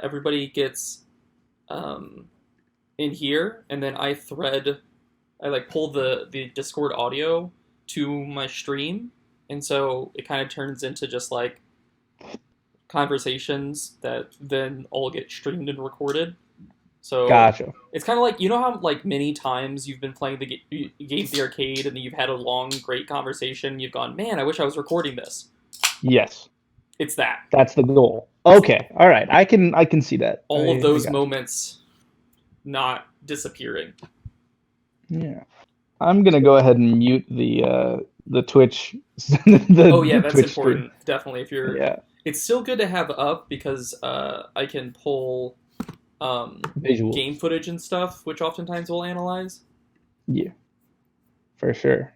everybody gets in here, and then I like pull the Discord audio to my stream, and so it kind of turns into just like conversations that then all get streamed and recorded. So Gotcha. it's kind of like, you know how like many times you've been playing the game at the arcade and then you've had a long, great conversation. You've gone, man, I wish I was recording this. Yes. It's that. That's the goal. Okay. All right. I can see that. All of those got moments not disappearing. Yeah. I'm gonna go ahead and mute the Twitch. Oh yeah, the that's Twitch important. stream. Definitely, if you're. Yeah. It's still good to have up because I can pull Visual. game footage and stuff, which oftentimes we'll analyze. Yeah. For sure.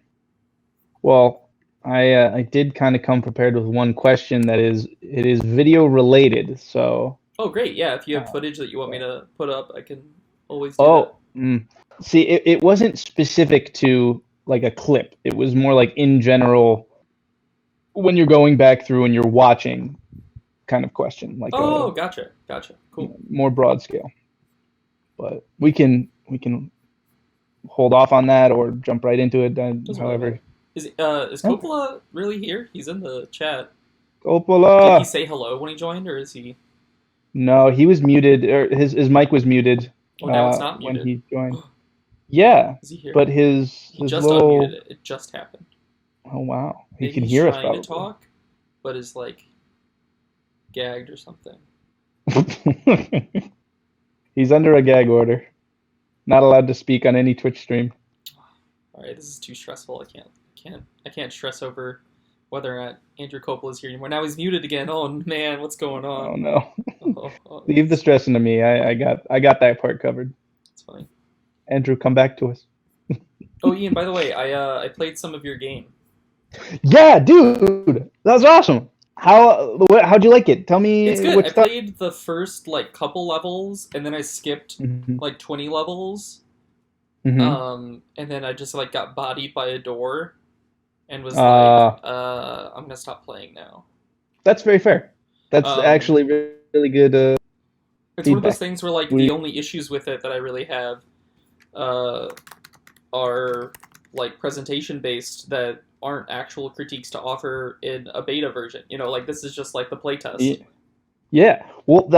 Well, I did kind of come prepared with one question that is video related. So. Oh great, yeah. If you have Uh, footage that you want me to put up, I can always do that. oh. See, it wasn't specific to like a clip. It was more like in general when you're going back through and you're watching kind of question, like Oh, a gotcha. Cool. more broad scale. But we can hold off on that or jump right into it. Doesn't really matter. However, Is okay. Coppola really here? He's in the chat. Did he Coppola. say hello when he joined, or is he? No, he was muted, or his mic was muted Oh, now it's not when muted. he joined. Yeah, Is he here? but He his just little. unmuted it. It just happened. Oh wow, he Maybe can he's hear us trying to probably. talk, but is like gagged or something. He's under a gag order. Not allowed to speak on any Twitch stream. All right, this is too stressful. I can't stress over whether or not Andrew Coppola is here anymore. Now he's muted again. Oh man, what's going Oh on? no. Oh, Leave the stressing to me. I got that part covered. it's funny. Andrew, come back to us. Oh, Ian, by the way, I played some of your game. Yeah, dude, that was awesome. How'd you like it? Tell me It's good. what I stuff. played the first like couple levels, and then I skipped Mm-hmm. like 20 levels. Mm-hmm. And then I just like got bodied by a door, and was Uh, I'm gonna stop playing now. that's very fair. That's Um, actually really good it's one of those feedback. things where like the We only issues with it that I really have, uh, are like presentation based that aren't actual critiques to offer in a beta version. You know, like this is just like the playtest. Yeah. Well,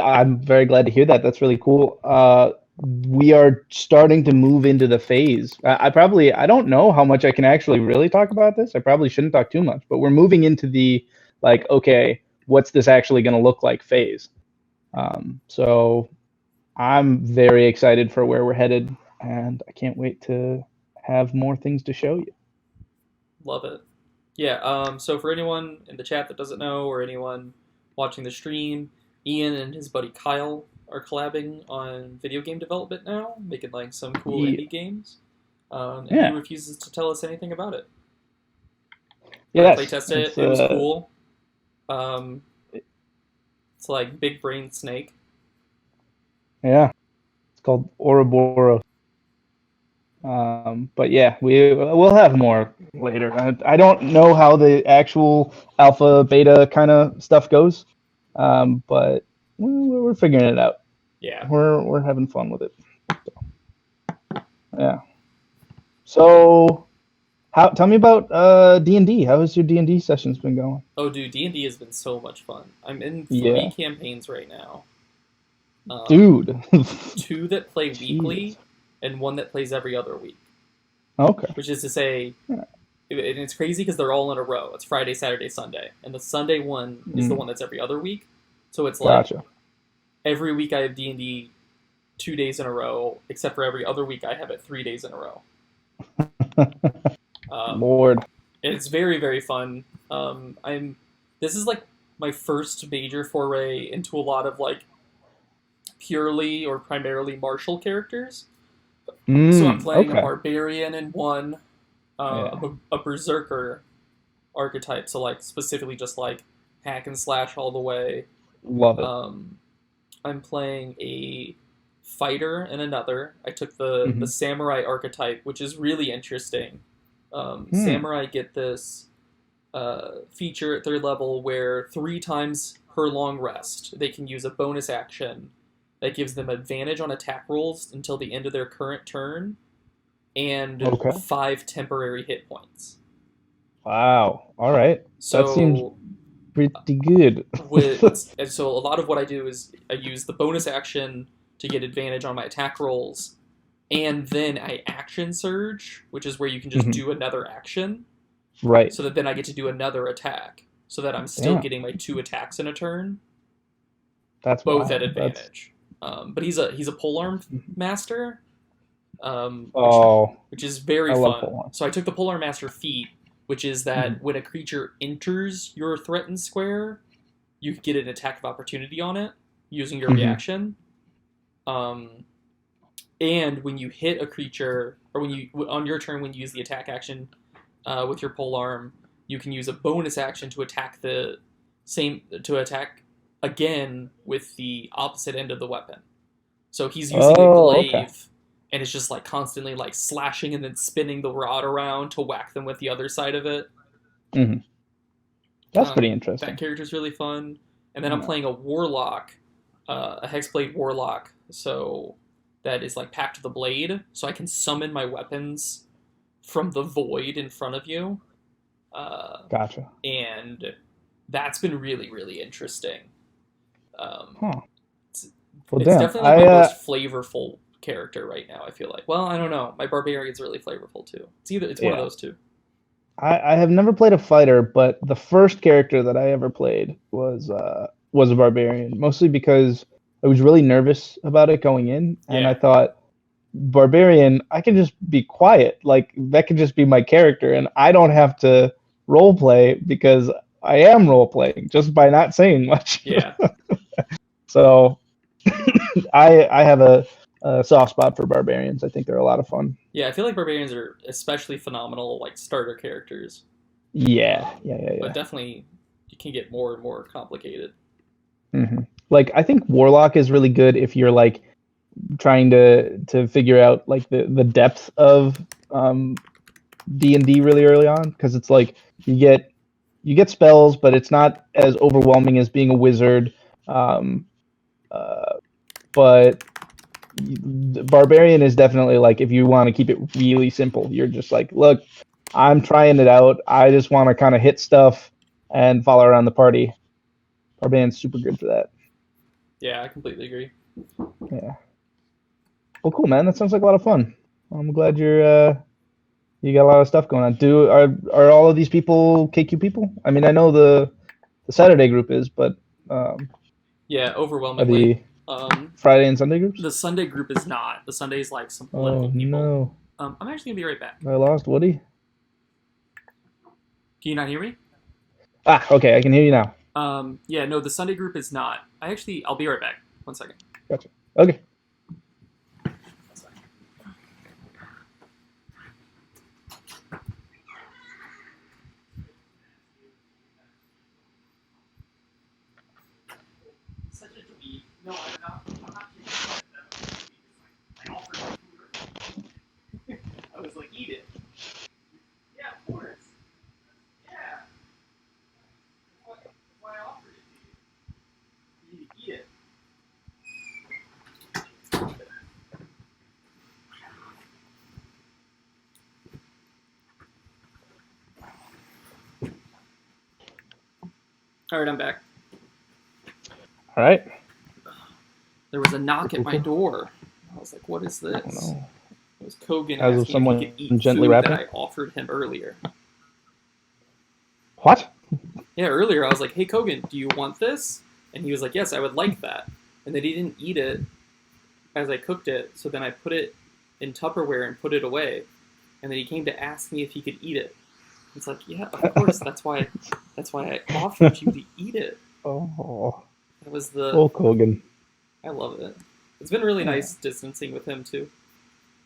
I'm very glad to hear that. That's really cool. We are starting to move into the phase. I don't know how much I can actually really talk about this. I probably shouldn't talk too much, but we're moving into the like, okay, what's this actually going to look like phase? So I'm very excited for where we're headed, and I can't wait to have more things to show you. Love it. Yeah. So for anyone in the chat that doesn't know, or anyone watching the stream, Ian and his buddy Kyle are collabing on video game development now, making like some cool Yeah. indie games. And he Yeah. refuses to tell us anything about it. I Yes. playtested It's it. It was cool. It's like big brain snake. yeah. It's called Ouroboros. But yeah, we'll have more later. I don't know how the actual alpha beta kind of stuff goes, but we're figuring it out. Yeah. We're having fun with it. So, yeah. So, tell me about D&D. How has your D&D sessions been going? Oh, dude, D&D has been so much fun. I'm in 3 Yeah. campaigns right now. Dude. 2 that play Jeez. weekly, and 1 that plays every other week. Okay. Which is to say, Yeah. and it's crazy because they're all in a row. It's Friday, Saturday, Sunday, and the Sunday one is the one that's every other week. So it's like Gotcha. every week I have D&D 2 days in a row, except for every other week I have it 3 days in a row. Lord. And it's very, very fun. This is like my first major foray into a lot of like purely or primarily martial characters. So I'm playing Okay. a barbarian in one, Yeah. a berserker archetype, so like specifically just like hack and slash all the way. Love it. I'm playing a fighter in another. I took the samurai archetype, which is really interesting. Samurai get this feature at 3rd level where 3 times per long rest, they can use a bonus action that gives them advantage on attack rolls until the end of their current turn, and Okay. 5 temporary hit points. Wow. All right. That seems So pretty good. and so a lot of what I do is I use the bonus action to get advantage on my attack rolls, and then I action surge, which is where you can just do another action, Right. so that then I get to do another attack, so that I'm still Damn. getting my 2 attacks in a turn, That's both wild. at advantage. But he's a polearm master, which is very I love fun. polearm. So I took the polearm master feat, which is that when a creature enters your threatened square, you get an attack of opportunity on it using your reaction. And when you hit a creature, or when you on your turn when you use the attack action with your polearm, you can use a bonus action to attack again with the opposite end of the weapon. So he's using a glaive, and it's just like constantly like slashing and then spinning the rod around to whack them with the other side of it. That's pretty interesting. That character's really fun. And then I'm playing a warlock, a hexblade warlock. So that is like Pact of the Blade. So I can summon my weapons from the void in front of you. Gotcha. And that's been really, really interesting. It's definitely like my most flavorful character right now, I feel like. Well, I don't know. My barbarian's really flavorful too. It's one of those two. I have never played a fighter, but the first character that I ever played was a barbarian, mostly because I was really nervous about it going in, and I thought, barbarian, I can just be quiet. Like, that could just be my character, and I don't have to role play because I am role playing just by not saying much. Yeah. So I have a soft spot for barbarians. I think they're a lot of fun. Yeah, I feel like barbarians are especially phenomenal, like starter characters. Yeah. But definitely, you can get more and more complicated. Like, I think warlock is really good if you're like trying to figure out like the depth of D&D really early on, because it's like you get spells, but it's not as overwhelming as being a wizard. But barbarian is definitely like, if you want to keep it really simple, you're just like, look, I'm trying it out. I just want to kind of hit stuff and follow around the party. Barbarian's super good for that. Yeah, I completely agree. Yeah. Well, cool, man. That sounds like a lot of fun. I'm glad you got a lot of stuff going on. Are all of these people KQ people? I mean, I know the Saturday group is, but yeah, overwhelmingly. Friday and Sunday groups? The Sunday group is not. The Sunday is like some political people. No. I'm actually gonna be right back. I lost Woody. Can you not hear me? Okay, I can hear you now. Yeah, no, the Sunday group is not. I'll be right back. 1 second. Gotcha. Okay. Such a dweeb. No, I'm not I offered food. I was like, eat it. Yeah, of course. Yeah. That's why I offered it to you. You need to eat it. All right, I'm back. All right. There was a knock at my door. I was like, what is this? I don't know. It was Kogan As of asking someone if he could eat gently food rapping? that I offered him earlier. What? Yeah, earlier I was like, hey Kogan, do you want this? And he was like, yes, I would like that. And then he didn't eat it as I cooked it, so then I put it in Tupperware and put it away. And then he came to ask me if he could eat it. It's like, yeah, of course, that's why I offered you to eat it. Oh. That was the... Oh, Kogan. I love it. It's been really nice distancing with him, too.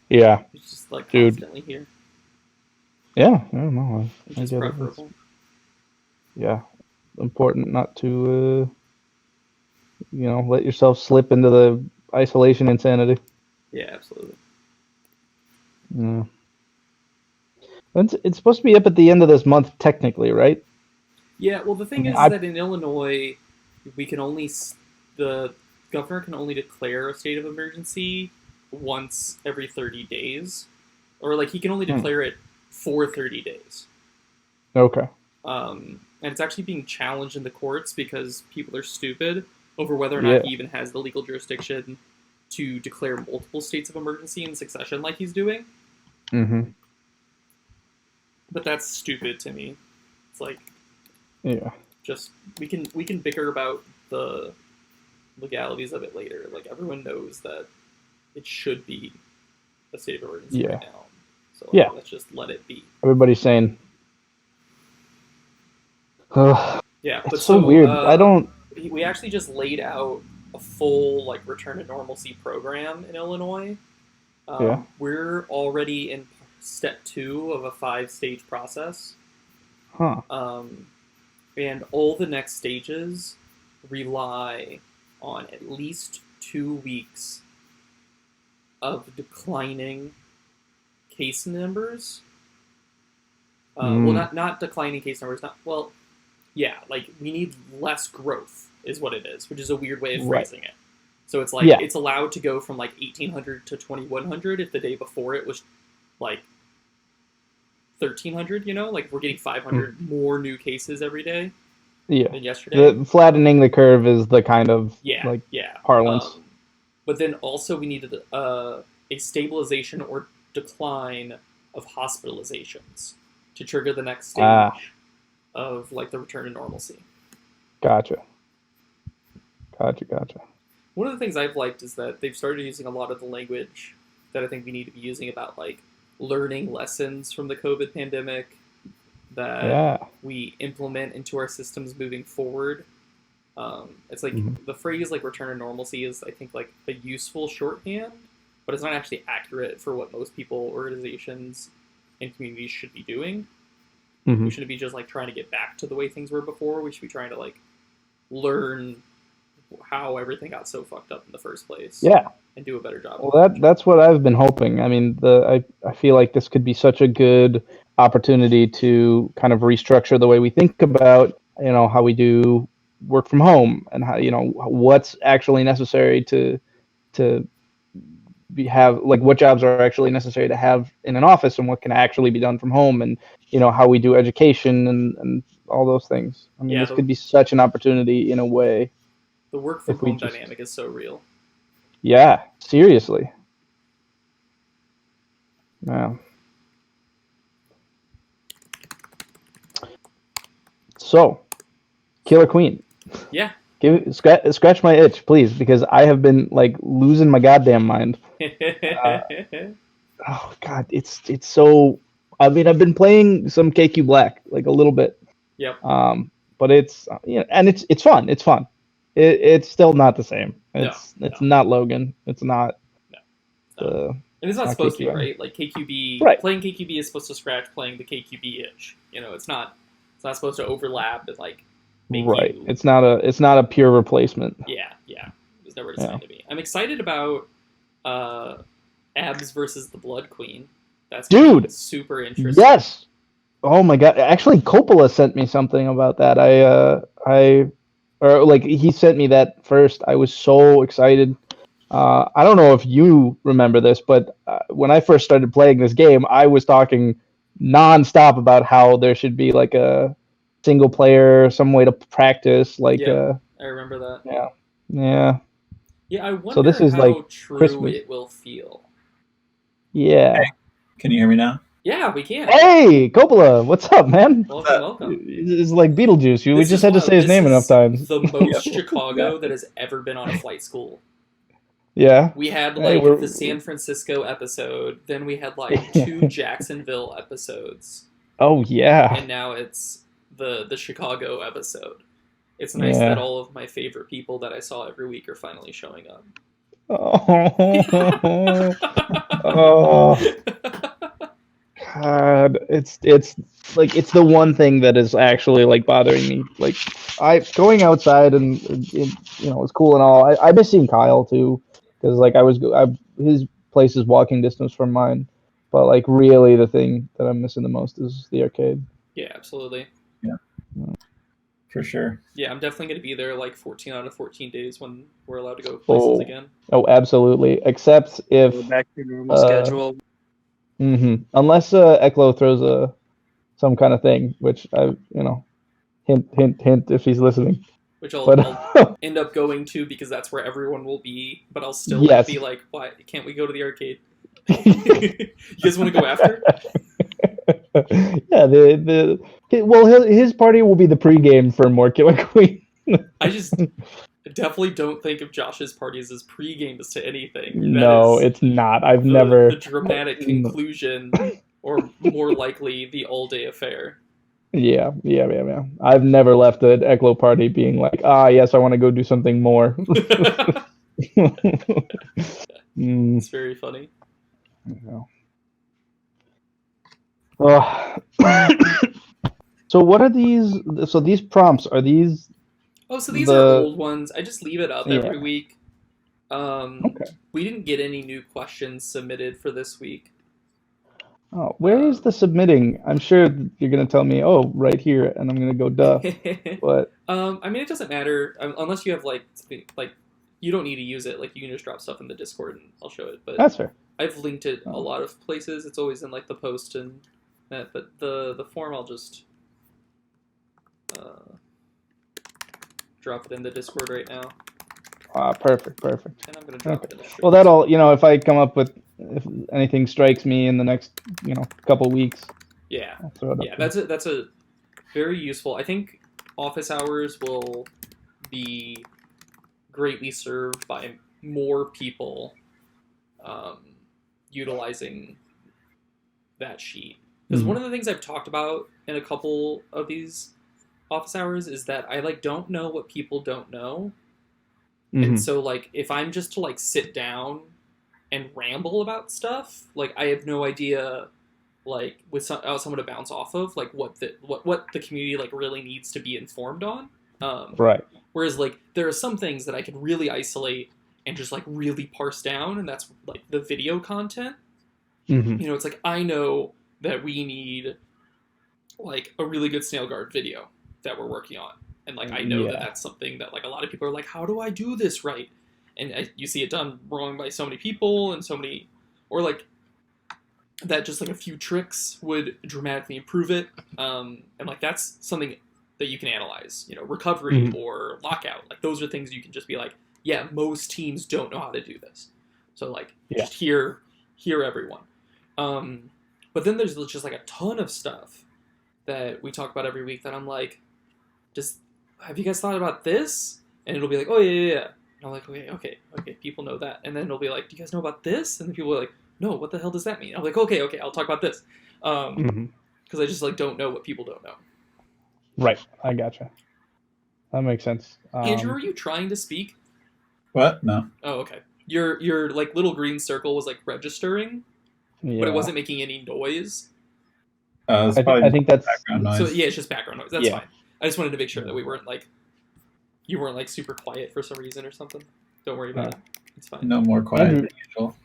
Yeah. He's just, like, constantly here. Yeah, I don't know. Which is preferable. Yeah. Important not to, let yourself slip into the isolation insanity. Yeah, absolutely. Yeah. It's supposed to be up at the end of this month, technically, right? Yeah, well, the thing is that in Illinois, we can only the governor can only declare a state of emergency once every 30 days, or like he can only declare it for 30 days. Okay. And it's actually being challenged in the courts because people are stupid over whether or not he even has the legal jurisdiction to declare multiple states of emergency in succession like he's doing. Mm-hmm. But that's stupid to me. It's like, just we can bicker about the legalities of it later. Like everyone knows that it should be a state of emergency right now. So let's just let it be. Everybody's saying. Yeah, it's so weird. I don't. We actually just laid out a full like return to normalcy program in Illinois. We're already in step 2 of a 5-stage process. And all the next stages rely on at least 2 weeks of declining case numbers. Well, not declining case numbers. Like we need less growth is what it is, which is a weird way of phrasing it. So it's like it's allowed to go from like 1,800 to 2,100 if the day before it was like 1,300. You know, like we're getting 500 more new cases every day. Than yesterday. The flattening the curve is the kind of parlance. But then also we needed a stabilization or decline of hospitalizations to trigger the next stage of like the return to normalcy. Gotcha. One of the things I've liked is that they've started using a lot of the language that I think we need to be using about like learning lessons from the COVID pandemic that we implement into our systems moving forward. It's like the phrase like return to normalcy is, I think, like a useful shorthand, but it's not actually accurate for what most people, organizations, and communities should be doing. We shouldn't be just like trying to get back to the way things were before. We should be trying to like learn how everything got so fucked up in the first place. And do a better job. Well, that's what I've been hoping. I mean, I feel like this could be such a good opportunity to kind of restructure the way we think about, how we do work from home and how, what's actually necessary to have, like what jobs are actually necessary to have in an office and what can actually be done from home, and, how we do education and all those things. I mean, this could be such an opportunity in a way. The work from home dynamic is so real. Yeah, seriously. Yeah. So, Killer Queen. Yeah. Scratch my itch, please, because I have been like losing my goddamn mind. Oh God, it's so. I mean, I've been playing some KQ Black like a little bit. Yep. But it's and it's fun. It's fun. It's still not the same. It's not Logan. It's not. No. And it's not supposed to be, right? Like KQB, playing KQB is supposed to scratch playing the KQB itch. It's not supposed to overlap and like make you... It's not a pure replacement. Yeah. It was never designed to be. I'm excited about Abs versus the Blood Queen. That's super interesting. Yes. Oh my God! Actually, Coppola sent me something about that. He sent me that first. I was so excited. I don't know if you remember this, but when I first started playing this game, I was talking nonstop about how there should be like a single player, some way to practice. I remember that. Yeah. I wonder how true Christmas. It will feel. Yeah. Hey, can you hear me now? Yeah, we can. Hey, Coppola, what's up, man? Welcome. It's like Beetlejuice. We just had to say his name enough times. The most Chicago that has ever been on a flight school. Yeah. We had the San Francisco episode, then we had like 2 Jacksonville episodes. Oh yeah. And now it's the Chicago episode. It's nice that all of my favorite people that I saw every week are finally showing up. Oh. God, it's the one thing that is actually like bothering me. Like going outside and it's cool and all. I miss seeing Kyle too, because like his place is walking distance from mine. But like really, the thing that I'm missing the most is the arcade. Yeah, absolutely. Yeah. for sure. Yeah, I'm definitely going to be there like 14 out of 14 days when we're allowed to go places again. Oh, absolutely. Except if Go back to your normal schedule. unless Eklo throws some kind of thing, which hint, hint, hint, if he's listening. Which I'll But end up going to because that's where everyone will be. But I'll still Yes. be like, why can't we go to the arcade? You guys want to go after? yeah, his party will be the pregame for more Killer Queen. I just definitely don't think of Josh's parties as pre-games to anything. No, That is it's not. I've the never. dramatic conclusion, or more likely, the all-day affair. Yeah. I've never left an Eklo party being like, yes, I want to go do something more. It's very funny. So what are these? So these prompts, are these? Oh, so these are old ones. I just leave it up every week. Okay. We didn't get any new questions submitted for this week. Oh, where is the submitting? I'm sure you're going to tell me, oh, right here, and I'm going to go, duh. But I mean, it doesn't matter unless you have like you don't need to use it. Like you can just drop stuff in the Discord and I'll show it. But that's fair. I've linked it a lot of places. It's always in like the post and that. But the form, I'll just drop it in the Discord right now. Perfect. And I'm going to drop it in the stream. Well, that'll, if I come up with, if anything strikes me in the next, couple weeks. Yeah. I'll throw it up Yeah, that's a very useful. I think office hours will be greatly served by more people utilizing that sheet. Because one of the things I've talked about in a couple of these office hours is that I don't know what people don't know. And so if I'm just to sit down and ramble about stuff, I have no idea with someone to bounce off of, what the community really needs to be informed on. Right. Whereas there are some things that I can really isolate and just really parse down, and that's the video content. It's I know that we need a really good snail guard video that we're working on. And I know that that's something that a lot of people are like, how do I do this right? And you see it done wrong by so many people and so many, or that just a few tricks would dramatically improve it. And that's something that you can analyze, recovery or lockout. Those are things you can just be yeah, most teams don't know how to do this. So just hear everyone. But then there's just a ton of stuff that we talk about every week that I'm just, have you guys thought about this? And it'll be oh yeah. And I'm okay, people know that. And then it'll be do you guys know about this? And then people are no, what the hell does that mean? I'm okay, I'll talk about this. Because I just don't know what people don't know. Right, I gotcha. That makes sense. Andrew, are you trying to speak? What? No. Oh, okay. Your little green circle was registering, but it wasn't making any noise. I think that's background noise. So yeah, it's just background noise. That's fine. I just wanted to make sure that we weren't you weren't super quiet for some reason or something. Don't worry about it. It's fine. No more quiet than usual.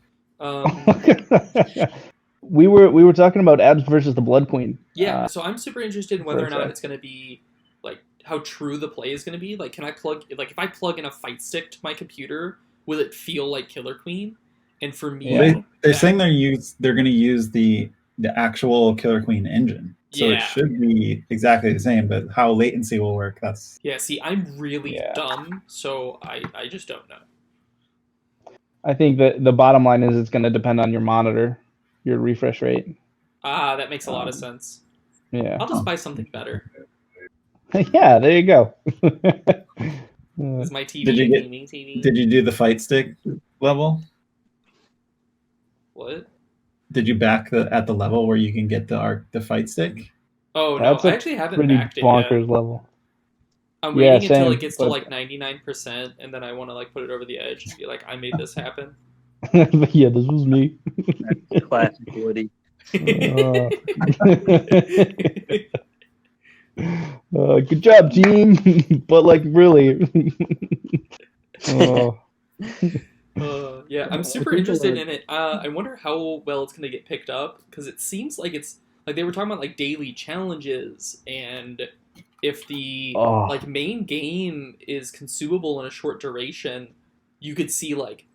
We were talking about Abs versus the Blood Queen. Yeah, so I'm super interested in whether or not it's going to be how true the play is going to be. Can I plug if I plug in a fight stick to my computer, will it feel like Killer Queen? And for me, they're saying they're going to use the actual Killer Queen engine. So it should be exactly the same, but how latency will work, that's... Yeah, see, I'm really dumb, so I just don't know. I think that the bottom line is it's going to depend on your monitor, your refresh rate. That makes a lot of sense. Yeah. I'll just buy something better. Yeah, there you go. Is my TV TV? Did you do the fight stick level? What? Did you back at the level where you can get the fight stick? Oh, no, I actually haven't backed it bonkers yet. level. I'm waiting until it gets to 99%, and then I want to put it over the edge and be I made this happen. Yeah, this was me. Classic Woody. Good job, team. But really. Yeah, I'm super interested in it. I wonder how well it's going to get picked up, because it seems like it's they were talking about daily challenges and if the Oh. like main game is consumable in a short duration, you could see like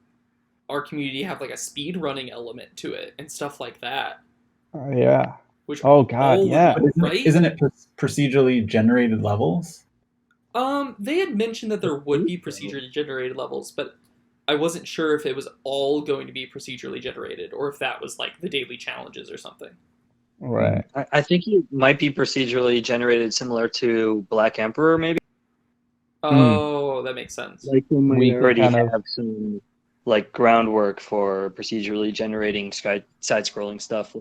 our community have like a speed running element to it and stuff like that. Yeah. Which Oh God, all yeah. would be, But right? isn't it procedurally generated levels? They had mentioned that there would be procedurally generated levels, but I wasn't sure if it was all going to be procedurally generated or if that was like the daily challenges or something. Right. I think it might be procedurally generated, similar to Black Emperor, maybe. Oh, that makes sense. Like they might We could already kind of- have some like groundwork for procedurally generating side-scrolling stuff.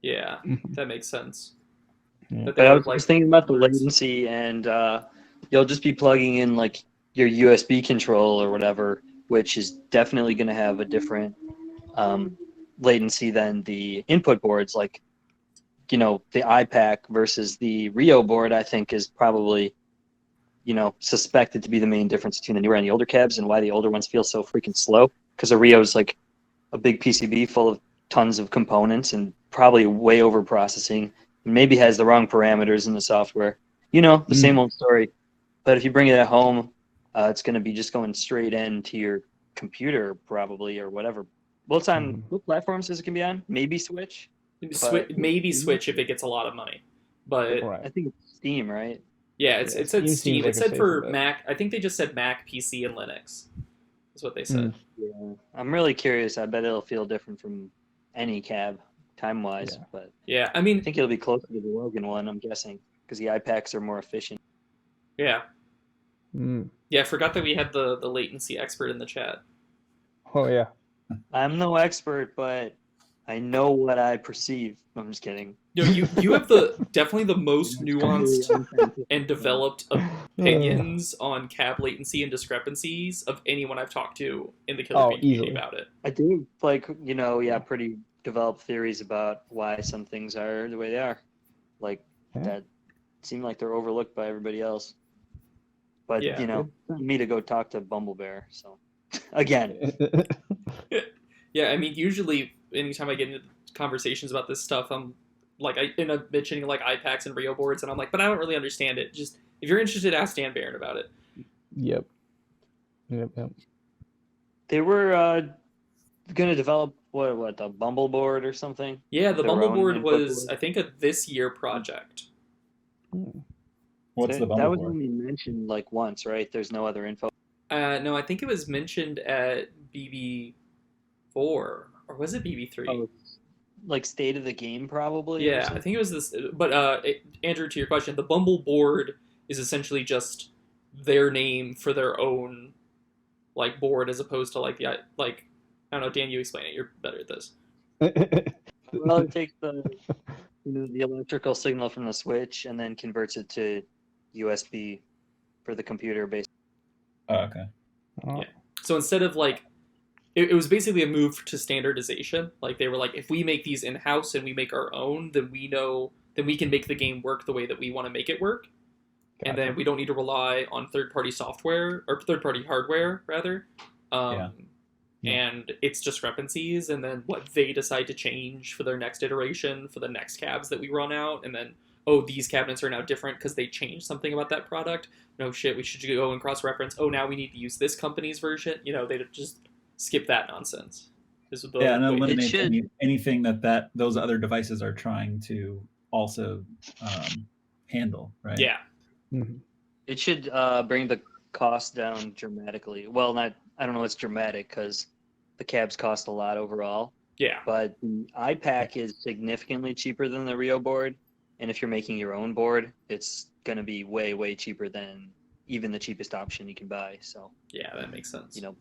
Yeah, Mhm. that makes sense. Yeah. That But they I would, was like, just thinking about the latency, and you'll just be plugging in like your USB control or whatever, which is definitely going to have a different latency than the input boards. Like, you know, the iPack versus the Rio board, I think is probably, you know, suspected to be the main difference between the newer and the older cabs, and why the older ones feel so freaking slow. Because the Rio is like a big PCB full of tons of components and probably way over processing, and maybe has the wrong parameters in the software. You know, the same old story. But if you bring it at home, it's going to be just going straight into your computer probably, or whatever. What platforms is it going to be on? Maybe Switch. Maybe Switch if it gets a lot of money, but Right. I think it's Steam, right? yeah, Yeah, it said Steam Steam. seems like It a said safer for bet. Mac. I think they just said Mac, PC, and Linux. Is what they said. Yeah, I'm really curious. I bet it'll feel different from any cab time-wise, Yeah. but Yeah, I I mean, think it'll be closer to the Logan one, I'm guessing, because the iPacs are more efficient. yeah, Mm. yeah. I forgot that we had the latency expert in the chat. Oh yeah. I'm no expert, but I know what I perceive. I'm just kidding. No, you have definitely the most nuanced and developed opinions on cab latency and discrepancies of anyone I've talked to in the Killer Oh, Queen community easily. about it. I do, like, you know, yeah, pretty developed theories about why some things are the way they are. Like, Yeah. that seem like they're overlooked by everybody else. But, Yeah. you know, it's not me to go talk to Bumblebear, so. Again. Yeah, I mean, usually anytime I get into conversations about this stuff, I'm like, I end up mentioning like iPacs and Rio boards, and I'm like, but I don't really understand it. Just if you're interested, ask Dan Barron about it. Yep. They were going to develop, what, the Bumble board or something? Yeah, the Their Bumble own board input was, board? I think, a this year project. What's the That bundle was board? only mentioned like once, right? There's no other info. No, I think it was mentioned at BB4, or was it BB3? Oh, like state of the game, probably. or Yeah, I something? think it was this. But Andrew, to your question, the Bumble board is essentially just their name for their own like board, as opposed to like the like I don't know. Dan, you explain it. You're better at this. Well, it takes the electrical signal from the switch and then converts it to USB for the computer. Basically, Oh, okay. Oh. Yeah. So instead of like, it was basically a move to standardization. Like they were like, if we make these in house and we make our own, then we can make the game work the way that we want to make it work. And then we don't need to rely on third-party software or third-party hardware, rather. Yeah. And its discrepancies, and then what they decide to change for their next iteration for the next cabs that we run out, and then these cabinets are now different because they changed something about that product. No shit, we should go and cross-reference. Oh, now we need to use this company's version. You know, they just skip that nonsense. And eliminate anything that those other devices are trying to also handle, right? Yeah. Mm-hmm. it should bring the cost down dramatically. Well, I don't know what's dramatic because the cabs cost a lot overall. Yeah. But the iPack is significantly cheaper than the Rio board, and if you're making your own board, it's going to be way, way cheaper than even the cheapest option you can buy. So yeah, that makes sense. You know,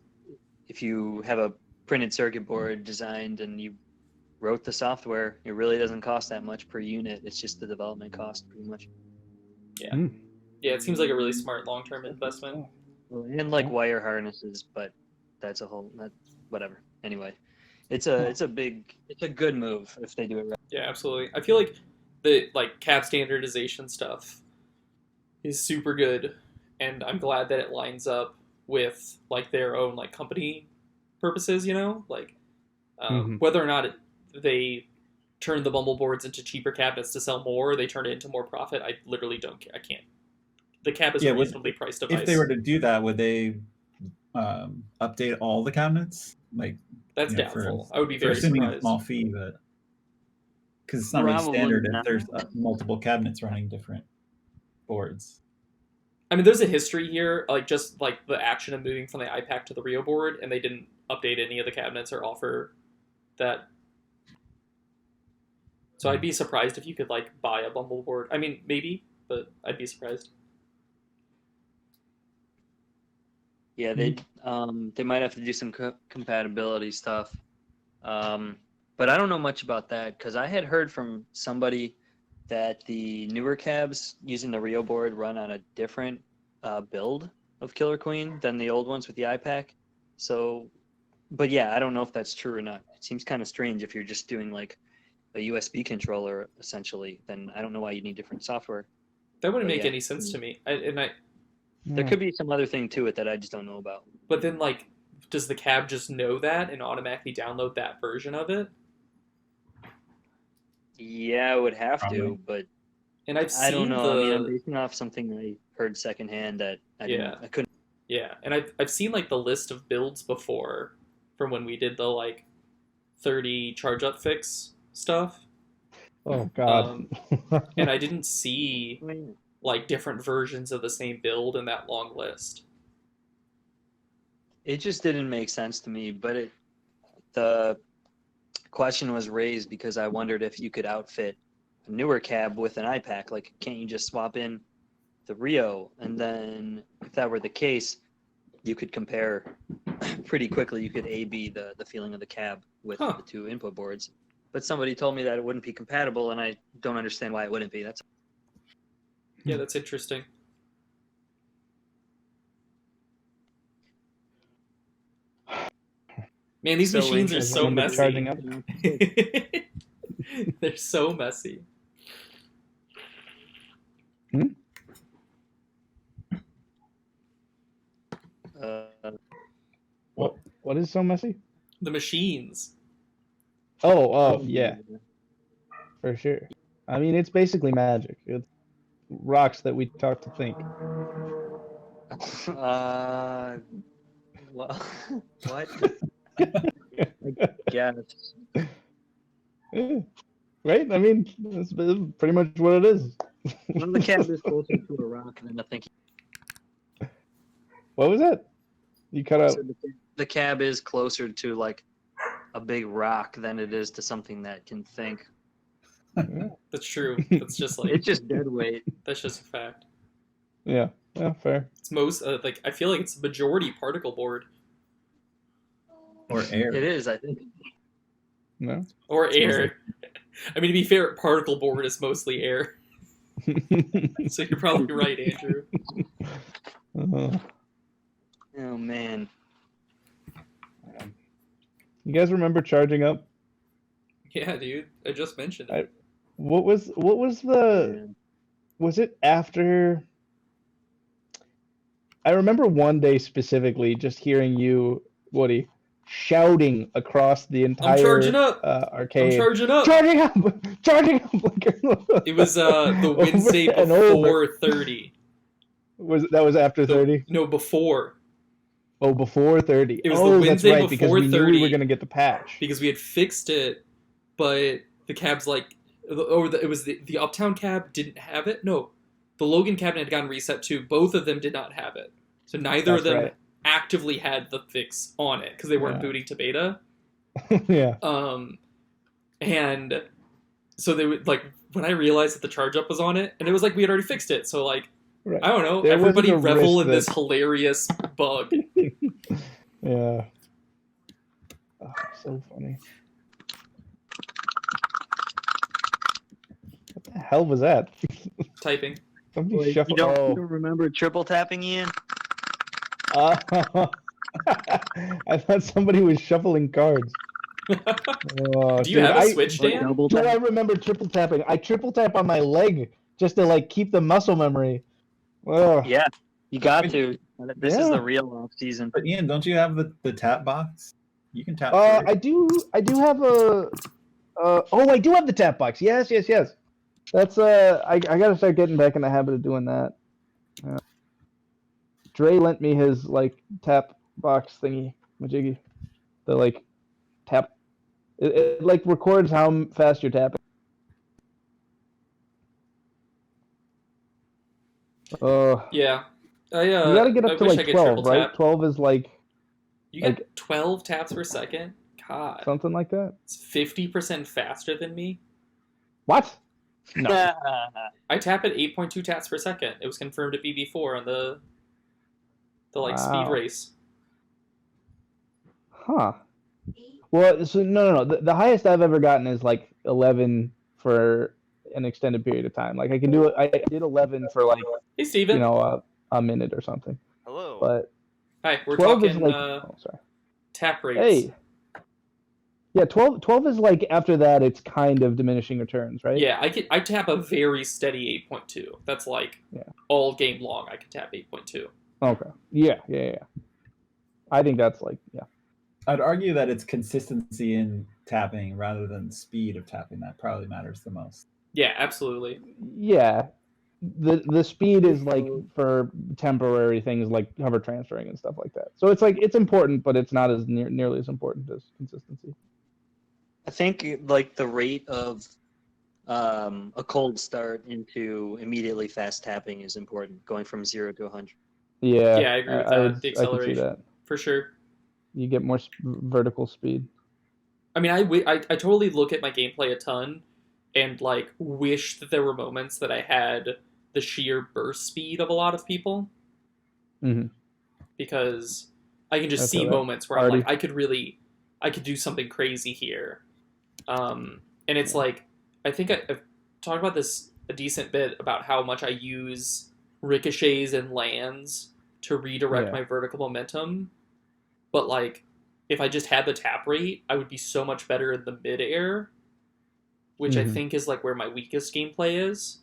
if you have a printed circuit board designed and you wrote the software, it really doesn't cost that much per unit. It's just the development cost, pretty much. Yeah. Yeah, it seems like a really smart long-term investment. And like wire harnesses, but that's whatever. Anyway, it's a good move if they do it right. Yeah, absolutely. I feel like the cab standardization stuff is super good, and I'm glad that it lines up with like their own like company purposes. You know, like whether or not they turn the bumble boards into cheaper cabinets to sell more, or they turn it into more profit. I literally don't care. I can't. The cap is a reasonably priced device. If they were to do that, would they update all the cabinets? Like that's doubtful. I would be very assuming surprised. A small fee, but because it's not really standard if there's multiple cabinets running different boards. I mean, there's a history here, like just like the action of moving from the iPack to the Rio board, and they didn't update any of the cabinets or offer that. So I'd be surprised if you could like buy a bumble board. I mean, maybe, but I'd be surprised. Yeah, they might have to do some compatibility stuff, but I don't know much about that because I had heard from somebody that the newer cabs using the Rio board run on a different build of Killer Queen than the old ones with the iPack. So, but yeah, I don't know if that's true or not. It seems kind of strange if you're just doing like a USB controller essentially. Then I don't know why you need different software. That wouldn't make any sense to me. There could be some other thing to it that I just don't know about. But then, like, does the cab just know that and automatically download that version of it? Yeah, I would have to, but and I don't know. I mean, I'm basing off something I heard secondhand that I couldn't. Yeah, and I've seen like the list of builds before from when we did the like 30 charge up fix stuff. Oh God! And I didn't see like different versions of the same build in that long list. It just didn't make sense to me, but the question was raised because I wondered if you could outfit a newer cab with an iPack. Like, can't you just swap in the Rio? And then if that were the case, you could compare pretty quickly. You could A/B the feeling of the cab with the two input boards. But somebody told me that it wouldn't be compatible, and I don't understand why it wouldn't be. Yeah, that's interesting. Man, these machines are so messy. Charging up. They're so messy. What is so messy? The machines. Oh, yeah. For sure. I mean, it's basically magic. It's rocks that we talk to think. Well, what? I guess. Yeah. Right? I mean, that's pretty much what it is. Well, the cab is closer to a rock than I think. What was that? You cut out. So the cab is closer to like a big rock than it is to something that can think. That's true. That's just like it's just dead weight. That's just a fact. Yeah, fair. It's most like I feel like it's majority particle board or air. It is, I think. No. Or air. I mean, to be fair, particle board is mostly air. So you're probably right, Andrew. Oh man. You guys remember charging up? Yeah, dude. I just mentioned it. What was the? Was it after? I remember one day specifically just hearing you, Woody, shouting across the entire arcade. I'm charging up! Charging up! Charging up! It was the Wednesday before 30. That was after 30? No, before. Oh, before 30. It was the Wednesday that's right, before because we 30. Knew we were going to get the patch. Because we had fixed it, but the cab's like... it was the Uptown cab didn't have it? No. The Logan cabinet had gotten reset too. Both of them did not have it. So neither of them actively had the fix on it because they weren't booting to beta. Yeah. And so they would like when I realized that the charge up was on it, and it was like we had already fixed it. So like I don't know, everybody revel in this hilarious bug. Yeah. Oh, so funny. What the hell was that? Typing. Somebody you don't remember triple tapping, Ian? I thought somebody was shuffling cards. Do you have a Switch, Dan? Do I remember triple tapping? I triple tap on my leg just to like keep the muscle memory. Oh. Yeah, you got to. This is the real off season. But Ian, don't you have the tap box? You can tap. I do have a Oh, I do have the tap box. Yes. That's I gotta start getting back in the habit of doing that. Dre lent me his like tap box thingy, majiggy. The like tap. It like records how fast you're tapping. Yeah. You gotta get I up to wish I like could 12, triple right? tap. 12 is like You like- get 12 taps per second? God. something like that. It's 50% faster than me. What? No. I tap at 8.2 taps per second. It was confirmed at BB4 on the like speed Wow. race. Huh. Well, so no. The highest I've ever gotten is like 11 for an extended period of time. Like I can do it. I did 11 for like Hey, Steven. a minute or something. Hello. But Hi, we're 12 talking is like sorry. tap rates. Hey. Yeah, 12 is like after that it's kind of diminishing returns, right? Yeah, I tap a very steady 8.2. That's like all game long I can tap 8.2. Okay. Yeah. I think that's like I'd argue that it's consistency in tapping rather than speed of tapping that probably matters the most. Yeah, absolutely. Yeah. The speed is like for temporary things like hover transferring and stuff like that. So it's like it's important, but it's not as nearly as important as consistency. I think like the rate of a cold start into immediately fast tapping is important, going from 0 to 100. Yeah. Yeah, I agree with that. The I can see acceleration. that. For sure. You get more vertical speed. I mean, I totally look at my gameplay a ton and like wish that there were moments that I had the sheer burst speed of a lot of people. Mm-hmm. Because I can just That's see all right. moments where I'm like, I could do something crazy here. And it's like, I think I've talked about this a decent bit about how much I use ricochets and lands to redirect my vertical momentum. But like, if I just had the tap rate, I would be so much better in the mid-air, which I think is like where my weakest gameplay is.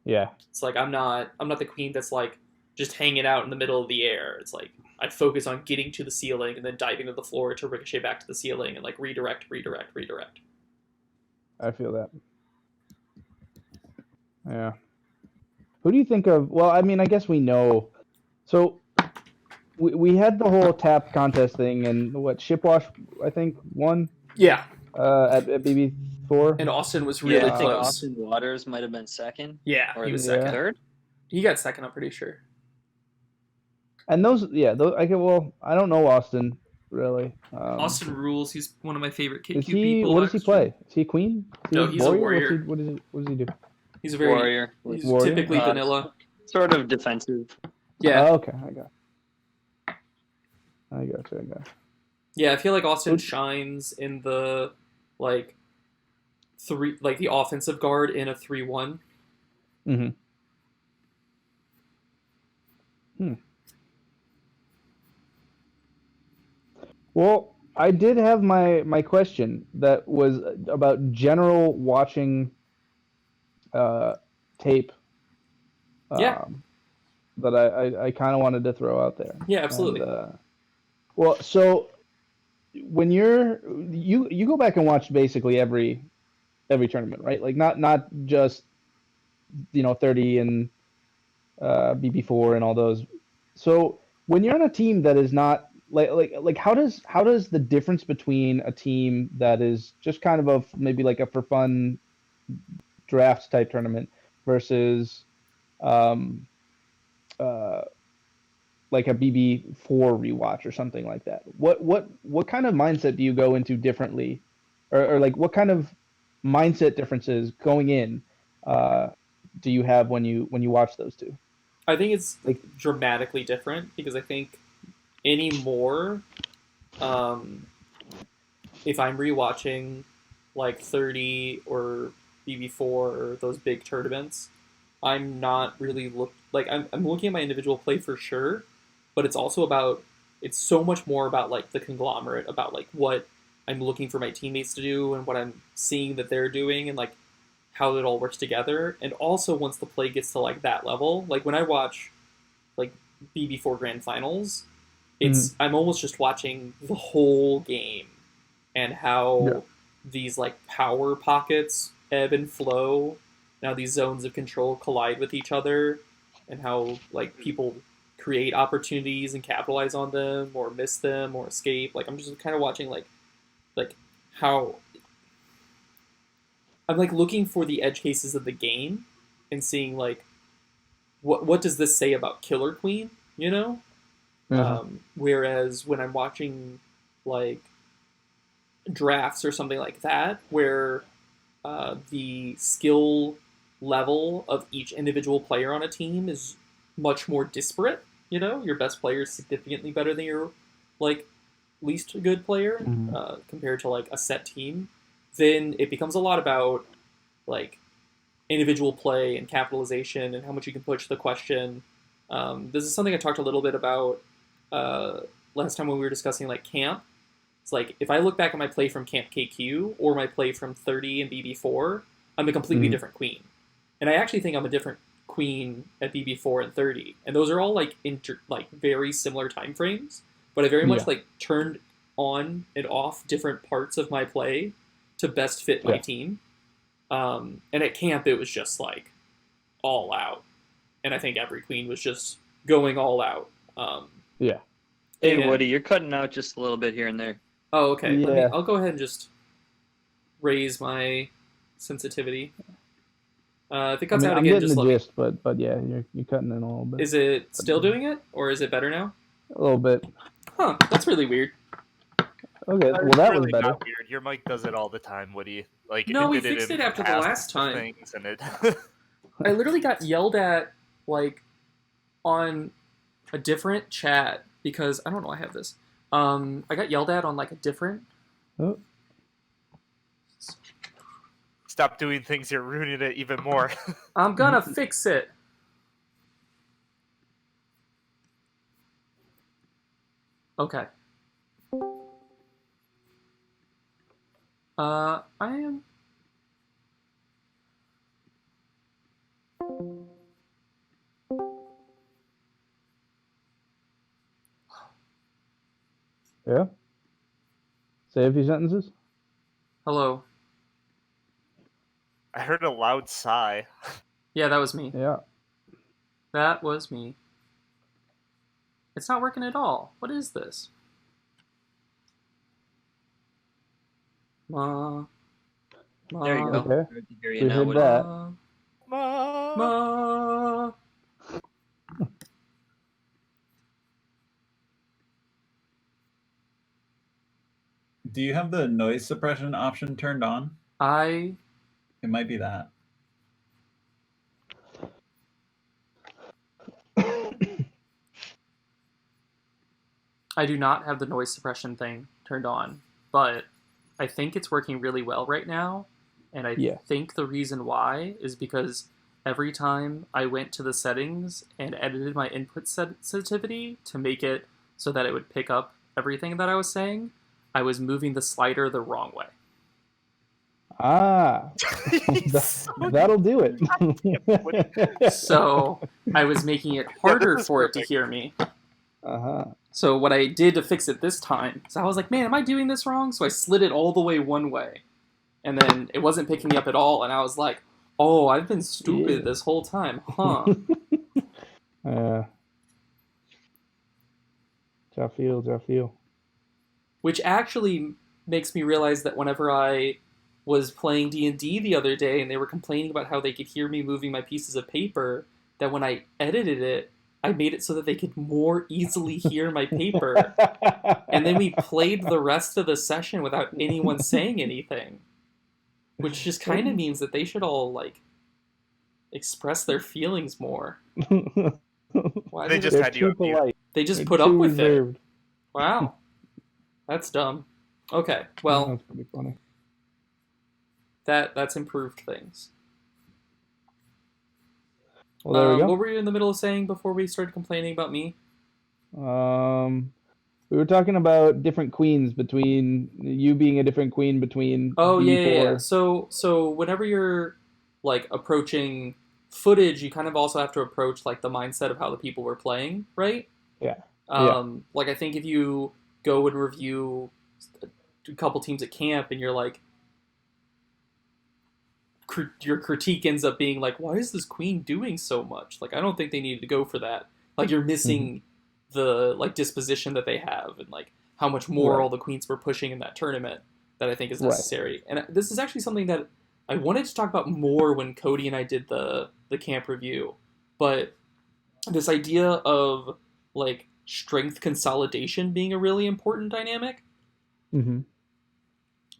Yeah. It's like I'm not the queen that's like just hanging out in the middle of the air. It's like I focus on getting to the ceiling and then diving to the floor to ricochet back to the ceiling and like redirect. I feel that. Yeah. Who do you think of? Well, I mean, I guess we know. So we had the whole tap contest thing, and what Shipwash I think won. Yeah. At BB4. And Austin was really I think close. Austin Waters might have been second. Yeah, or he was second. Third. He got second, I'm pretty sure. And those I don't know Austin really. Austin rules. He's one of my favorite KQ is he? people. What does he play? Is he a queen? Is he No, he's a warrior. What does he do? He's a very Warrior. He's Warrior? typically vanilla. Sort of defensive. Yeah. Oh, okay, I got you. Yeah, I feel like Austin shines in the like the offensive guard in a 3-1. Well, I did have my question that was about general watching tape. That I kind of wanted to throw out there. Yeah, absolutely. And, well, so when you go back and watch basically every tournament, right? Like not just 30 and BB4 and all those. So when you're on a team that is not like how does the difference between a team that is just kind of maybe like a for fun draft type tournament versus like a BB4 rewatch or something like that. What kind of mindset do you go into differently, or like what kind of mindset differences going in do you have when you watch those two? I think it's like dramatically different because I think anymore, if I'm rewatching like 30 or BB4 or those big tournaments, I'm not really I'm looking at my individual play for sure, but it's so much more about like the conglomerate, about like what I'm looking for my teammates to do and what I'm seeing that they're doing and like how it all works together. And also once the play gets to like that level, like when I watch like BB4 Grand Finals, I'm almost just watching the whole game and how Yeah. these like power pockets ebb and flow. Now these zones of control collide with each other, and how like people create opportunities and capitalize on them, or miss them, or escape. Like I'm just kind of watching like how I'm like looking for the edge cases of the game and seeing like what does this say about Killer Queen, you know? Whereas when I'm watching like drafts or something like that, where the skill level of each individual player on a team is much more disparate. You know, your best player is significantly better than your like least good player compared to like a set team. Then it becomes a lot about like individual play and capitalization and how much you can push the question. This is something I talked a little bit about last time when we were discussing like camp. It's like if I look back at my play from Camp KQ or my play from 30 and BB4, I'm a completely different queen. And I actually think I'm a different queen at BB4 and 30. And those are all like like very similar time frames, but I very much like turned on and off different parts of my play to best fit my team. And at camp it was just like all out. And I think every queen was just going all out. Hey, Woody, you're cutting out just a little bit here and there. Oh, okay. Yeah. I'll go ahead and just raise my sensitivity. If it cuts out I'm again, getting just the let me... gist, but yeah, you're cutting in a little bit. Is it still doing it, or is it better now? A little bit. Huh, that's really weird. Okay, well that was better. Not weird. Your mic does it all the time, Woody. Like No, we did fixed in it after the past last time. things, and it I literally got yelled at, like, on a different chat, because, I don't know, I have this. I got yelled at on, like, a different... Oh. Stop doing things, you're ruining it even more. I'm gonna fix it. Okay. I am... Yeah? Say a few sentences. Hello. I heard a loud sigh. Yeah, that was me. Yeah. That was me. It's not working at all. What is this? Ma. There you go. Okay. Good to hear We you now, heard Woody. that. Ma. Do you have the noise suppression option turned on? I It might be that. do not have the noise suppression thing turned on, but I think it's working really well right now. And I think the reason why is because every time I went to the settings and edited my input sensitivity to make it so that it would pick up everything that I was saying, I was moving the slider the wrong way. Ah, that'll do it. So I was making it harder for it to hear me. So what I did to fix it this time, so I was like, man, am I doing this wrong? So I slid it all the way one way. And then it wasn't picking me up at all. And I was like, oh, I've been stupid this whole time, huh? Tough feel. Which actually makes me realize that whenever I was playing D&D the other day and they were complaining about how they could hear me moving my pieces of paper, that when I edited it, I made it so that they could more easily hear my paper. And then we played the rest of the session without anyone saying anything. Which just kind of means that they should all, like, express their feelings more. Why They just had you up here. They just put up with it. Wow. That's dumb. Okay, well, that's pretty funny. That's improved things. Well, there we go. What were you in the middle of saying before we started complaining about me? We were talking about different queens between you being a different queen between. Oh B4. yeah. So whenever you're like approaching footage, you kind of also have to approach like the mindset of how the people were playing, right? Yeah. Like I think if you go and review a couple teams at camp, and you're like, your critique ends up being like, why is this queen doing so much? Like, I don't think they needed to go for that. Like, you're missing the like disposition that they have, and like how much more all the queens were pushing in that tournament that I think is necessary. And this is actually something that I wanted to talk about more when Cody and I did the camp review. But this idea of like strength consolidation being a really important dynamic.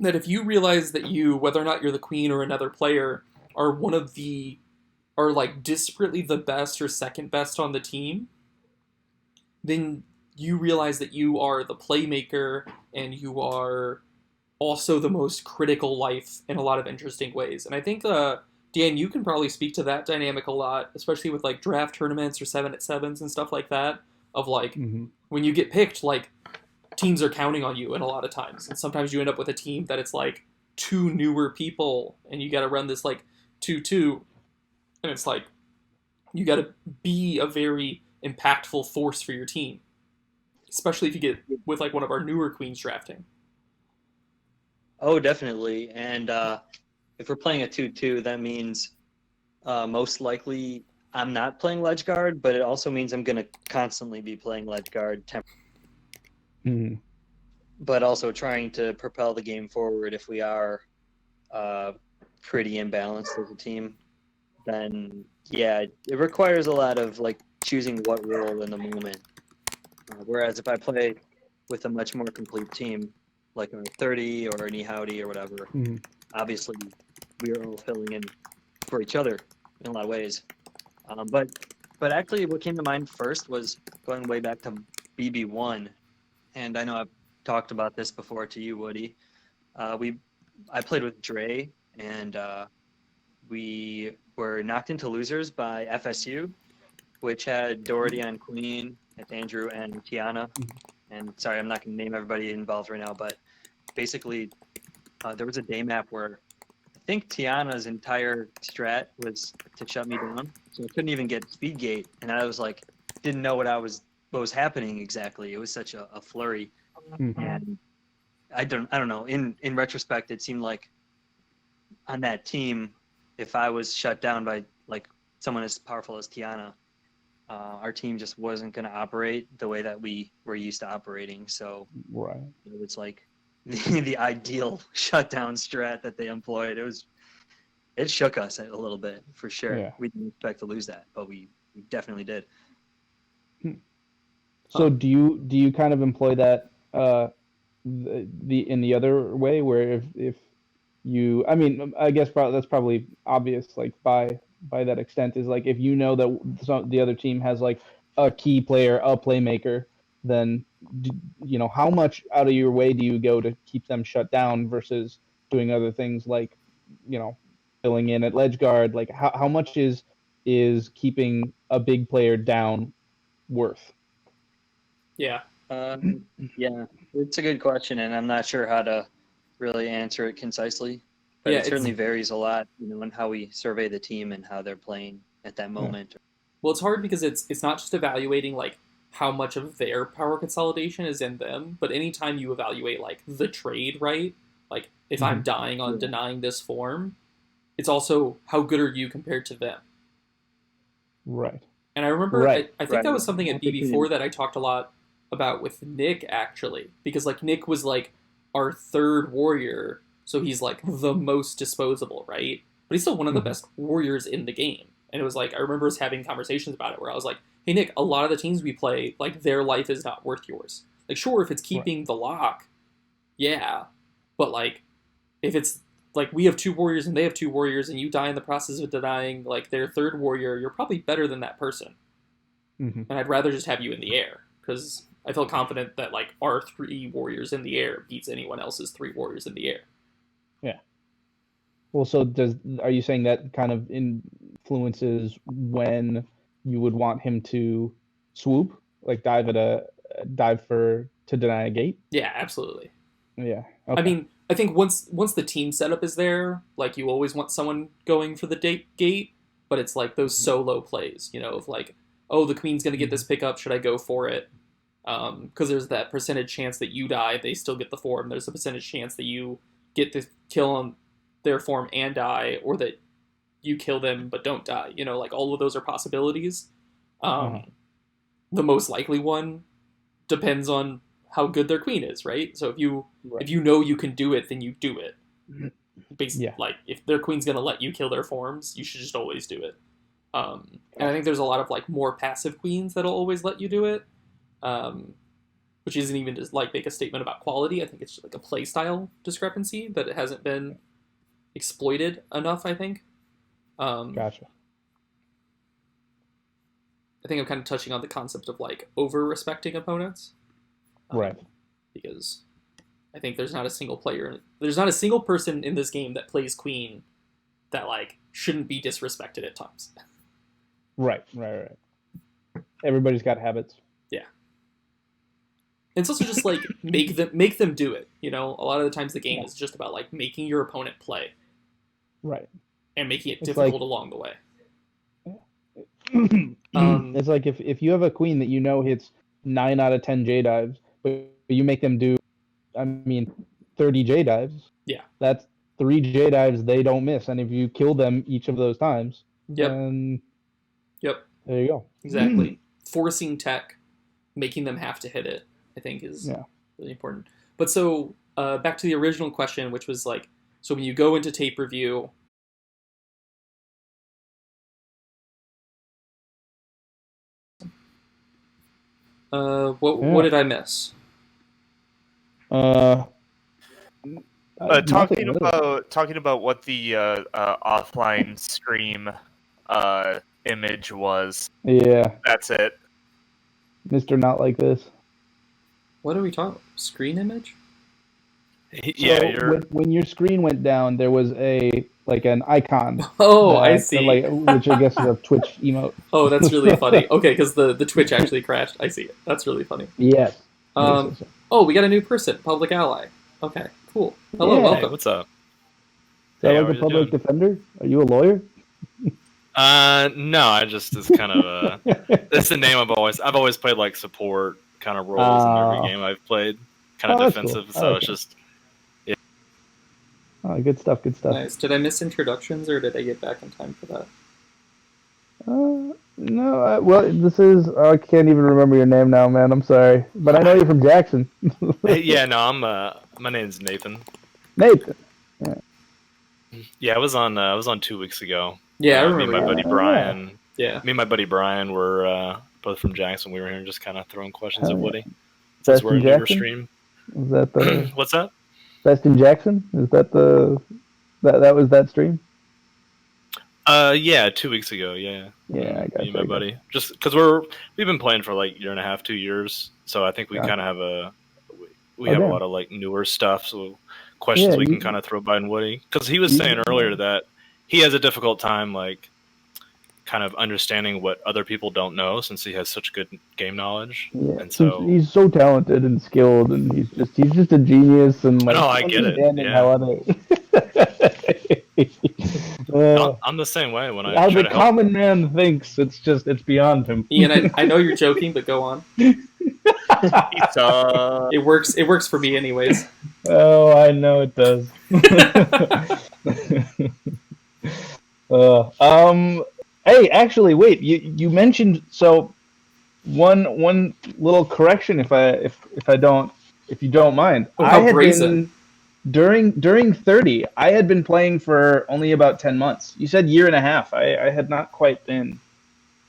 That if you realize that you, whether or not you're the queen or another player, are like disparately the best or second best on the team, then you realize that you are the playmaker and you are also the most critical life in a lot of interesting ways. And I think, Dan, you can probably speak to that dynamic a lot, especially with like draft tournaments or 7-at-7s and stuff like that, of like when you get picked, like teams are counting on you, and a lot of times, and sometimes you end up with a team that it's like 2 newer people, and you got to run this like 2-2, and it's like you got to be a very impactful force for your team, especially if you get with like one of our newer queens drafting. Oh, definitely. And if we're playing a 2-2, that means most likely I'm not playing ledge guard, but it also means I'm going to constantly be playing ledge guard, but also trying to propel the game forward. If we are pretty imbalanced as a team, then yeah, it requires a lot of like choosing what role in the moment. Whereas if I play with a much more complete team, like a 30 or an E-Howdy or whatever, obviously we are all filling in for each other in a lot of ways. But actually what came to mind first was going way back to BB1. And I know I've talked about this before to you, Woody. I played with Dre, and we were knocked into losers by FSU, which had Doherty on queen, and Andrew and Tiana. And sorry, I'm not going to name everybody involved right now, but basically there was a day map where I think Tiana's entire strat was to shut me down, so I couldn't even get speed gate, and I was like, didn't know what was happening exactly. It was such a flurry, and I don't know. In retrospect, it seemed like on that team, if I was shut down by like someone as powerful as Tiana, our team just wasn't going to operate the way that we were used to operating. So it was like the ideal shutdown strat that they employed. It shook us a little bit for sure. Yeah. We didn't expect to lose that, but we definitely did. So do you kind of employ that in the other way, where if you, I mean, I guess that's probably obvious, like by that extent, is like if you know that the other team has like a key player, a playmaker, then you know, how much out of your way do you go to keep them shut down versus doing other things like, you know, filling in at ledge guard? Like how much is keeping a big player down worth? Yeah. Yeah, it's a good question, and I'm not sure how to really answer it concisely. But it certainly varies a lot, you know, on how we survey the team and how they're playing at that moment. Yeah. Well, it's hard because it's not just evaluating like how much of their power consolidation is in them, but anytime you evaluate like the trade, right? Like if I'm dying on denying this form, it's also how good are you compared to them. Right. And I remember I think that was something at BB4 that I talked a lot about with Nick, actually, because like Nick was like our third warrior, so he's like the most disposable, right? But he's still one of the best warriors in the game. And it was like, I remember us having conversations about it where I was like, hey Nick, a lot of the teams we play, like their life is not worth yours. Like sure, if it's keeping the lock, yeah, but like if it's like we have 2 warriors and they have 2 warriors and you die in the process of denying like their third warrior, you're probably better than that person. And I'd rather just have you in the air, because I feel confident that like our 3 warriors in the air beats anyone else's 3 warriors in the air. Yeah. Well, so are you saying that kind of influences when you would want him to swoop, like dive to deny a gate? Yeah, absolutely. Yeah. Okay. I mean, I think once the team setup is there, like you always want someone going for the gate, but it's like those solo plays, you know, of like, oh, the queen's going to get this pickup, should I go for it? Because there's that percentage chance that you die, they still get the form. There's a percentage chance that you get the kill on their form and die, or that you kill them but don't die. You know, like all of those are possibilities. The most likely one depends on how good their queen is, right? So if you know you can do it, then you do it. Basically, like if their queen's gonna let you kill their forms, you should just always do it. And I think there's a lot of like more passive queens that'll always let you do it, which isn't even just like make a statement about quality. I think it's just like a play style discrepancy that it hasn't been exploited enough. I think. Gotcha. I think I'm kind of touching on the concept of like over-respecting opponents, right? Because I think there's not a single person in this game that plays queen that like shouldn't be disrespected at times. Right. Everybody's got habits. Yeah. It's also just like make them do it. You know, a lot of the times the game is just about like making your opponent play. Right. And making it difficult along the way. It's like if you have a queen that you know hits 9 out of 10 J dives, but you make them do, 30 J dives. Yeah. That's 3 J dives they don't miss, and if you kill them each of those times, then there you go. Exactly. Forcing tech, making them have to hit it, I think is really important. But so back to the original question, which was like, so when you go into tape review. What did I miss? Talking about what the offline stream image was. Yeah. That's it. Mr. Not Like This. What are we talking? Screen image? Yeah. So when your screen went down, there was an icon. Oh, I see. Which I guess is a Twitch emote. Oh, that's really funny. Okay, because the Twitch actually crashed. I see it. That's really funny. Yes. Oh, we got a new person, Public Ally. Okay, cool. Hello, welcome. Hey, what's up? Is that like a public defender? Are you a lawyer? No, I just it's kind of that's the name I've always played like support kind of roles in every game I've played, kind of defensive. Cool. So it's just Oh, good stuff. Nice. Did I miss introductions, or did I get back in time for that? No. Well, this is. I can't even remember your name now, man. I'm sorry, but I know you're from Jackson. Yeah, no, my name's Nathan. Nathan. Yeah, I was on 2 weeks ago. Yeah, I remember. Me and my buddy Brian. Yeah. Me and my buddy Brian were both from Jackson. We were here just kind of throwing questions at Woody. Since we're a newer stream. Is that the? What's that? Best in Jackson? Is that that was that stream? Yeah, 2 weeks ago. Yeah. Yeah, I got me and my buddy. Just because we've been playing for like 1.5 years, 2 years. So I think we kind of have a lot of like newer stuff. So questions we can kind of throw by in Woody, because he was saying earlier that he has a difficult time like kind of understanding what other people don't know, since he has such good game knowledge. Yeah, and so he's so talented and skilled, and he's just a genius. And like, no, I get it. Yeah. How I'm the same way when I how try the to common man thinks. It's beyond him. Ian, I know you're joking, but go on. It works for me anyways. Oh, I know it does. Hey, actually, wait. You mentioned, so one little correction, if you don't mind. Oh, how brazen. During 30, I had been playing for only about 10 months. You said 1.5 years. I had not quite been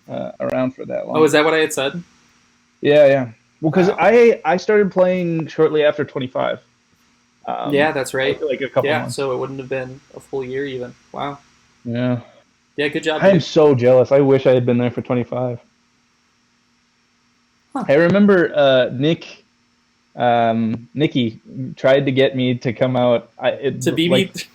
around for that long. Oh, is that what I had said? Yeah. Well, because I started playing shortly after 25. Yeah, that's right. Like a couple months. So it wouldn't have been a full year even. Wow. Yeah. Yeah, good job. I am so jealous. I wish I had been there for 25. Huh. I remember Nikki tried to get me to come out to BB.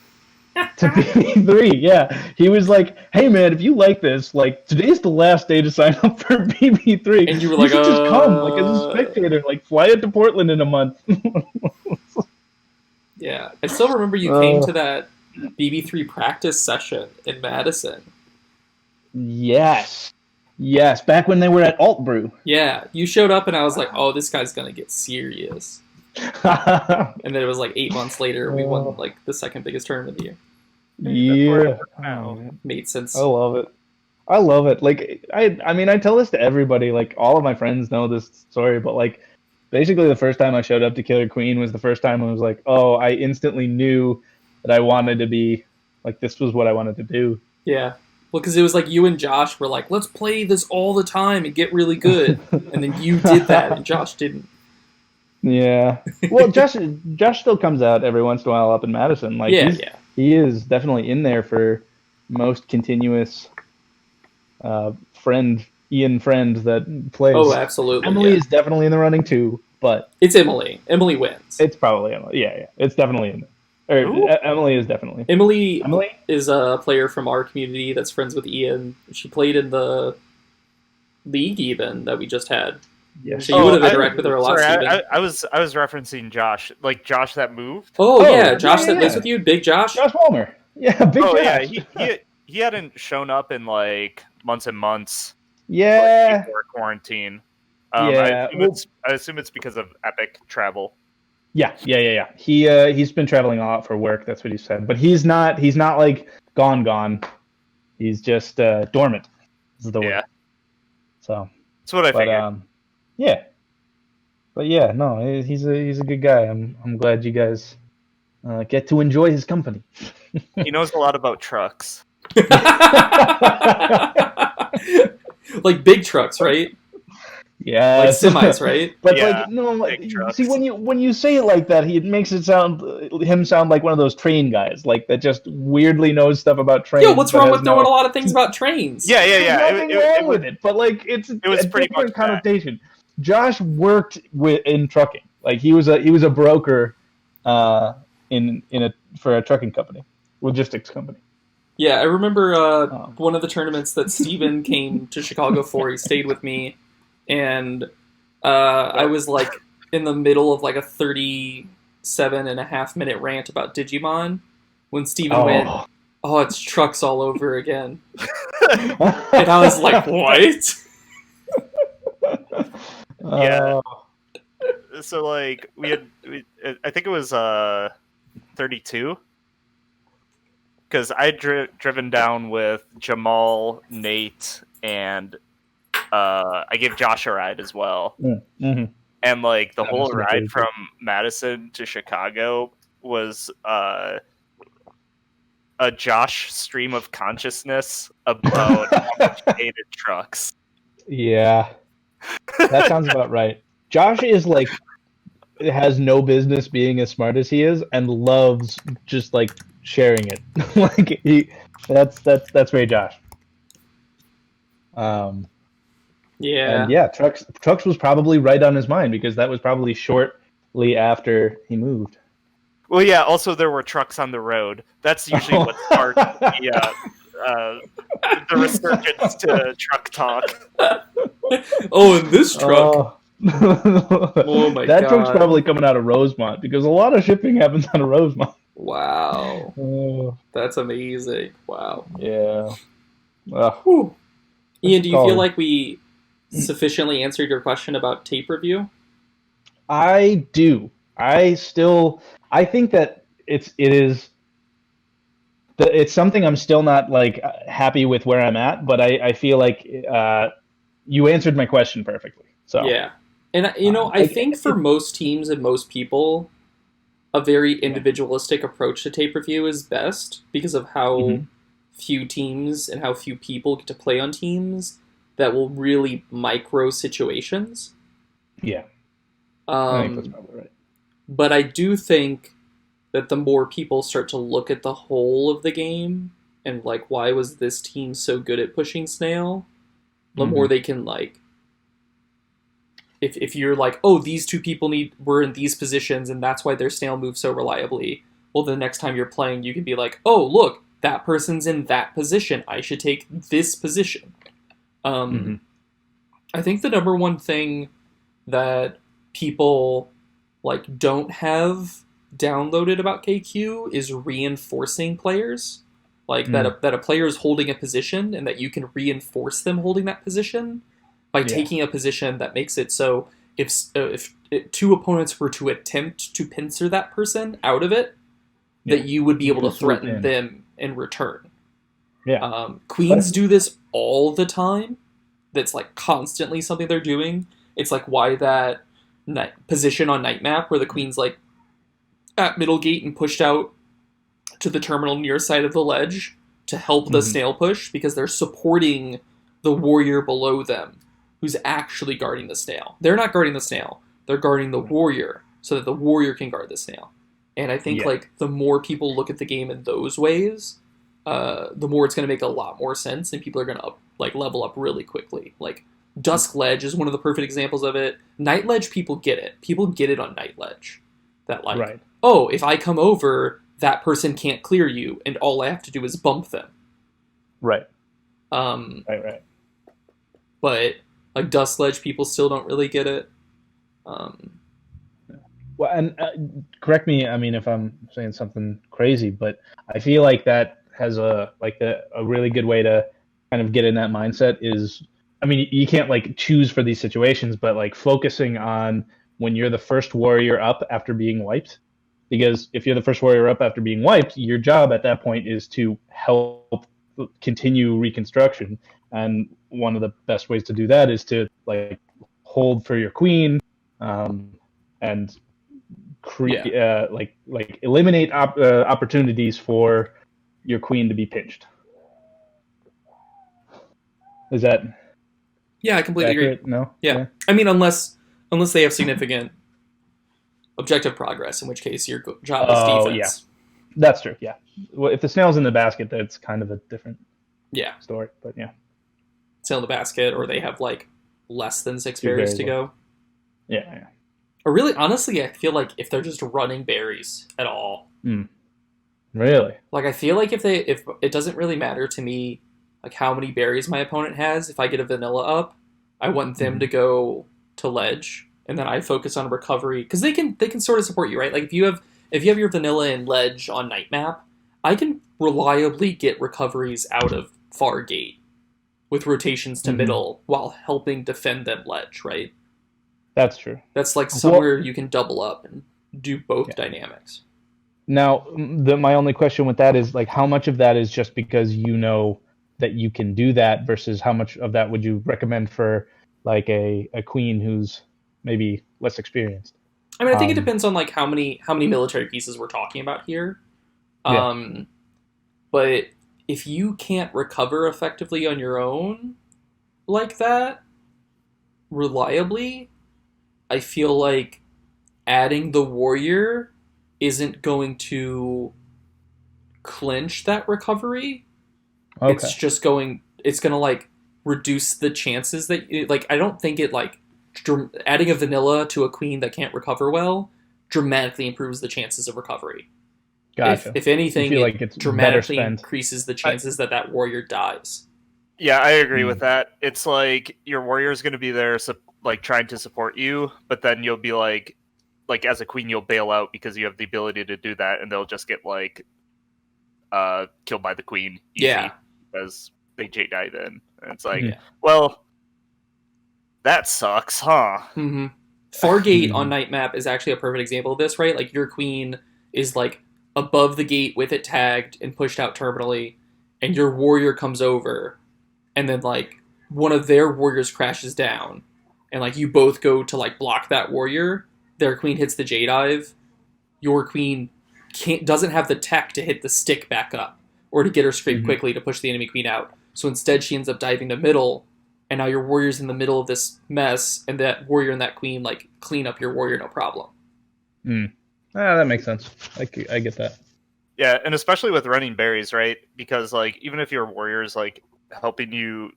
To BB3, yeah. He was like, "Hey man, if you like this, like today's the last day to sign up for BB3." And you were like, just come, like as a spectator, like fly it to Portland in a month." Yeah, I still remember you came to that BB3 practice session in Madison. Yes. Yes, back when they were at Alt Brew. Yeah, you showed up and I was like, oh, this guy's gonna get serious. And then it was like 8 months later, we won like the second biggest tournament of the year. Yeah. Now. Oh, Made sense. I love it. I love it. Like I mean, I tell this to everybody. Like all of my friends know this story, but like basically the first time I showed up to Killer Queen was the first time I was like, oh, I instantly knew that I wanted to be like this was what I wanted to do. Yeah. Well, because it was like you and Josh were like, let's play this all the time and get really good. And then you did that and Josh didn't. Yeah. Well, Josh still comes out every once in a while up in Madison. Like he is definitely in there for most continuous Ian friend that plays. Oh, absolutely. Emily is definitely in the running too, but it's Emily. Emily wins. It's probably Emily. Yeah. It's definitely in there. Emily is definitely. Emily is a player from our community that's friends with Ian. She played in the league even that we just had. Yeah. So you would have interacted with her a lot. Sorry, I was referencing Josh, like Josh that moved. Oh yeah, Josh that plays with you, Big Josh. Josh Walmer. Yeah, Big Josh. Yeah, he hadn't shown up in like months and months. Yeah. Like, before quarantine. Yeah. I assume it's because of Epic travel. Yeah. He's been traveling a lot for work. That's what he said. But he's not like gone. He's just dormant. This is the word. So. That's what I figured. Yeah. But yeah, no, he's a good guy. I'm glad you guys get to enjoy his company. He knows a lot about trucks. Like big trucks, right? Yeah, like semis, right? But like no, like, see when you say it like that, it makes him sound like one of those train guys, like that just weirdly knows stuff about trains. Yeah, what's wrong with knowing a lot of things about trains? Yeah. There's nothing wrong with it, but like it was a pretty different connotation. Josh worked in trucking, like he was a broker, for a trucking company, logistics company. Yeah, I remember one of the tournaments that Steven came to Chicago for. He stayed with me. And I was like in the middle of like a 37.5-minute rant about Digimon when Steven went, oh, it's trucks all over again. And I was like, what? Yeah. So like I think it was 32. Because I driven down with Jamal, Nate, and I gave Josh a ride as well. Mm-hmm. And like the whole ride from Madison to Chicago was a Josh stream of consciousness about how much he hated trucks. Yeah. That sounds about right. Josh is like has no business being as smart as he is and loves just like sharing it. Like that's very Josh. Yeah. And yeah, trucks was probably right on his mind because that was probably shortly after he moved. Well, yeah. Also, there were trucks on the road. That's usually what starts the resurgence to truck talk. Oh, and this truck. Oh my god. That truck's probably coming out of Rosemont because a lot of shipping happens out of Rosemont. Wow. That's amazing. Wow. Yeah. Ian, do you feel like we sufficiently answered your question about tape review? I do. I think that it's something I'm still not like happy with where I'm at, but I feel like you answered my question perfectly. So yeah, and I think for most teams and most people, a very individualistic approach to tape review is best because of how few teams and how few people get to play on teams that will really micro situations. Yeah. I think that's probably right. But I do think that the more people start to look at the whole of the game and like, why was this team so good at pushing snail, the more they can like, if you're like, oh, these two people were in these positions and that's why their snail moves so reliably, well, the next time you're playing, you can be like, oh, look, that person's in that position. I should take this position. I think the number one thing that people like don't have downloaded about KQ is reinforcing players. Like that a player is holding a position and that you can reinforce them holding that position by taking a position that makes it so if two opponents were to attempt to pincer that person out of it, that you would be able to threaten them in return. Yeah. Queens do this all the time. That's like constantly something they're doing. It's like why that position on Night Map where the queen's like at middle gate and pushed out to the terminal near side of the ledge to help the snail push, because they're supporting the warrior below them who's actually guarding the snail. They're not guarding the snail. They're guarding the warrior so that the warrior can guard the snail. And I think like the more people look at the game in those ways, the more it's going to make a lot more sense, and people are going to like level up really quickly. Like Dusk Ledge is one of the perfect examples of it. Night Ledge, people get it. People get it on Night Ledge. That like, oh, if I come over, that person can't clear you, and all I have to do is bump them. Right. Right. But like Dusk Ledge, people still don't really get it. Well, and correct me, I mean, if I'm saying something crazy, but I feel like that has a really good way to kind of get in that mindset is, I mean, you can't like choose for these situations, but like focusing on when you're the first warrior up after being wiped. Because if you're the first warrior up after being wiped, your job at that point is to help continue reconstruction. And one of the best ways to do that is to like hold for your queen, and create like eliminate opportunities for your queen to be pinched. Is that? Yeah, I completely accurate? agree. No. Yeah, I mean, unless they have significant objective progress, in which case your job is defense. Yeah, that's true. Yeah, well, if the snail's in the basket, that's kind of a different story. But yeah, snail in the basket, or they have like less than 6 berries to go. Yeah. Or really, honestly, I feel like if they're just running berries at all. Really? Like I feel like if it doesn't really matter to me, like how many berries my opponent has. If I get a vanilla up, I want them to go to ledge. And then I focus on recovery, because they can sort of support you, right? Like if you have your vanilla and ledge on Night Map, I can reliably get recoveries out of far gate with rotations to middle while helping defend them ledge, right? That's true. That's like somewhere you can double up and do both dynamics. Now, my only question with that is like, how much of that is just because you know that you can do that versus how much of that would you recommend for like a queen who's maybe less experienced? I mean, I think it depends on like how many military pieces we're talking about here. But if you can't recover effectively on your own like that, reliably, I feel like adding the warrior isn't going to clinch that recovery. Okay. It's going to like reduce the chances that like, I don't think it like adding a vanilla to a queen that can't recover well dramatically improves the chances of recovery. Gotcha. If anything, it dramatically increases the chances that warrior dies. Yeah, I agree with that. It's like your warrior is going to be there, like trying to support you, but then you'll be like as a queen, you'll bail out because you have the ability to do that, and they'll just get like killed by the queen. Easy, because they J dive in, and it's like, well, that sucks, huh? Mm-hmm. Fargate on Night Map is actually a perfect example of this, right? Like your queen is like above the gate with it tagged and pushed out terminally, and your warrior comes over, and then like one of their warriors crashes down, and like you both go to like block that warrior. Their queen hits the J dive. Your queen doesn't have the tech to hit the stick back up or to get her scraped quickly to push the enemy queen out. So instead, she ends up diving to middle, and now your warrior's in the middle of this mess, and that warrior and that queen like clean up your warrior no problem. That makes sense. I get that. Yeah, and especially with running berries, right? Because like even if your warrior is like helping you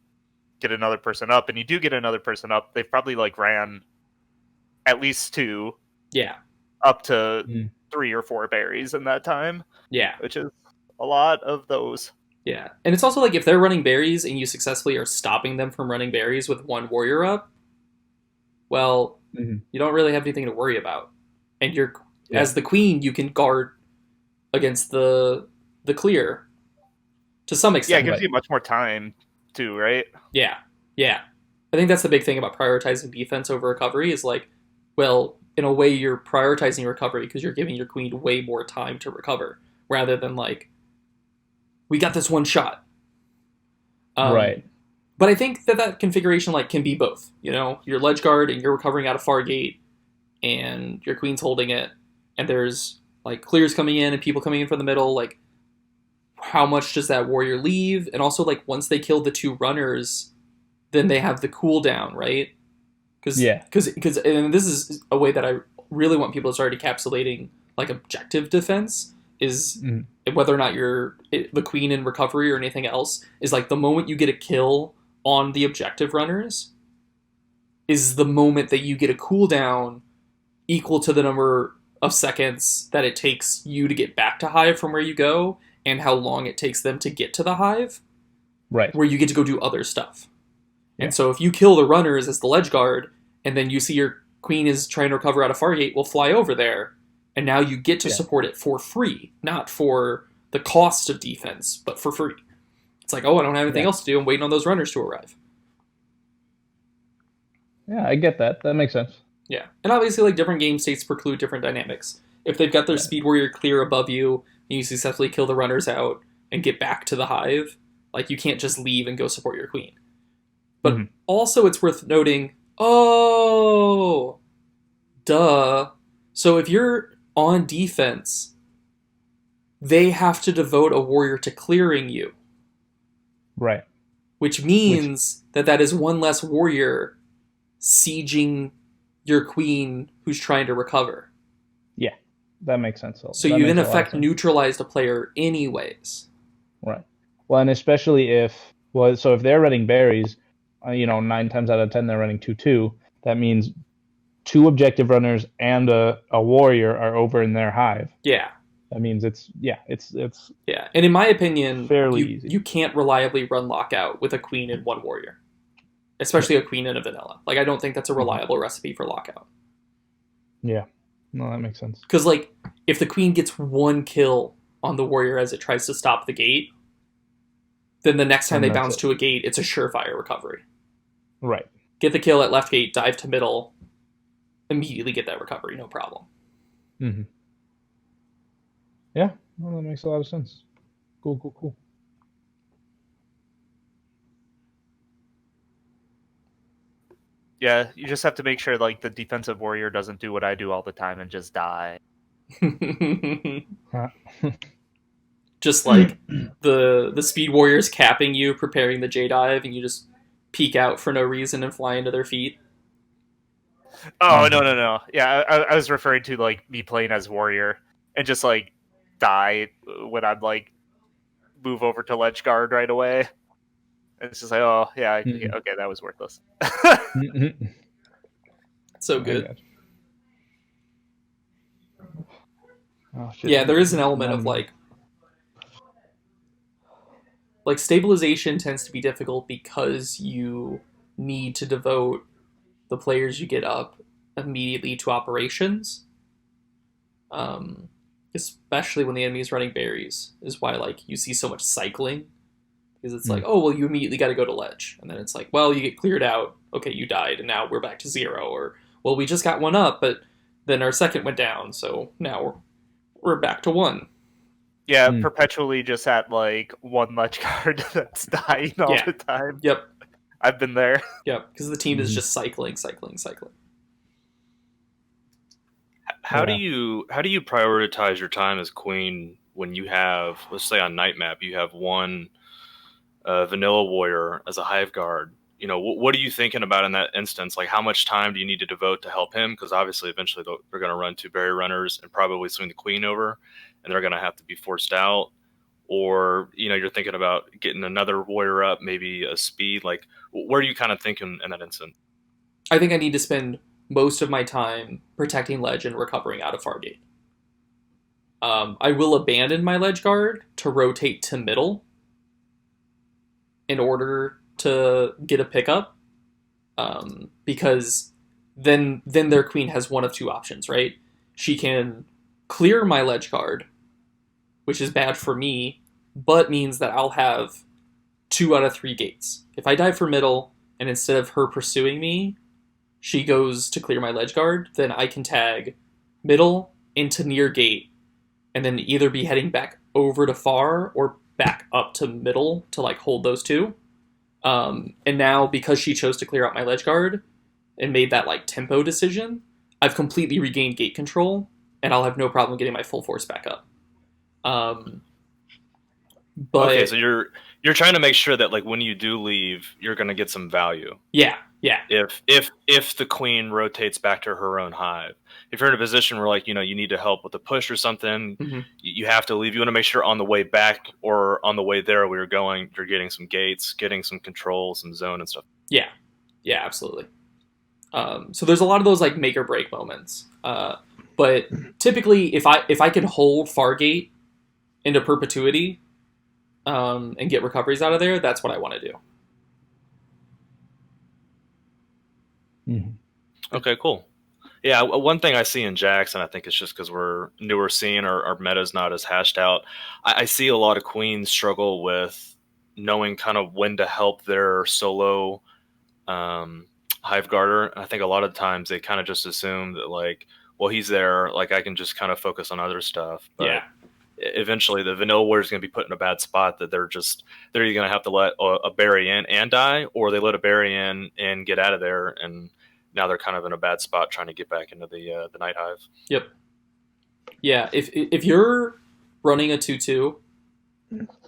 get another person up, and you do get another person up, they've probably like ran at least 2, up to 3 or 4 berries in that time. Yeah, which is a lot of those. Yeah, and it's also like if they're running berries and you successfully are stopping them from running berries with one warrior up, well, you don't really have anything to worry about. And as the queen, you can guard against the clear to some Yeah, extent. it gives you much more time too, right? Yeah. I think that's the big thing about prioritizing defense over recovery is like, well, in a way you're prioritizing recovery because you're giving your queen way more time to recover rather than like, we got this one shot. Right. But I think that configuration like can be both. You know, your ledge guard and you're recovering out of Fargate, and your queen's holding it, and there's like clears coming in and people coming in from the middle. Like, how much does that warrior leave? And also, like, once they kill the 2 runners, then they have the cooldown, right? Because and this is a way that I really want people to start encapsulating like objective defense is whether or not you're the queen in recovery or anything else is like the moment you get a kill on the objective runners is the moment that you get a cooldown equal to the number of seconds that it takes you to get back to hive from where you go and how long it takes them to get to the hive, right? Where you get to go do other stuff. And so if you kill the runners as the ledge guard, and then you see your queen is trying to recover out of Fargate, will fly over there, and now you get to support it for free, not for the cost of defense, but for free. It's like, oh, I don't have anything else to do. I'm waiting on those runners to arrive. Yeah, I get that. That makes sense. Yeah. And obviously, like, different game states preclude different dynamics. If they've got their speed warrior clear above you, and you successfully kill the runners out and get back to the hive, like, you can't just leave and go support your queen. But also it's worth noting, so if you're on defense, they have to devote a warrior to clearing you. Right. Which means that is one less warrior sieging your queen who's trying to recover. Yeah, that makes sense. So you in effect neutralized a player anyways. Right. Well, and especially if they're running berries, 9 times out of 10 they're running 2/2. That means 2 objective runners and a warrior are over in their hive. Yeah. That means it's yeah. And in my opinion, fairly easy. You can't reliably run lockout with a queen and 1 warrior, especially a queen and a vanilla. Like, I don't think that's a reliable recipe for lockout. Yeah. No, that makes sense. Because, like, if the queen gets 1 kill on the warrior as it tries to stop the gate, then the next time they bounce to a gate, it's a surefire recovery. Right. Get the kill at left gate, dive to middle, immediately get that recovery, no problem. Mm-hmm. Yeah, well, that makes a lot of sense. Cool. Yeah, you just have to make sure like the defensive warrior doesn't do what I do all the time and just die. Just like the speed warriors capping you, preparing the J dive, and you just peek out for no reason and fly into their feet. Oh, no. Yeah, I was referring to like me playing as warrior and just like die when I'd like move over to ledge guard right away. And it's just like, oh yeah, okay, that was worthless. So good. Oh, shit. Yeah, there is an element of like stabilization tends to be difficult because you need to devote the players you get up immediately to operations. Especially when the enemy is running berries, is why like you see so much cycling. Because it's like, oh, well, you immediately got to go to ledge. And then it's like, well, you get cleared out. Okay, you died, and now we're back to 0. Or, well, we just got 1 up, but then our second went down, so now we're back to 1. Yeah, perpetually just at like 1 ledge guard that's dying all the time. Yep. I've been there. Yep, because the team is just cycling. How do you prioritize your time as queen when you have, let's say on night map, you have 1 vanilla warrior as a hive guard? What are you thinking about in that instance? Like, how much time do you need to devote to help him? Because obviously, eventually, they're going to run 2 berry runners and probably swing the queen over, and they're going to have to be forced out. Or, you're thinking about getting another warrior up, maybe a speed. Like, where are you kind of thinking in that instant? I think I need to spend most of my time protecting ledge and recovering out of Fargate. I will abandon my ledge guard to rotate to middle in order to get a pickup, because then their queen has one of 2 options, right? She can clear my ledge guard, which is bad for me, but means that I'll have 2 out of 3 gates. If I dive for middle, and instead of her pursuing me, she goes to clear my ledge guard, then I can tag middle into near gate, and then either be heading back over to far or back up to middle to like hold those two. And now, because she chose to clear out my ledge guard and made that like tempo decision, I've completely regained gate control, and I'll have no problem getting my full force back up. But okay, so you're trying to make sure that like when you do leave, you're going to get some value. Yeah. If the queen rotates back to her own hive, if you're in a position where like you need to help with a push or something, you have to leave. You want to make sure on the way back or on the way there where you're going, you're getting some gates, getting some control, some zone and stuff. Yeah, absolutely. So there's a lot of those like make or break moments. But typically, if I can hold Fargate into perpetuity and get recoveries out of there, that's what I want to do. Okay, cool. Yeah, one thing I see in Jax, and I think it's just because we're newer scene, our meta's not as hashed out. I see a lot of queens struggle with knowing kind of when to help their solo hive guarder. I think a lot of times they kind of just assume that like, well, he's there, like I can just kind of focus on other stuff. But eventually the vanilla warrior is going to be put in a bad spot that they're either going to have to let a berry in and die, or they let a berry in and get out of there, and now they're kind of in a bad spot trying to get back into the night hive. Yep. Yeah, if you're running a 2/2,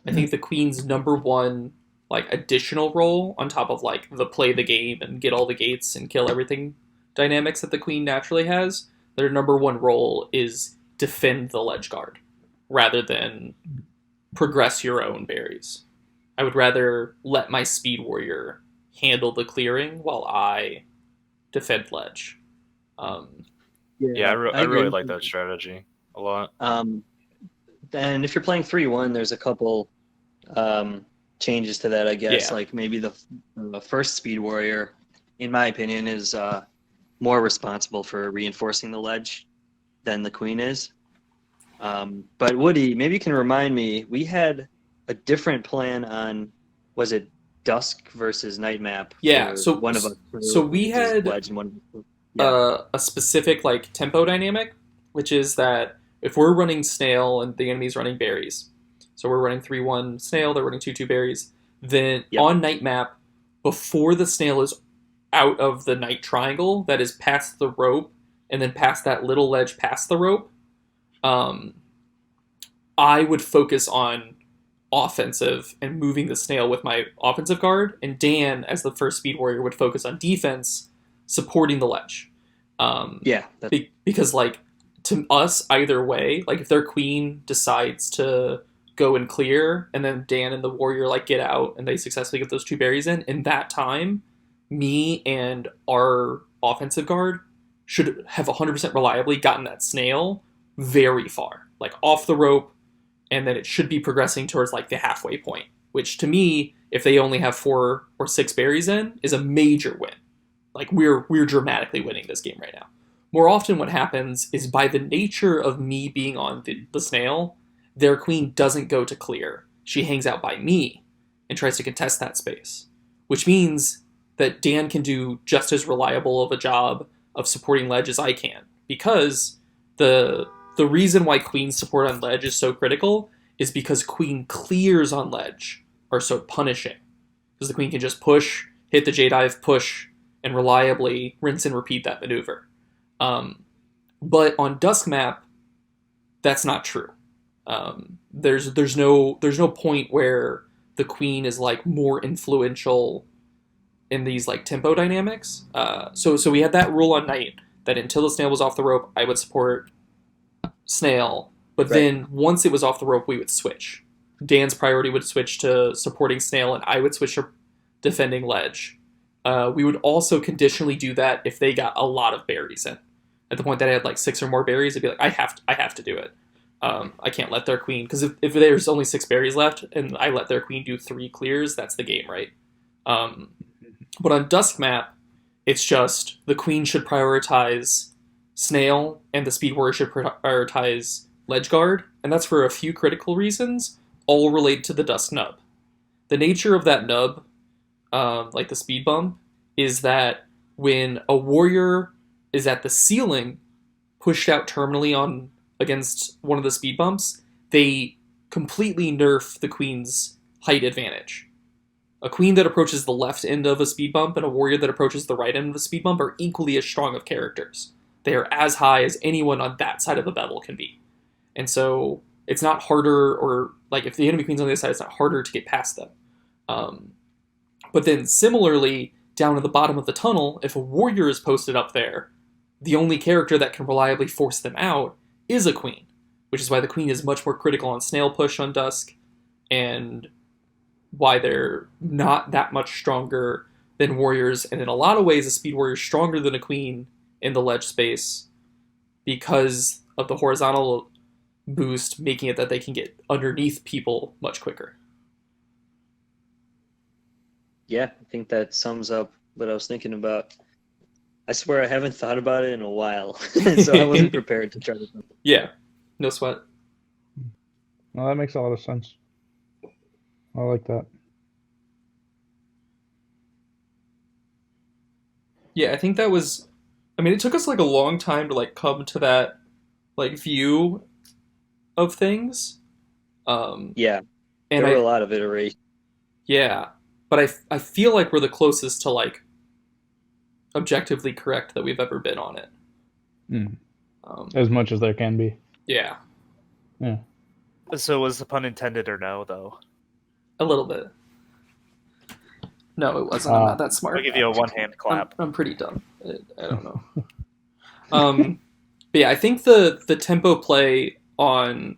I think the queen's number one like additional role on top of like the play the game and get all the gates and kill everything dynamics that the queen naturally has, their number one role is defend the ledge guard rather than progress your own berries. I would rather let my speed warrior handle the clearing while I defend ledge. I really like that strategy a lot. And if you're playing 3-1, there's a couple changes to that, I guess. Like maybe the first speed warrior, in my opinion, is more responsible for reinforcing the ledge than the queen is. But Woody, maybe you can remind me, we had a different plan on, was it Dusk versus Night Map? Yeah, so one of us. So we had ledge and one, a specific like tempo dynamic, which is that if we're running snail and the enemy's running berries, so we're running 3-1 snail, they're running 2/2 berries, then on Night Map, before the snail is out of the night triangle that is past the rope and then past that little ledge past the rope, I would focus on offensive and moving the snail with my offensive guard, and Dan, as the first speed warrior, would focus on defense, supporting the ledge. Because like to us, either way, like if their queen decides to go and clear, and then Dan and the warrior like get out and they successfully get those 2 berries in that time, me and our offensive guard should have 100% reliably gotten that snail very far, like off the rope, and then it should be progressing towards like the halfway point, which to me, if they only have 4 or 6 berries in, is a major win. Like we're dramatically winning this game right now. More often what happens is, by the nature of me being on the snail, their queen doesn't go to clear. She hangs out by me and tries to contest that space, which means that Dan can do just as reliable of a job of supporting ledge as I can, because the reason why queen's support on ledge is so critical is because queen clears on ledge are so punishing. Because the queen can just push, hit the J-dive, push, and reliably rinse and repeat that maneuver. But on Dusk Map, that's not true. There's no point where the queen is like more influential in these like tempo dynamics. So we had that rule on night that until the snail was off the rope, I would support snail, but then once it was off the rope, we would switch. Dan's priority would switch to supporting snail, and I would switch to defending ledge. We would also conditionally do that if they got a lot of berries in. At the point that I had like 6 or more berries, it'd be like, I have to do it. I can't let their queen, because if there's only 6 berries left and I let their queen do 3 clears, that's the game, right? But on Dusk Map, it's just the queen should prioritize snail and the speed warrior should prioritize ledge guard, and that's for a few critical reasons. all relate to the dusk nub. The nature of that nub, like the speed bump, is that when a warrior is at the ceiling, pushed out terminally on against one of the speed bumps, they completely nerf the queen's height advantage. A queen that approaches the left end of a speed bump and a warrior that approaches the right end of a speed bump are equally as strong of characters. They are as high as anyone on that side of the bevel can be. And so it's not harder, or like if the enemy queen's on the other side, it's not harder to get past them. But then similarly, down at the bottom of the tunnel, if a warrior is posted up there, the only character that can reliably force them out is a queen, which is why the queen is much more critical on snail push on dusk, and why they're not that much stronger than warriors. And in a lot of ways, a speed warrior is stronger than a queen in the ledge space because of the horizontal boost, making it that they can get underneath people much quicker. Yeah, I think that sums up what I was thinking about. I swear I haven't thought about it in a while, so I wasn't prepared to try to. Yeah, no sweat. Well, that makes a lot of sense. I like that. Yeah, I think that was. I mean, it took us like a long time to like come to that like view of things. Yeah, and there were a lot of iterations. Yeah, but I feel like we're the closest to like objectively correct that we've ever been on it. As much as there can be. Yeah. Yeah. So was the pun intended or no, though? A little bit. No, it wasn't. I'm not that smart. I'll give you a one-hand clap. I'm pretty dumb. I don't know. But yeah, I think the tempo play on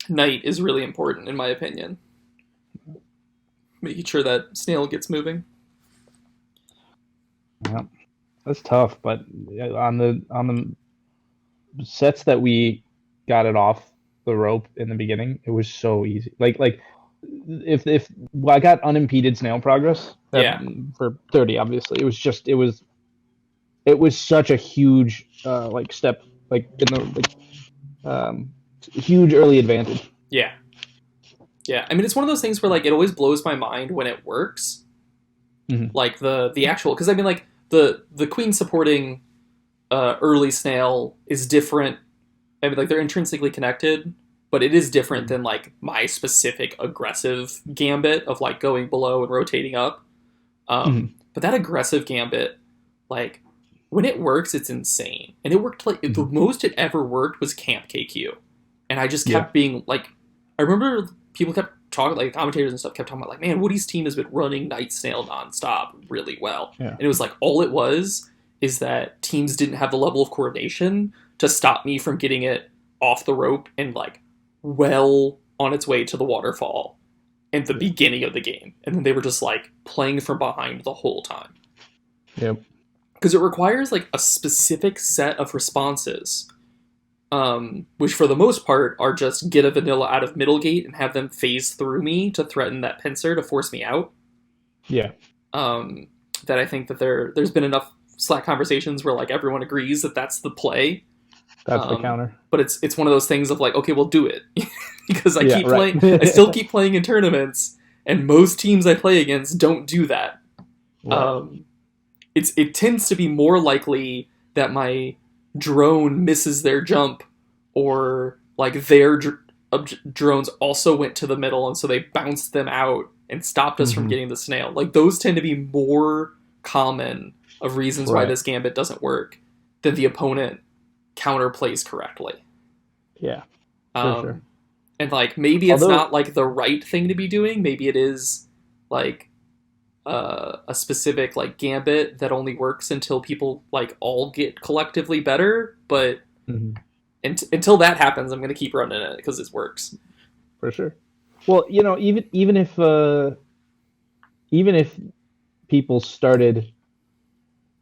Knight is really important, in my opinion. Making sure that snail gets moving. Yeah, that's tough. But on the sets that we got it off the rope in the beginning, it was so easy. Like if I got unimpeded snail progress, for 30, obviously it was such a huge like step, like in the huge early advantage. Yeah. I mean, it's one of those things where like it always blows my mind when it works. Mm-hmm. Like the actual, because I mean, like the queen supporting early snail is different. I mean, like they're intrinsically connected, but it is different than like my specific aggressive gambit of like going below and rotating up. But that aggressive gambit, like when it works, it's insane. And it worked like the most it ever worked was Camp KQ, and I just kept being like, I remember people kept talking, like commentators and stuff kept talking about like, man, Woody's team has been running Night Snail nonstop really well. Yeah. And it was like all it was is that teams didn't have the level of coordination to stop me from getting it off the rope and like well on its way to the waterfall at the beginning of the game. And then they were just like playing from behind the whole time. Yep. Because it requires like a specific set of responses, which for the most part are just get a vanilla out of middle gate and have them phase through me to threaten that pincer to force me out. Yeah. That I think that there's been enough Slack conversations where like everyone agrees that that's the play. That's the counter. But it's one of those things of like, okay, we'll do it. Because I keep playing, I still keep playing in tournaments, and most teams I play against don't do that. Right. It tends to be more likely that my drone misses their jump, or like their drones also went to the middle, and so they bounced them out and stopped us from getting the snail. Like those tend to be more common of reasons why this gambit doesn't work than the opponent counterplays correctly. Yeah, for sure. And like maybe it's not like the right thing to be doing. Maybe it is like a specific like gambit that only works until people like all get collectively better. But until that happens, I'm gonna keep running it because it works. For sure. Well, you know, even if people started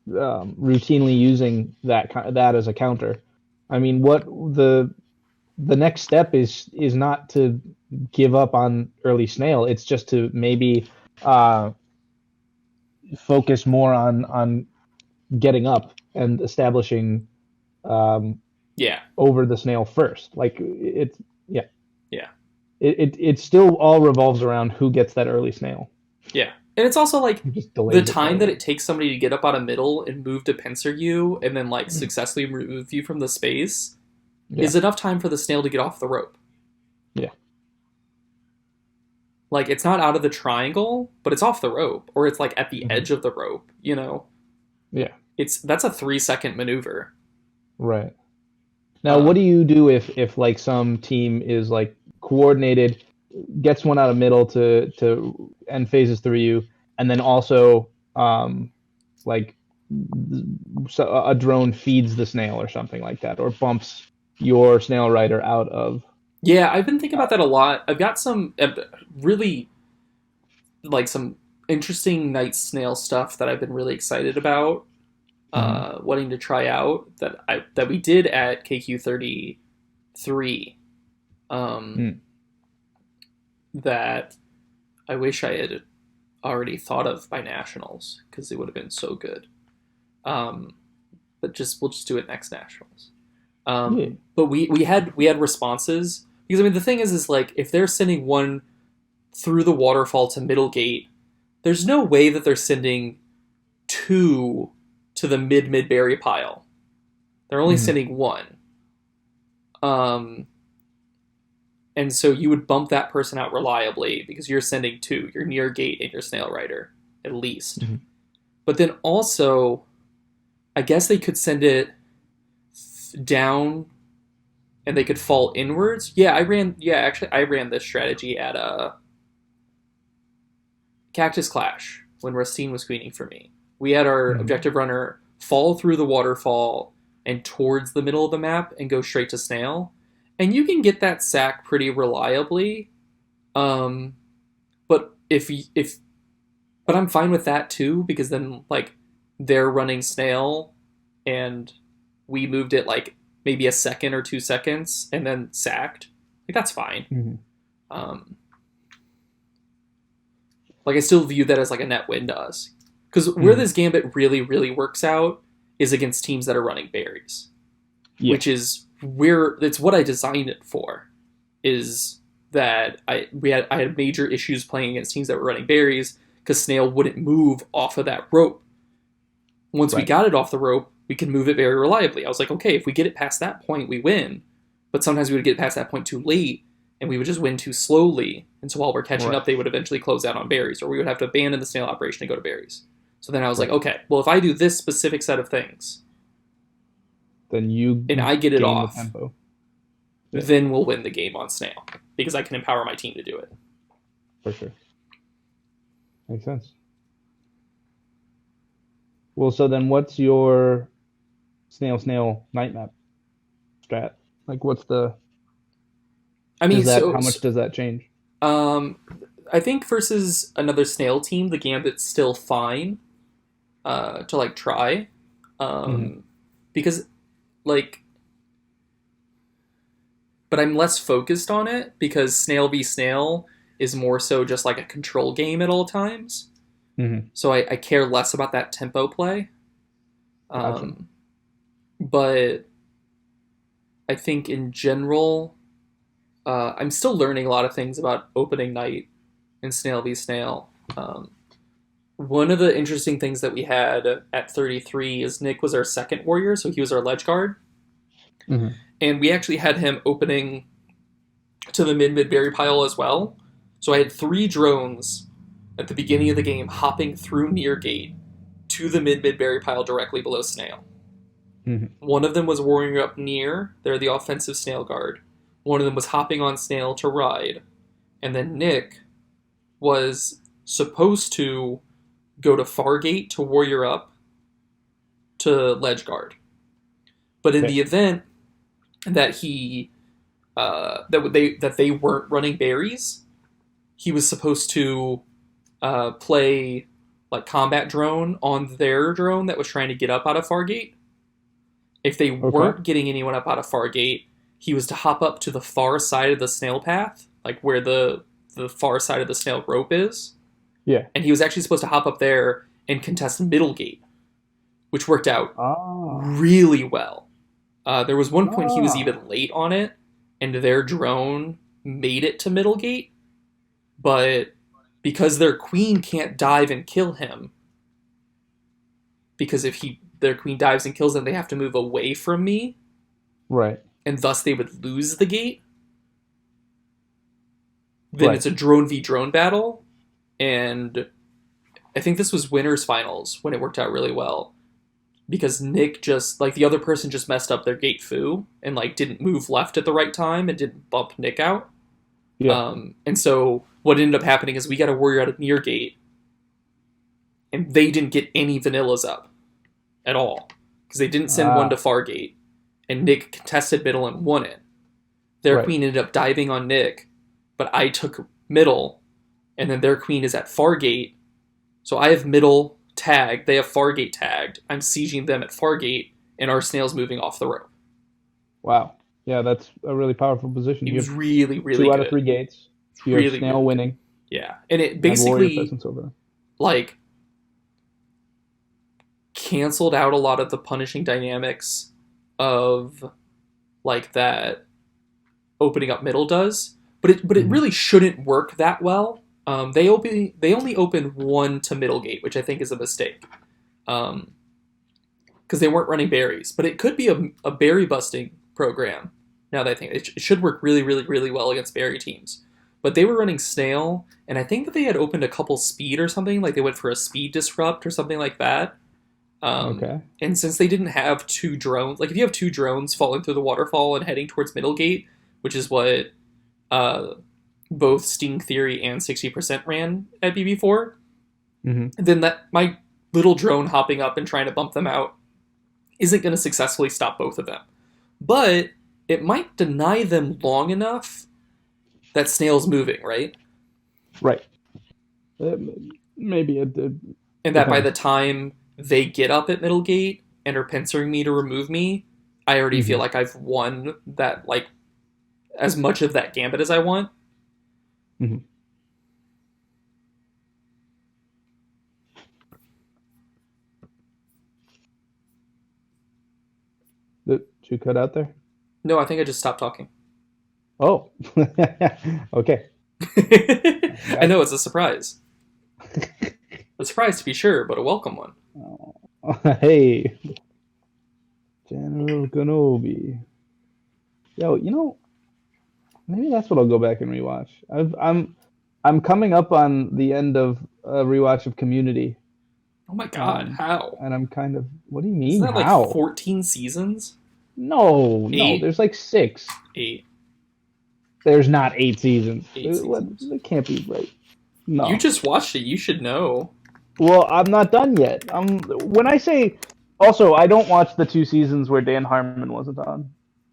routinely using that as a counter, I mean, what the next step is not to give up on early snail. It's just to maybe focus more on getting up and establishing over the snail first. Like it still all revolves around who gets that early snail. Yeah. And it's also like Just delays the it time slightly. that it takes somebody to get up out of middle and move to pincer you and then like successfully remove you from the space is enough time for the snail to get off the rope. Yeah. Like it's not out of the triangle, but it's off the rope, or it's like at the edge of the rope, you know? Yeah. That's a 3-second maneuver. Right. Now, what do you do if like some team is like coordinated, gets one out of middle to end phases through you, and then also like so a drone feeds the snail or something like that, or bumps your snail rider out of. Yeah, I've been thinking about that a lot. I've got some really like some interesting night snail stuff that I've been really excited about. Wanting to try out that we did at KQ33 that I wish I had already thought of by nationals because it would have been so good. But we'll just do it next nationals. But we had responses because I mean the thing is like if they're sending one through the waterfall to middle gate, there's no way that they're sending two to the mid berry pile. They're only sending one. And so you would bump that person out reliably because you're sending two. You're near gate and your snail rider, at least. But then also, I guess they could send it down and they could fall inwards. I ran this strategy at Cactus Clash when Racine was queening for me. We had our objective runner fall through the waterfall and towards the middle of the map and go straight to snail. And you can get that sack pretty reliably. But but I'm fine with that too, because then like they're running snail and we moved it like maybe a second or 2 seconds and then sacked. Like that's fine. Like I still view that as like a net win to us. Because where this gambit really, really works out is against teams that are running berries. Which is it's what I designed it for. Is that I had major issues playing against teams that were running berries because snail wouldn't move off of that rope. Once we got it off the rope, we can move it very reliably. I was like, okay, if we get it past that point, we win. But sometimes we would get past that point too late, and we would just win too slowly. And so while we're catching up, they would eventually close out on berries, or we would have to abandon the snail operation and go to berries. So then I was like, okay, well, if I do this specific set of things, then I get it off, the tempo. Then we'll win the game on snail because I can empower my team to do it. For sure. Makes sense. Well, so then what's your snail night map strat? Like, what's the... how much does that change? I think versus another snail team, the gambit's still fine to like try, because like, but I'm less focused on it because snail v snail is more so just like a control game at all times. So I care less about that tempo play. Gotcha. But I think in general, I'm still learning a lot of things about opening night in snail v snail. One of the interesting things that we had at 33 is Nick was our second warrior, so he was our ledge guard. And we actually had him opening to the mid berry pile as well. So I had 3 drones at the beginning of the game hopping through near gate to the mid berry pile directly below snail. One of them was warrior up near. They're the offensive snail guard. One of them was hopping on snail to ride. And then Nick was supposed to go to far gate to warrior up to ledge guard. But in the event that that they weren't running berries, he was supposed to play like combat drone on their drone that was trying to get up out of far gate. If they weren't getting anyone up out of far gate, he was to hop up to the far side of the snail path, like where the far side of the snail rope is. Yeah. And he was actually supposed to hop up there and contest middle gate, which worked out really well. There was one point he was even late on it, and their drone made it to middle gate, but because their queen can't dive and kill him, because if their queen dives and kills them, they have to move away from me. Right. And thus they would lose the gate. Then it's a drone v drone battle, and I think this was winners finals when it worked out really well, because Nick just, like, the other person just messed up their gate foo and, like, didn't move left at the right time and didn't bump Nick out. Yeah. And so what ended up happening is we got a warrior out of near gate, and they didn't get any vanillas up at all because they didn't send one to far gate, and Nick contested middle and won it. Their queen ended up diving on Nick, but I took middle, and then their queen is at far gate, so I have middle tagged, they have far gate tagged, I'm sieging them at far gate, and our snail's moving off the rope. Wow. Yeah, that's a really powerful position. It was really, really 2 out good. of 3 gates. You really, have snail really winning. Good. Yeah, and it basically, like, canceled out a lot of the punishing dynamics of, like, that opening up middle does, but it really shouldn't work that well. They only open 1 to middle gate, which I think is a mistake, because they weren't running berries. But it could be a berry busting program. Now that I think it should work really, really, really well against berry teams. But they were running snail, and I think that they had opened a couple speed or something, like they went for a speed disrupt or something like that. And since they didn't have 2 drones, like if you have 2 drones falling through the waterfall and heading towards middle gate, which is what both Sting Theory and 60% ran at BB4, then that my little drone hopping up and trying to bump them out isn't going to successfully stop both of them. But it might deny them long enough that snail's moving, right? Right. Maybe and that by the time they get up at middle gate and are pincering me to remove me, I already feel like I've won that, like, as much of that gambit as I want. Did you cut out there? No, I think I just stopped talking. Oh, okay. I know, it's a surprise. A surprise to be sure, but a welcome one. Hey, General Kenobi. Yo, you know, maybe that's what I'll go back and rewatch. I'm coming up on the end of a rewatch of Community. Oh my god, how? And I'm kind of, what do you mean? Isn't that how? like 14 seasons? No, 8? There's like 6. 8. There's not 8 seasons. 8 seasons. That can't be right. No. You just watched it. You should know. Well, I'm not done yet. When I say, also, I don't watch the 2 seasons where Dan Harmon wasn't on,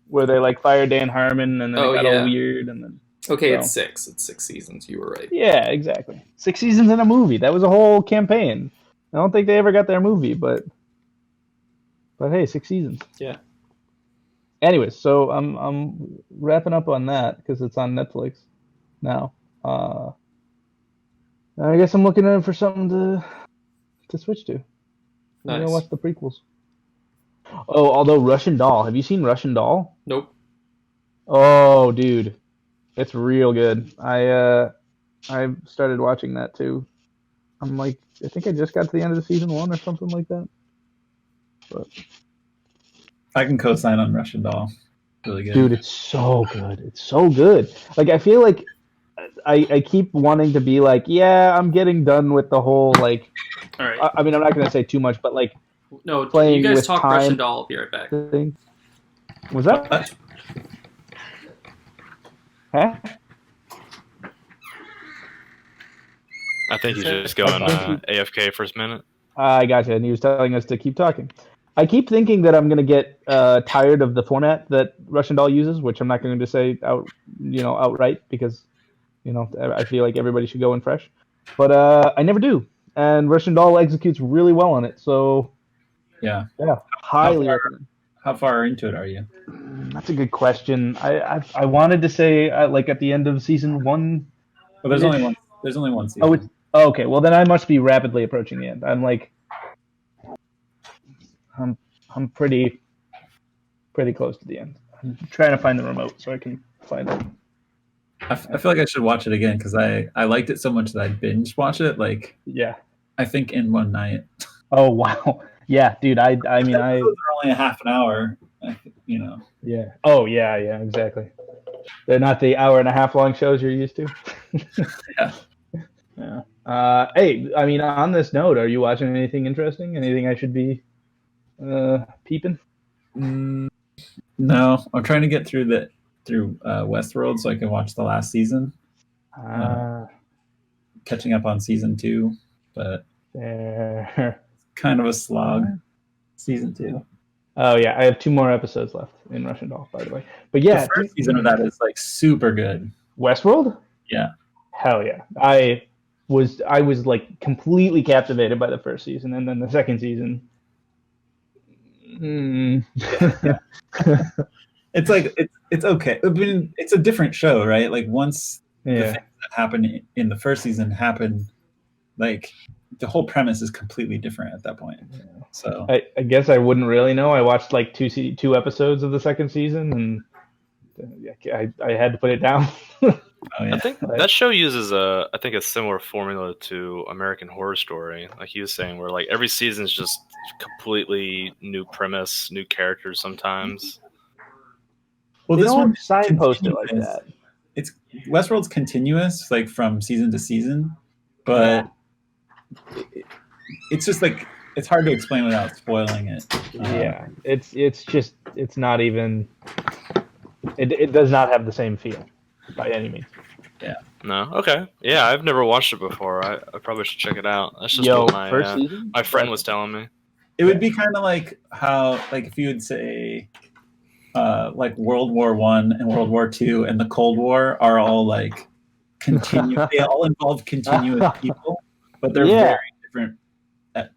where they like fired Dan Harmon and then it got all weird and then. Okay, it's 6. It's 6 seasons. You were right. Yeah, exactly. 6 seasons in a movie. That was a whole campaign. I don't think they ever got their movie, but hey, 6 seasons. Yeah. Anyways, so I'm wrapping up on that because it's on Netflix now. I guess I'm looking for something to switch to. Nice. I'm gonna watch the prequels. Oh, although Russian Doll. Have you seen Russian Doll? Nope. Oh, dude, it's real good. I started watching that too. I'm like, I think I just got to the end of the season 1 or something like that. But I can co-sign on Russian Doll. Really good. Dude, it's so good. It's so good. Like, I feel like I keep wanting to be like, yeah, I'm getting done with the whole, like, all right. I mean, I'm not going to say too much, but, like, no, playing you guys with talk time Russian Doll. I'll be right back. Thing. Was that? What? Huh? I think he's just going AFK for a minute. I gotcha. And he was telling us to keep talking. I keep thinking that I'm going to get tired of the format that Russian Doll uses, which I'm not going to say outright because, I feel like everybody should go in fresh. But I never do. And Russian Doll executes really well on it. So, yeah, highly recommend. How far into it are you? That's a good question. I wanted to say like at the end of season 1. Well, there's only one. There's only one season. Okay. Well, then I must be rapidly approaching the end. I'm like, I'm pretty close to the end. I'm trying to find the remote so I can find it. I feel like I should watch it again because I liked it so much that I binge watch it. Like, Yeah. I think in one night. Oh wow. Yeah, dude. I mean Episodes are only a half an hour. You know. Yeah. Oh yeah. Exactly. They're not the hour and a half long shows you're used to. Yeah. Yeah. Hey, I mean, on this note, are you watching anything interesting? Anything I should be peeping? No, I'm trying to get through Westworld so I can watch the last season. Catching up on season 2, but kind of a slog. Season 2. Oh yeah, I have 2 more episodes left in Russian Doll, by the way. But yeah, the first season of that is like super good. Westworld? Yeah. Hell yeah. I was like completely captivated by the first season, and then the second season. Yeah. It's like it's okay. I mean, it's a different show, right? Like once the things that happened in the first season happen, like the whole premise is completely different at that point. So I guess I wouldn't really know. I watched like 2 episodes of the second season, and I had to put it down. Oh, yeah. I think that show uses a similar formula to American Horror Story, like he was saying, where like every season is just completely new premise, new characters sometimes. Well, they this don't one signpost it like that. It's Westworld's continuous, like from season to season, but it's just like it's hard to explain without spoiling it. It's not even. It does not have the same feel by any means. Yeah. No. Okay. Yeah, I've never watched it before. I probably should check it out. That's just what my friend was telling me. It would be kind of like how, like, if you would say, like World War I and World War II and the Cold War are all like they all involve continuous people, but they're very different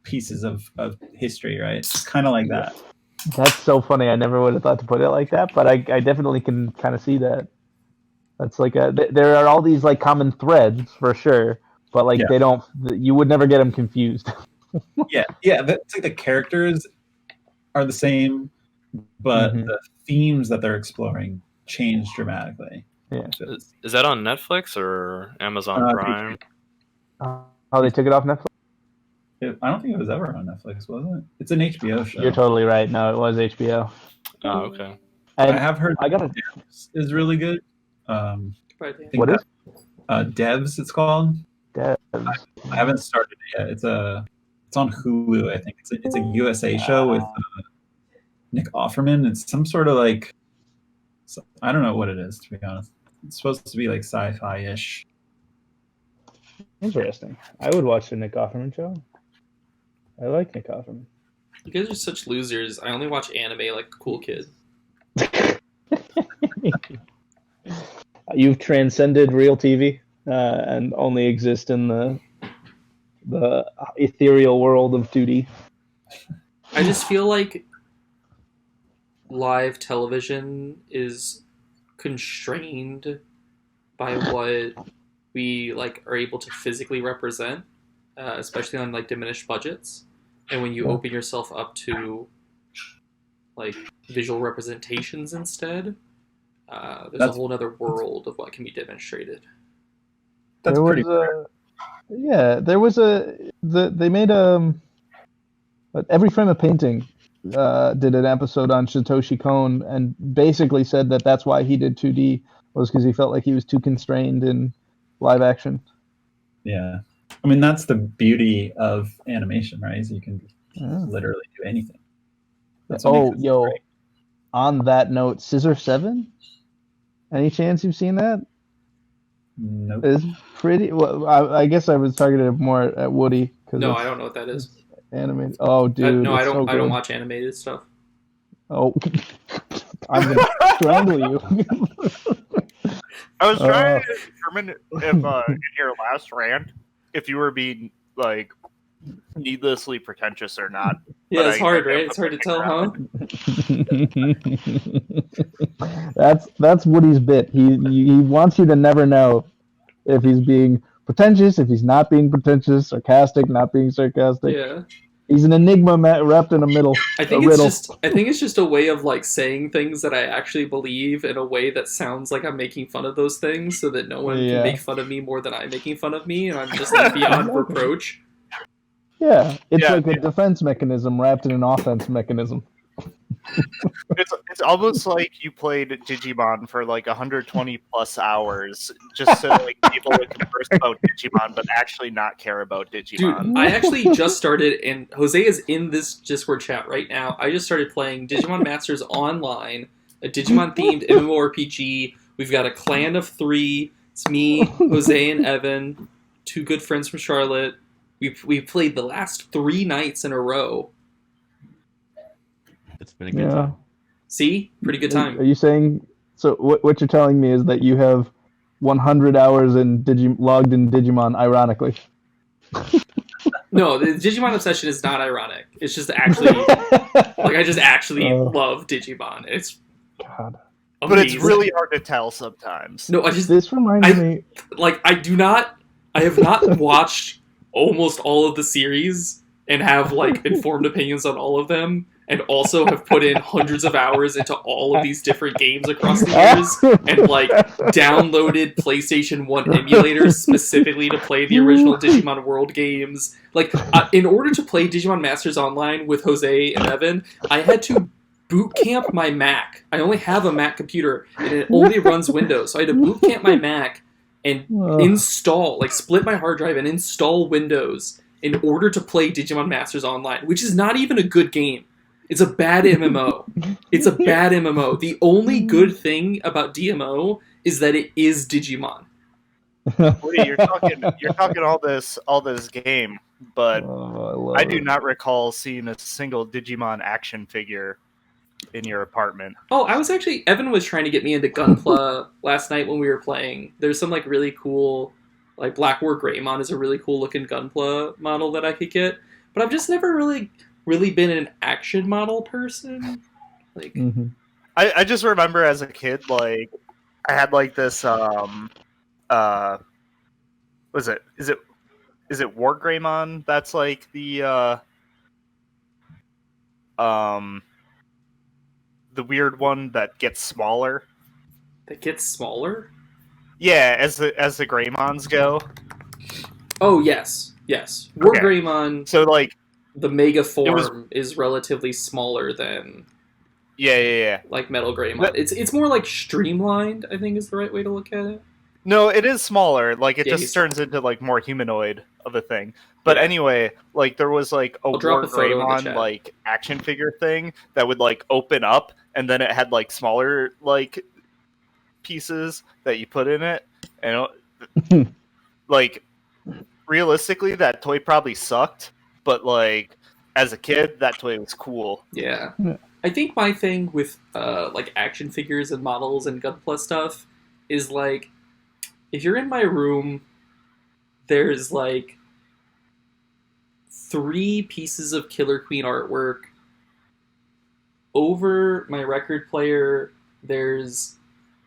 pieces of history, right? It's kind of like that. That's so funny. I never would have thought to put it like that, but I definitely can kind of see that. That's like there are all these like common threads for sure, but like you would never get them confused. yeah. It's like the characters are the same, but the themes that they're exploring change dramatically. Yeah. Is that on Netflix or Amazon Prime? They took it off Netflix? I don't think it was ever on Netflix, was it? It's an HBO show. You're totally right. No, it was HBO. Oh, okay. And I have heard Devs is really good. What is? Devs, it's called. Devs. I haven't started it yet. It's on Hulu, I think. It's a USA show with Nick Offerman. It's some sort of like, I don't know what it is, to be honest. It's supposed to be like sci-fi-ish. Interesting. I would watch the Nick Offerman show. I like Nick Offerman. You guys are such losers. I only watch anime like a cool kid. You've transcended real TV and only exist in the ethereal world of 2D. I just feel like live television is constrained by what we like are able to physically represent, especially on like diminished budgets. And when you open yourself up to like visual representations instead, there's a whole other world of what can be demonstrated. That's pretty fair. There was they made Every Frame of Painting did an episode on Satoshi Kon and basically said that that's why he did 2D was because he felt like he was too constrained in live action. Yeah. I mean, that's the beauty of animation, right? Is you can literally do anything. On that note, Scissor 7? Any chance you've seen that? Nope. It's pretty. Well, I guess I was targeted more at Woody. No, I don't know what that is. Animated. Oh, dude. I don't. I don't watch animated stuff. Oh, I'm gonna strangle you. I was trying to determine if in your last rant, if you were being like needlessly pretentious or not. Yeah, it's hard, right? It's hard to tell, huh? That's Woody's bit. He wants you to never know if he's being pretentious, if he's not being pretentious, sarcastic, not being sarcastic. Yeah. He's an enigma wrapped in a middle. I think it's just a way of like saying things that I actually believe in a way that sounds like I'm making fun of those things, so that no one can make fun of me more than I'm making fun of me, and I'm just like beyond reproach. Yeah, it's like a defense mechanism wrapped in an offense mechanism. It's almost like you played Digimon for like 120 plus hours just so like people would converse about Digimon but actually not care about Digimon. Dude, I actually just started, and Jose is in this Discord chat right now. I just started playing Digimon Masters Online, a Digimon themed MMORPG. We've got a clan of 3. It's me, Jose, and Evan, 2 good friends from Charlotte. We played the last 3 nights in a row. It's been a good time. See? Pretty good time. Are you saying... So what you're telling me is that you have 100 hours logged in Digimon, ironically. No, the Digimon obsession is not ironic. It's just actually... like, I just actually love Digimon. It's... God. Amazing. But it's really hard to tell sometimes. No, I just... This reminds me... Like, I have not watched almost all of the series and have, like, informed opinions on all of them, and also have put in hundreds of hours into all of these different games across the years, and like downloaded PlayStation 1 emulators specifically to play the original Digimon World games. Like, in order to play Digimon Masters Online with Jose and Evan, I had to boot camp my Mac. I only have a Mac computer, and it only runs Windows, so I had to boot camp my Mac and install, like split my hard drive and install Windows in order to play Digimon Masters Online, which is not even a good game. It's a bad MMO. It's a bad MMO. The only good thing about DMO is that it is Digimon. Wait, you're talking all this game, but I do not recall seeing a single Digimon action figure in your apartment. Oh, Evan was trying to get me into Gunpla last night when we were playing. There's some like really cool, like Black War Greymon is a really cool looking Gunpla model that I could get, but I've just never really been an action model person. Like, I just remember as a kid, like I had like this is it War Greymon? That's like the weird one that gets smaller. That gets smaller? Yeah, as the Greymons go. Oh yes. War Greymon. So like the mega form is relatively smaller than like Metal Greymon. It's more like streamlined, I think is the right way to look at it. No, it is smaller. Like it just turns into like more humanoid of a thing. But anyway, like there was like a War Greymon like action figure thing that would like open up, and then it had like smaller like pieces that you put in it, and like realistically, that toy probably sucked. But like as a kid, that toy was cool. Yeah. I think my thing with like action figures and models and Gunpla stuff is like, if you're in my room, there's like 3 pieces of Killer Queen artwork. Over my record player, there's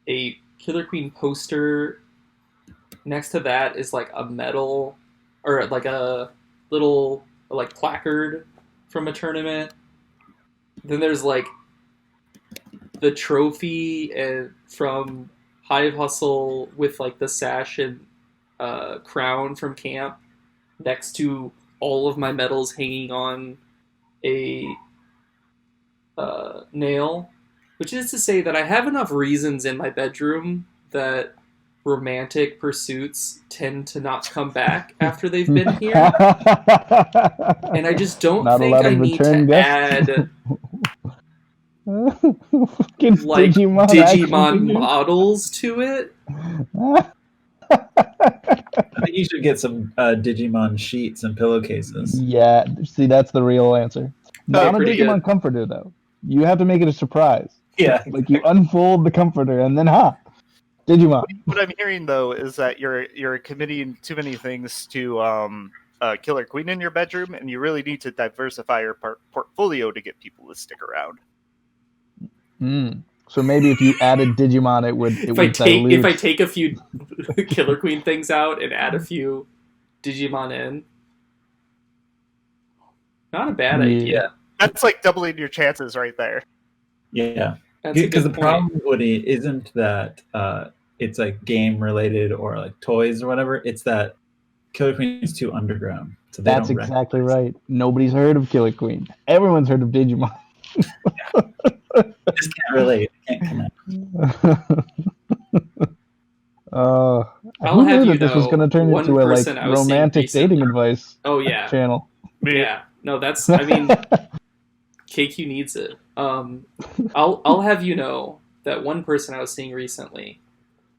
a Killer Queen poster. Next to that is like a medal, or like a little like placard from a tournament. Then there's like the trophy from Hive Hustle with like the sash and crown from camp next to all of my medals hanging on a nail, which is to say that I have enough reasons in my bedroom that romantic pursuits tend to not come back after they've been here. And I just don't think I need to add like Digimon models to it. I think you should get some Digimon sheets and pillowcases. Yeah, see, that's the real answer. Not a Digimon comforter, though. You have to make it a surprise. Yeah. Like, you unfold the comforter, and then, Digimon. What I'm hearing, though, is that you're committing too many things to Killer Queen in your bedroom, and you really need to diversify your portfolio to get people to stick around. So maybe if you added Digimon, it would dilute. If I take a few Killer Queen things out and add a few Digimon in. Not a bad idea. That's like doubling your chances right there. Yeah. That's a Because good the point. problem with Woody isn't that it's like game related or like toys or whatever. It's that Killer Queen is too underground. So they That's don't exactly recognize right. Nobody's heard of Killer Queen. Everyone's heard of Digimon. it. Just can't relate. Can't connect. I'll Who have knew you that this was know, going to turn one into a like person I was seeing romantic dating recently- advice Oh yeah, channel? yeah. No, that's. I mean, KQ needs it. I'll have you know that one person I was seeing recently,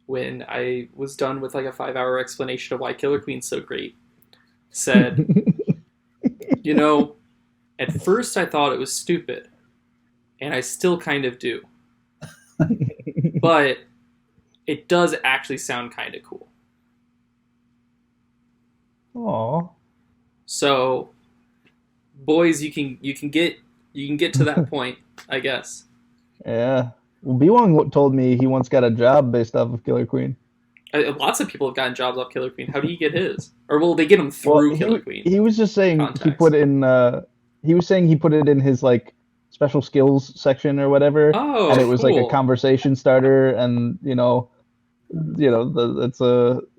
when I was done with like a 5-hour explanation of why Killer Queen's so great, said, you know, at first I thought it was stupid, and I still kind of do, but it does actually sound kind of cool. Aw. So, boys, you can get to that point, I guess. Yeah. Well, Biwong told me he once got a job based off of Killer Queen. Lots of people have gotten jobs off Killer Queen. How do you get his? Or will they get him through Killer Queen? He was just saying Contacts. he put in. He was saying he put it in his like special skills section or whatever, Oh, and it was like a cool. conversation starter, and it's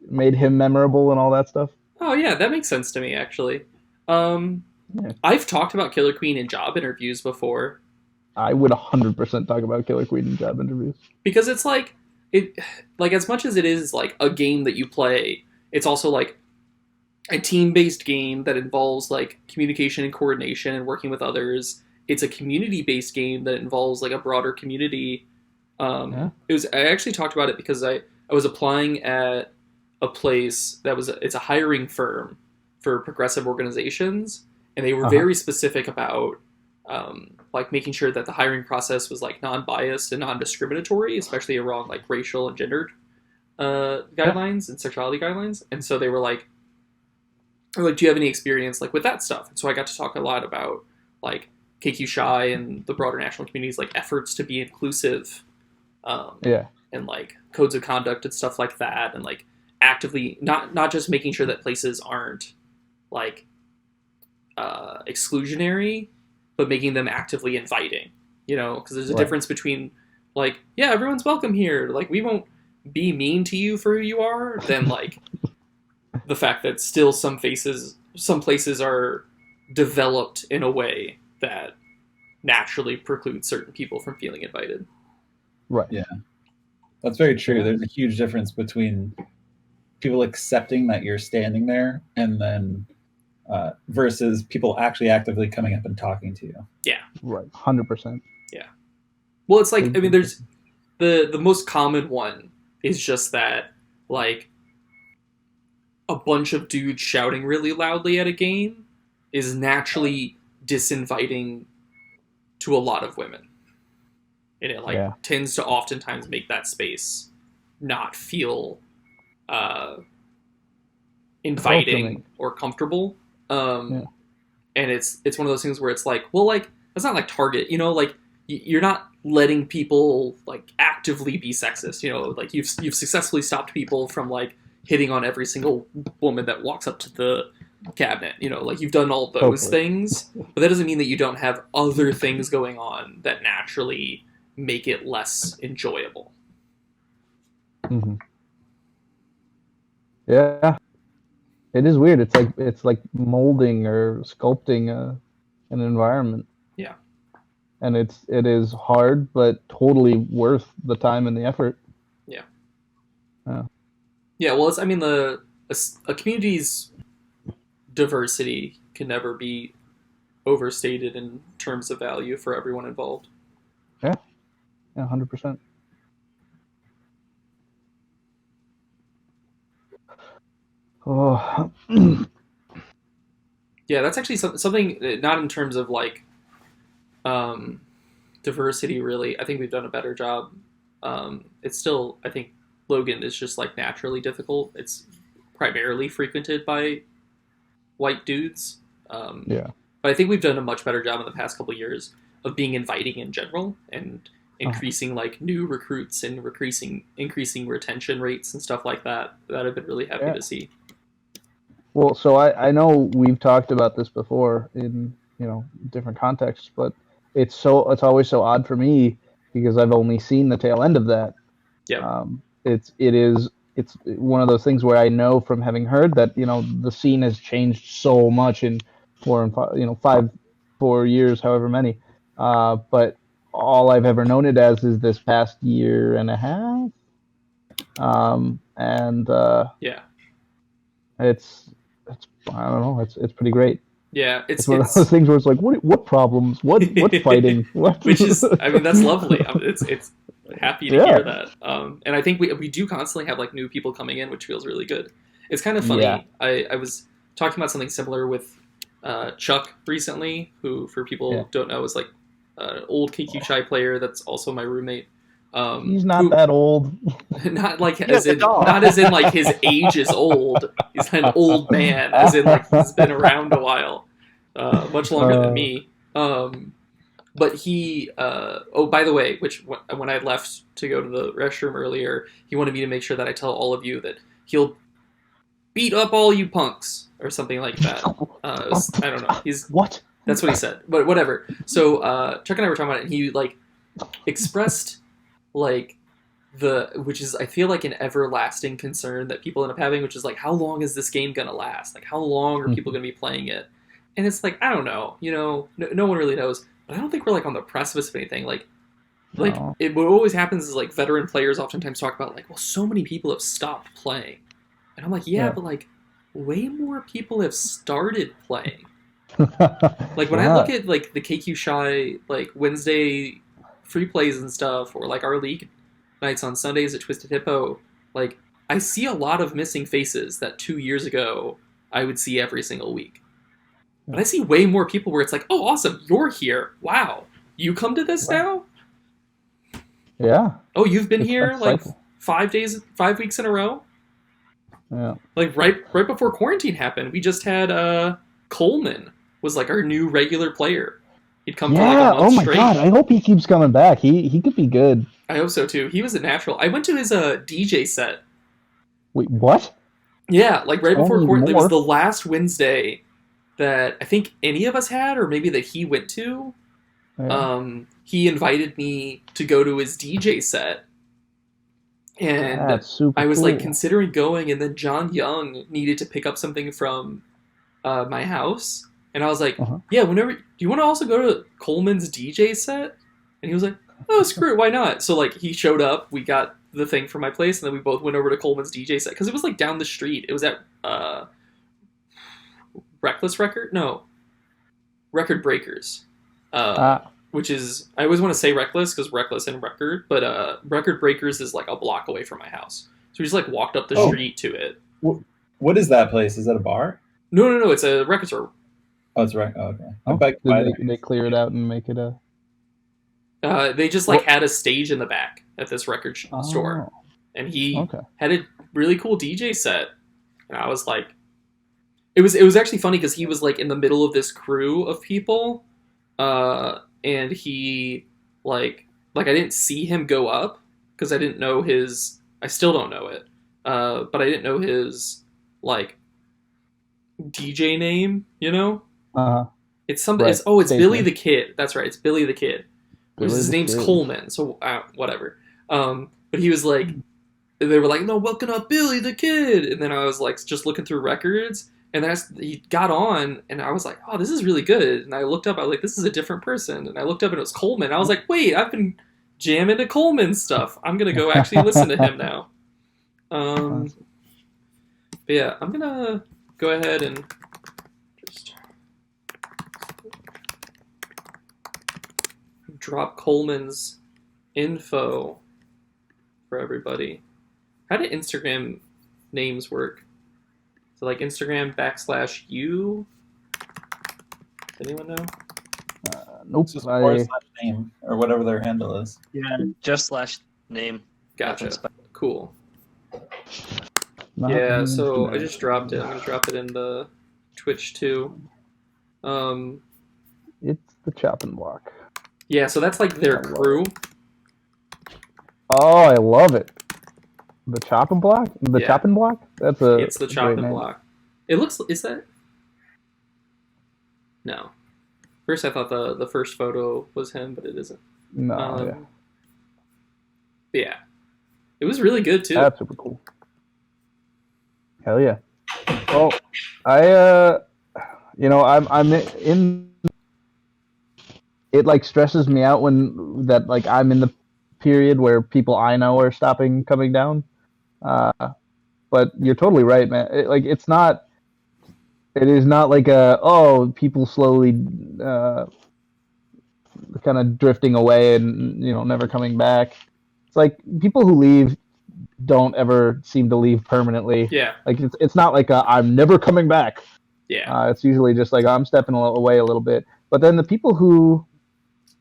made him memorable and all that stuff. Oh yeah, that makes sense to me actually. Yeah. I've talked about Killer Queen in job interviews before I would 100% talk about Killer Queen in job interviews. because it's like as much as it is like a game that you play, it's also like a team-based game that involves like communication and coordination and working with others. It's a community-based game that involves like a broader community. I actually talked about it because I was applying at a place that it's a hiring firm for progressive organizations, and they were very specific about like making sure that the hiring process was like non-biased and non-discriminatory, especially around like racial and gendered guidelines and sexuality guidelines. And so they were like, do you have any experience like with that stuff? And so I got to talk a lot about like KQ Shy and the broader national community's like efforts to be inclusive, and like codes of conduct and stuff like that, and like actively not just making sure that places aren't like exclusionary, but making them actively inviting, because there's a difference between like, yeah, everyone's welcome here, like we won't be mean to you for who you are, than like the fact that still some places are developed in a way that naturally precludes certain people from feeling invited. Right. Yeah. That's very true. There's a huge difference between people accepting that you're standing there and then versus people actually actively coming up and talking to you. Yeah. Right. 100%. Yeah. Well, it's like, I mean, there's the most common one is just that, like, a bunch of dudes shouting really loudly at a game is naturally disinviting to a lot of women. And it tends to oftentimes make that space not feel inviting or comfortable. And it's one of those things where it's like, well, like, that's not like Target, like you're not letting people like actively be sexist, like you've successfully stopped people from like hitting on every single woman that walks up to the cabinet, like you've done all those things, but that doesn't mean that you don't have other things going on that naturally make it less enjoyable. Mm-hmm. Yeah, it is weird. It's like molding or sculpting an environment. Yeah, and it is hard, but totally worth the time and the effort. Yeah. Yeah. Well, a community's diversity can never be overstated in terms of value for everyone involved. Yeah, 100%. Oh. Yeah, that's actually something, not in terms of like diversity, really. I think we've done a better job. It's still, I think Logan is just like naturally difficult. It's primarily frequented by white dudes. But I think we've done a much better job in the past couple of years of being inviting in general and increasing like new recruits and increasing retention rates and stuff like that. That I've been really happy to see. Well, so I know we've talked about this before in different contexts, but it's always so odd for me because I've only seen the tail end of that. Yeah. It's one of those things where I know from having heard that the scene has changed so much in 4 years, however many. But all I've ever known it as is this past year and a half. Yeah. It's I don't know. It's pretty great. Yeah, It's one of those things where it's like, what problems? What fighting? What? Which is, I mean, that's lovely. It's happy to hear that. And I think we do constantly have like new people coming in, which feels really good. It's kind of funny. Yeah. I was talking about something similar with Chuck recently, who, for people who don't know, is like an old KQChai player that's also my roommate. He's not that old. Not like not as in like his age is old. He's an old man, as in like he's been around a while, much longer than me. But he, by the way, when I left to go to the restroom earlier, he wanted me to make sure that I tell all of you that he'll beat up all you punks or something like that. I don't know. What? That's what he said. But whatever. So Chuck and I were talking about it, and he like expressed like which is I feel like an everlasting concern that people end up having, which is like, how long is this game gonna last? Like, how long are people gonna be playing it? And it's like, I don't know. No one really knows. But I don't think we're like on the precipice of anything. What always happens is like veteran players oftentimes talk about like, well, so many people have stopped playing, and I'm like, yeah. But like, way more people have started playing. Like when I look at like the KQChai like Wednesday free plays and stuff, or like our league nights on Sundays at Twisted Hippo, like I see a lot of missing faces that 2 years ago I would see every single week. But I see way more people where it's like, oh, awesome, you're here. Wow, you come to this now? Yeah. Oh, you've been here like 5 weeks in a row? Yeah. Like right before quarantine happened, we just had Coleman was like our new regular player. He'd come for like a month straight. God, I hope he keeps coming back. He could be good. I hope so too. He was a natural. I went to his DJ set. Wait, what? Yeah, like right before quarantine. It was the last Wednesday that I think any of us had, or maybe that he went to. Yeah. He invited me to go to his DJ set. And I was like considering going, and then John Young needed to pick up something from my house. And I was like, yeah, whenever, do you want to also go to Coleman's DJ set? And he was like, oh, screw it, why not? So like he showed up, we got the thing from my place, and then we both went over to Coleman's DJ set. Because it was like down the street. It was at Record Breakers. Which is, I always want to say Reckless, because Reckless and Record, but Record Breakers is like a block away from my house. So we just like walked up the street to it. What is that place? Is that a bar? No, it's a record store. Oh, it's right. Oh, okay. They clear it out and make it a... they just like had a stage in the back at this record store. And he had a really cool DJ set. And I was like... It was actually funny because he was like in the middle of this crew of people. And he, like I didn't see him go up because I didn't know his... I still don't know it. But I didn't know his, like, DJ name, you know? It's something... Right. It's Billy the Kid. That's right, it's Billy the Kid. His name's Coleman, so whatever. But he was like... They were like, no, welcome up Billy the Kid! And then I was, like, just looking through records... And then he got on, and I was like, oh, this is really good. And I looked up, I was like, this is a different person. And I looked up, and it was Coleman. I was like, wait, I've been jamming to Coleman stuff. I'm going to go actually listen to him now. But yeah, I'm going to go ahead and just drop Coleman's info for everybody. How do Instagram names work? So like Instagram /you? Does anyone know? Nope. /name or whatever their handle is. Yeah, just /name. Gotcha. Cool. Yeah, so I just dropped it. I'm gonna drop it in the Twitch too. It's the chopping block. Yeah, so that's like their crew. Oh, I love it. The chopping block? Chopping block? It's the chopping block. It looks... Is that... No. First, I thought the first photo was him, but it isn't. No, Yeah, it was really good too. that's super cool. Hell yeah. Well, I'm in. It like stresses me out when that like I'm in the period where people I know are stopping coming down. But you're totally right, man. It's not. It is not like people slowly kind of drifting away and never coming back. It's like people who leave don't ever seem to leave permanently. Yeah. Like it's not like I'm never coming back. Yeah. It's usually just like I'm stepping away a little bit. But then the people who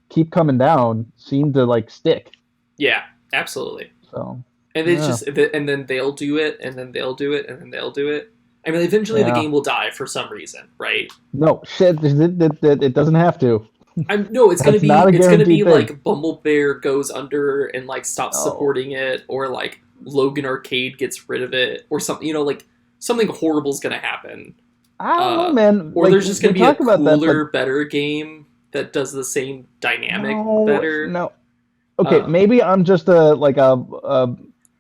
keep coming down seem to like stick. Yeah, absolutely. So and it's just and then they'll do it, and then they'll do it, and then they'll do it. I mean, eventually the game will die for some reason, right? No shit, it doesn't have to. No, it's gonna be thing. Like Bumblebear goes under and like stops supporting it, or like Logan Arcade gets rid of it, or something. Like something horrible's gonna happen. I don't know, man. Or there's just gonna be a cooler, better game that does the same dynamic better. No. Okay, maybe I'm just a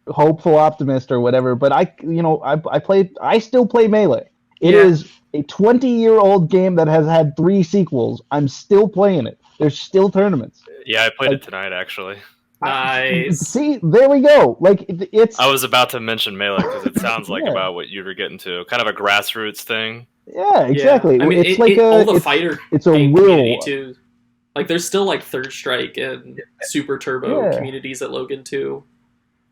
hopeful optimist or whatever, but I still play Melee. It is a 20-year-old game that has had 3 sequels. I'm still playing it. There's still tournaments. Yeah, I played it tonight actually. Nice. See, there we go. It's. I was about to mention Melee because it sounds like about what you were getting to, kind of a grassroots thing. Yeah, exactly. Yeah. I mean, it's all the fighter. It's a will too. Like, there's still like Third Strike and Super Turbo communities at Logan too.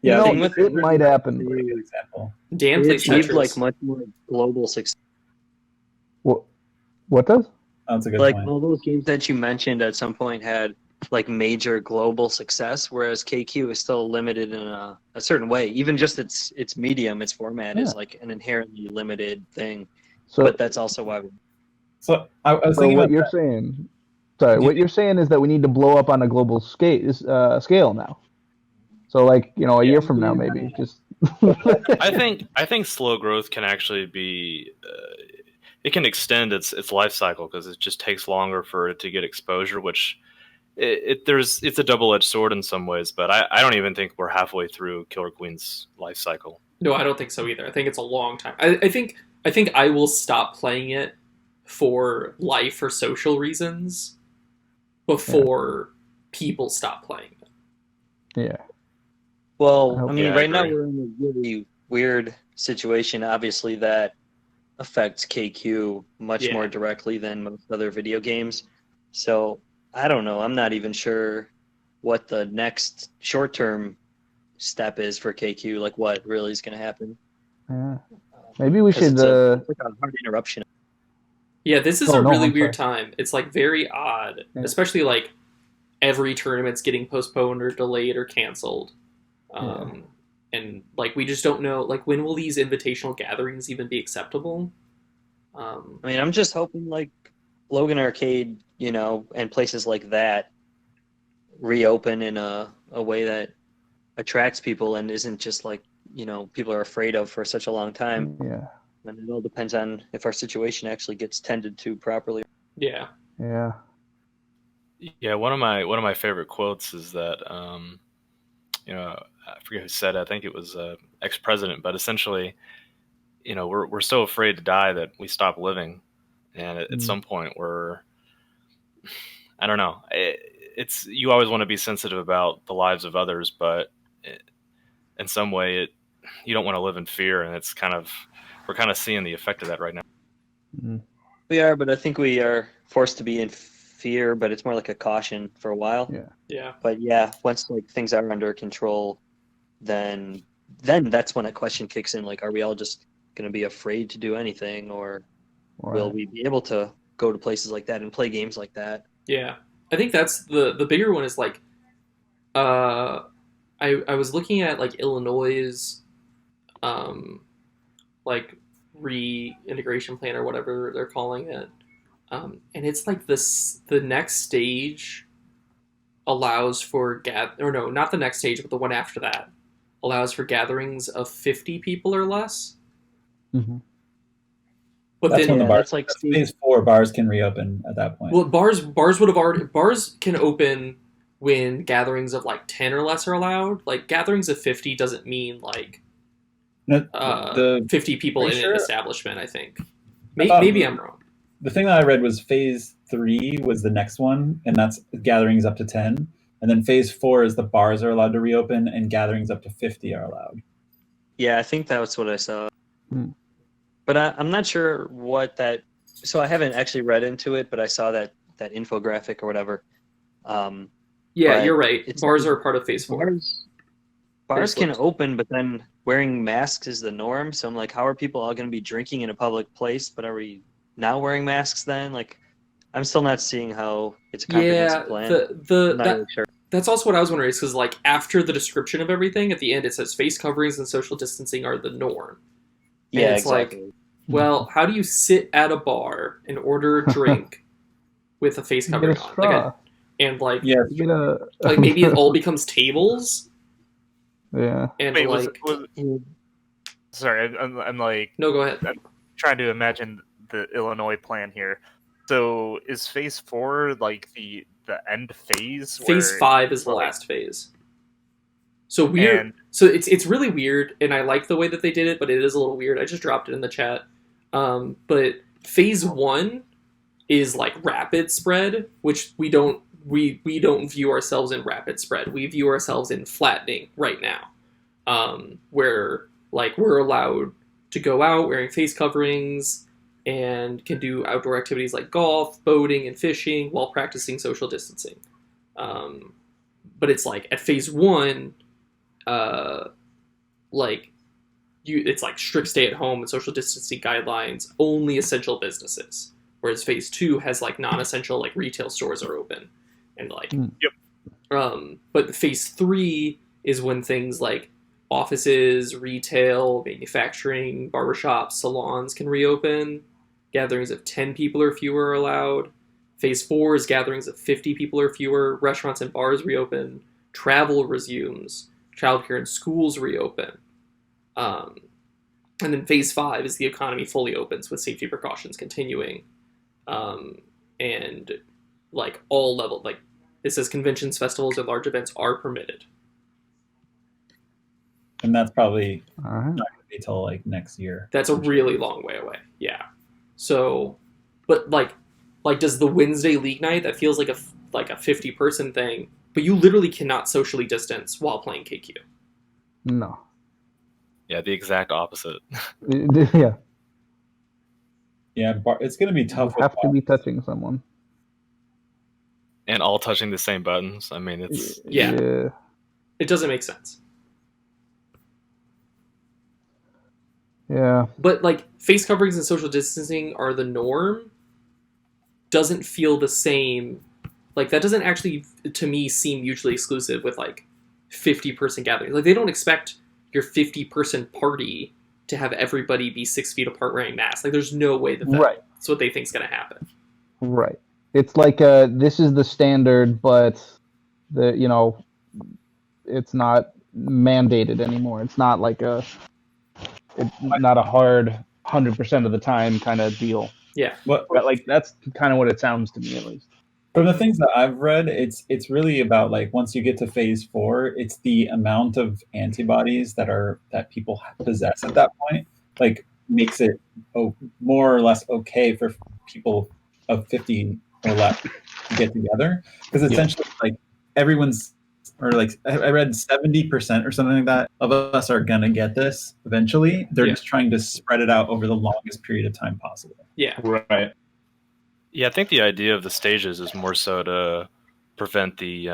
Yeah, it might happen. Example. Dan plays Tetris. Like much more global success. What does? That's a good point. Point. All those games that you mentioned at some point had like major global success, whereas KQ is still limited in a certain way. Even just its medium, its format is like an inherently limited thing. But that's also why. So I was thinking what you're saying. Sorry, what you're saying is that we need to blow up on a global scale now. So, a year from now, maybe just. I think slow growth can actually be. It can extend its life cycle because it just takes longer for it to get exposure, which it's a double-edged sword in some ways. But I don't even think we're halfway through Killer Queen's life cycle. No, I don't think so either. I think it's a long time. I think I will stop playing it for life or social reasons before people stop playing it. Yeah. Well, I mean, right now we're in a really weird situation, obviously, that affects KQ much more directly than most other video games. So, I don't know. I'm not even sure what the next short-term step is for KQ, like what really is going to happen. Yeah. Maybe we should... It's like a hard interruption. Yeah, this is a really weird time. It's like very odd, especially like every tournament's getting postponed or delayed or canceled. And like we just don't know, like, when will these invitational gatherings even be acceptable? I mean, I'm just hoping like Logan Arcade, and places like that reopen in a way that attracts people and isn't just like, people are afraid of for such a long time. Yeah. And it all depends on if our situation actually gets tended to properly. Yeah. Yeah. Yeah, one of my favorite quotes is that I forget who said it. I think it was ex-president, but essentially, we're so afraid to die that we stop living, and at some point I don't know. It's you always want to be sensitive about the lives of others, but in some way, you don't want to live in fear, and we're kind of seeing the effect of that right now. Mm-hmm. We are, but I think we are forced to be in fear, but it's more like a caution for a while. Yeah. But yeah, once like things are under control, then that's when a question kicks in. Like, are we all just going to be afraid to do anything, or will we be able to go to places like that and play games like that? Yeah, I think that's the bigger one. Is like, I was looking at like Illinois' like reintegration plan or whatever they're calling it, and it's like the next stage allows for not the next stage, but the one after that allows for gatherings of 50 people or less. Mm-hmm. But That's then when the bars, that's like phase 4 bars can reopen at that point. well, bars would have already bars can open when gatherings of like 10 or less are allowed. Like gatherings of 50 doesn't mean like No, 50 people are in you an sure? establishment. I think I thought maybe I'm wrong. The thing that I read was phase 3 was the next one, and that's gatherings up to 10. And then phase 4 is the bars are allowed to reopen and gatherings up to 50 are allowed. Yeah, I think that's what I saw. Hmm. But I'm not sure what that. So I haven't actually read into it, but I saw that infographic or whatever. Yeah, but you're right. it's- Bars are part of phase 4. Bars can slipped. open, but then wearing masks is the norm. So I'm like, how are people all going to be drinking in a public place? But are we now wearing masks then? Like, I'm still not seeing how it's a comprehensive Yeah, plan. I'm not really sure. that's also what I was wondering. Is because like after the description of everything at the end, it says face coverings and social distancing are the norm. And Yeah, it's like, exactly. well, how do you sit at a bar and order a drink with a face You get covering a on? straw. And like, Yeah, You get a like maybe it all becomes tables yeah. and Wait, like. sorry, I'm like No, go ahead. trying to imagine the Illinois plan here. So is phase 4 like the end phase? Phase where 5 is the like- last phase. So weird. And- So it's really weird, and I like the way that they did it, but it is a little weird. I just dropped it in the chat. But phase 1 is like rapid spread, which we don't view ourselves in rapid spread. We view ourselves in flattening right now, where like we're allowed to go out wearing face coverings and can do outdoor activities like golf, boating, and fishing while practicing social distancing. But it's like at phase 1, like it's like strict stay at home and social distancing guidelines, only essential businesses. Whereas phase 2 has like non-essential, like retail stores are open and like but phase 3 is when things like offices, retail, manufacturing, barbershops, salons can reopen. Gatherings of 10 people or fewer are allowed. Phase 4 is gatherings of 50 people or fewer. Restaurants and bars reopen. Travel resumes. Childcare and schools reopen. And then phase 5 is the economy fully opens with safety precautions continuing. And like all level, like it says conventions, festivals, and large events are permitted. and that's probably All right. not going to be till like next year. That's a really long way away. Yeah. So, but like does the Wednesday league night that feels like a 50-person thing, but you literally cannot socially distance while playing KQ. No. Yeah, the exact opposite. Yeah. Yeah, it's going to be You tough. have to be touching someone. And all touching the same buttons. I mean, it's Yeah. It doesn't make sense. Yeah. But like face coverings and social distancing are the norm doesn't feel the same. Like that doesn't actually to me seem mutually exclusive with like 50-person gatherings. Like they don't expect your 50-person party to have everybody be 6 feet apart wearing masks. Like there's no way that Right. that's what they think's going to happen. Right. It's like this is the standard, but it's not mandated anymore. It's not like it's not a hard 100% of the time kind of deal. Yeah. But Like that's kind of what it sounds to me, at least. from the things that I've read, it's really about like once you get to phase 4, it's the amount of antibodies that people possess at that point, like makes it more or less okay for people of 50 or less to get together, because essentially like everyone's, or like I read 70% or something like that of us are gonna get this eventually. They're just trying to spread it out over the longest period of time possible. Yeah. Right. Yeah, I think the idea of the stages is more so to prevent the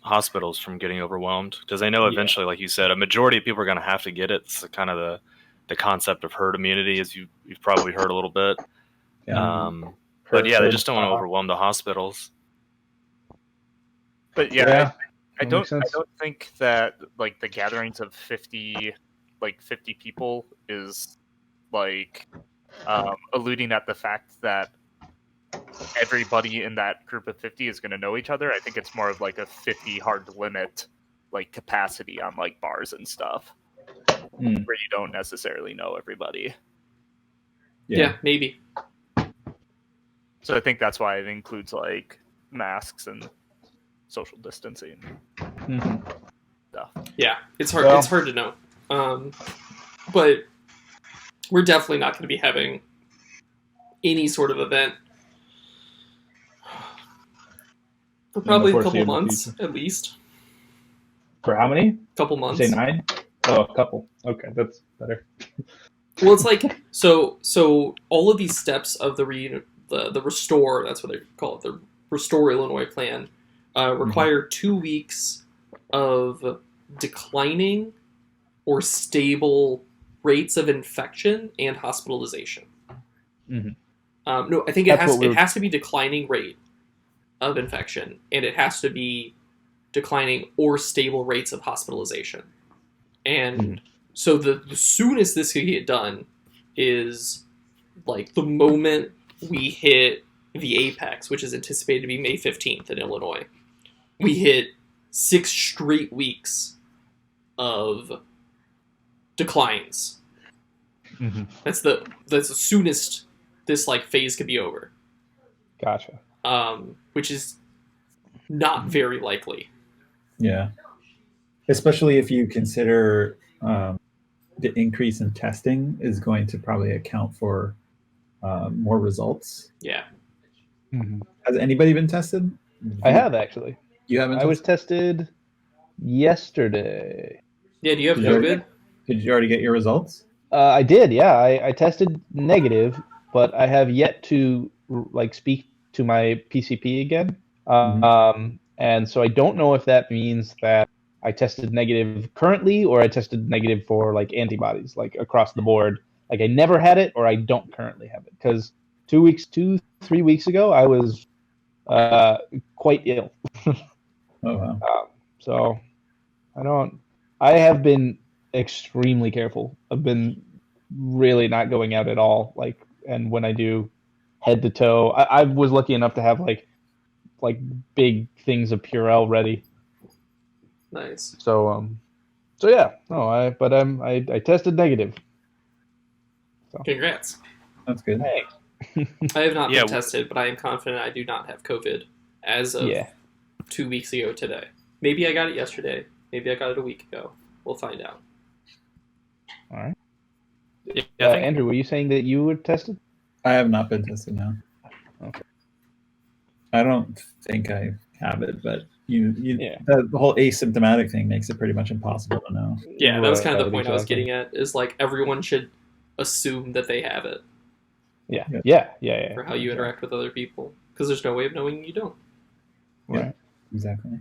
hospitals from getting overwhelmed, because I know eventually, like you said, a majority of people are going to have to get it. It's kind of the concept of herd immunity, as you've probably heard a little bit. Yeah. But yeah, they just don't want to overwhelm the hospitals. But I don't think that like the gatherings of 50 people is like alluding at the fact that everybody in that group of 50 is going to know each other. I think it's more of like a 50 hard limit like capacity on like bars and stuff where you don't necessarily know everybody. Yeah, maybe. So I think that's why it includes like masks and social distancing Mhm. stuff. Yeah, it's hard. Well- It's hard to know. But we're definitely not going to be having any sort of event for probably a couple foreseeable months future. at least. For how many? Couple You months. say 9? Oh, a couple. Okay, that's better. Well, it's like so all of these steps of the restore, that's what they call it, the Restore Illinois plan, require 2 weeks of declining or stable rates of infection and hospitalization. Mhm. No, I think That's it what has to be declining rate of infection, and it has to be declining or stable rates of hospitalization. And so the soonest this could get done is like the moment we hit the apex, which is anticipated to be May 15th in Illinois. We hit 6 straight weeks of declines. Mhm. That's the soonest this like phase could be over. Gotcha. Which is not very likely. Yeah. Especially if you consider the increase in testing is going to probably account for more results. Yeah. Mhm. Has anybody been tested? I have actually. You haven't? I was tested yesterday. Yeah, do you have Did you already COVID? Did you already get your results? I did, yeah. I tested negative, but I have yet to like speak to my PCP again. And so I don't know if that means that I tested negative currently or I tested negative for like antibodies, like across the board. Like I never had it or I don't currently have it. Because 3 weeks ago, I was quite ill. Oh wow. So I have been extremely careful. I've been really not going out at all. Like, and when I do, head to toe. I was lucky enough to have like big things of Purell ready. Nice. So yeah. No, I tested negative. Congrats. That's good. Thanks. I have not Yeah, been tested, but I am confident I do not have COVID as of Yeah. 2 weeks ago today. Maybe I got it yesterday. Maybe I got it a week ago. We'll find out. All right. Yeah, I think Andrew, were you saying that you were tested? I have not been tested now. Okay. I don't think I have it, but Yeah. the whole asymptomatic thing makes it pretty much impossible to know. Yeah, that was kind of the Right, point I was exactly. getting at, is like everyone should assume that they have it Yeah. for how you interact with other people. Because there's no way of knowing you don't. Right. Exactly.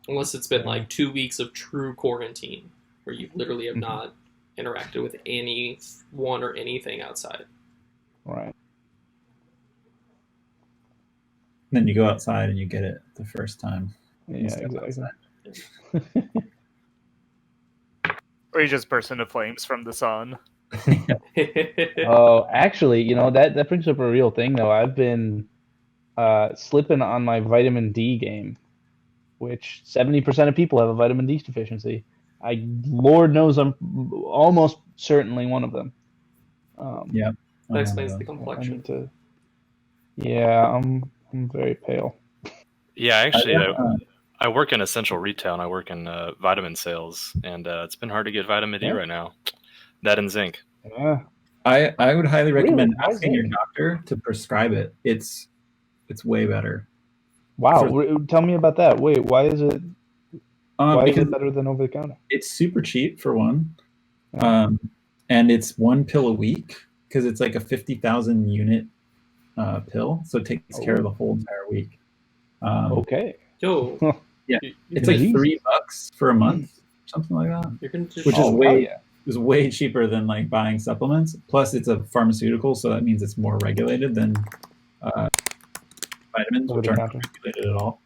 Unless it's been like 2 weeks of true quarantine, where you literally have not interacted with anyone or anything outside. Right. Then you go outside and you get it the first time. You Yeah, step exactly. outside. Or you just burst into flames from the sun. Oh, actually, that brings up a real thing though. I've been slipping on my vitamin D game, which 70% of people have a vitamin D deficiency. Lord knows I'm almost certainly one of them. Yeah. That explains the I complexion. need to. Yeah, I'm very pale. Yeah, actually, I- I work in essential retail and I work in vitamin sales, and it's been hard to get vitamin D Yeah. right now. That and zinc. Yeah. I would highly recommend Why asking your zinc? doctor to prescribe it. It's way better. Wow. Tell me about that. Wait, why is it? Why is Because it better than over the counter? it's super cheap for one, Yeah. and it's one pill a week because it's like a 50,000 unit pill, so it takes care of the whole entire week. Okay. Yo, Yeah. you, It's like Jesus. $3 for a month, something like that. you're gonna just Which is Oh, way hell yeah. is way cheaper than like buying supplements. Plus, it's a pharmaceutical, so that means it's more regulated than vitamins, Over which the aren't counter. regulated at all.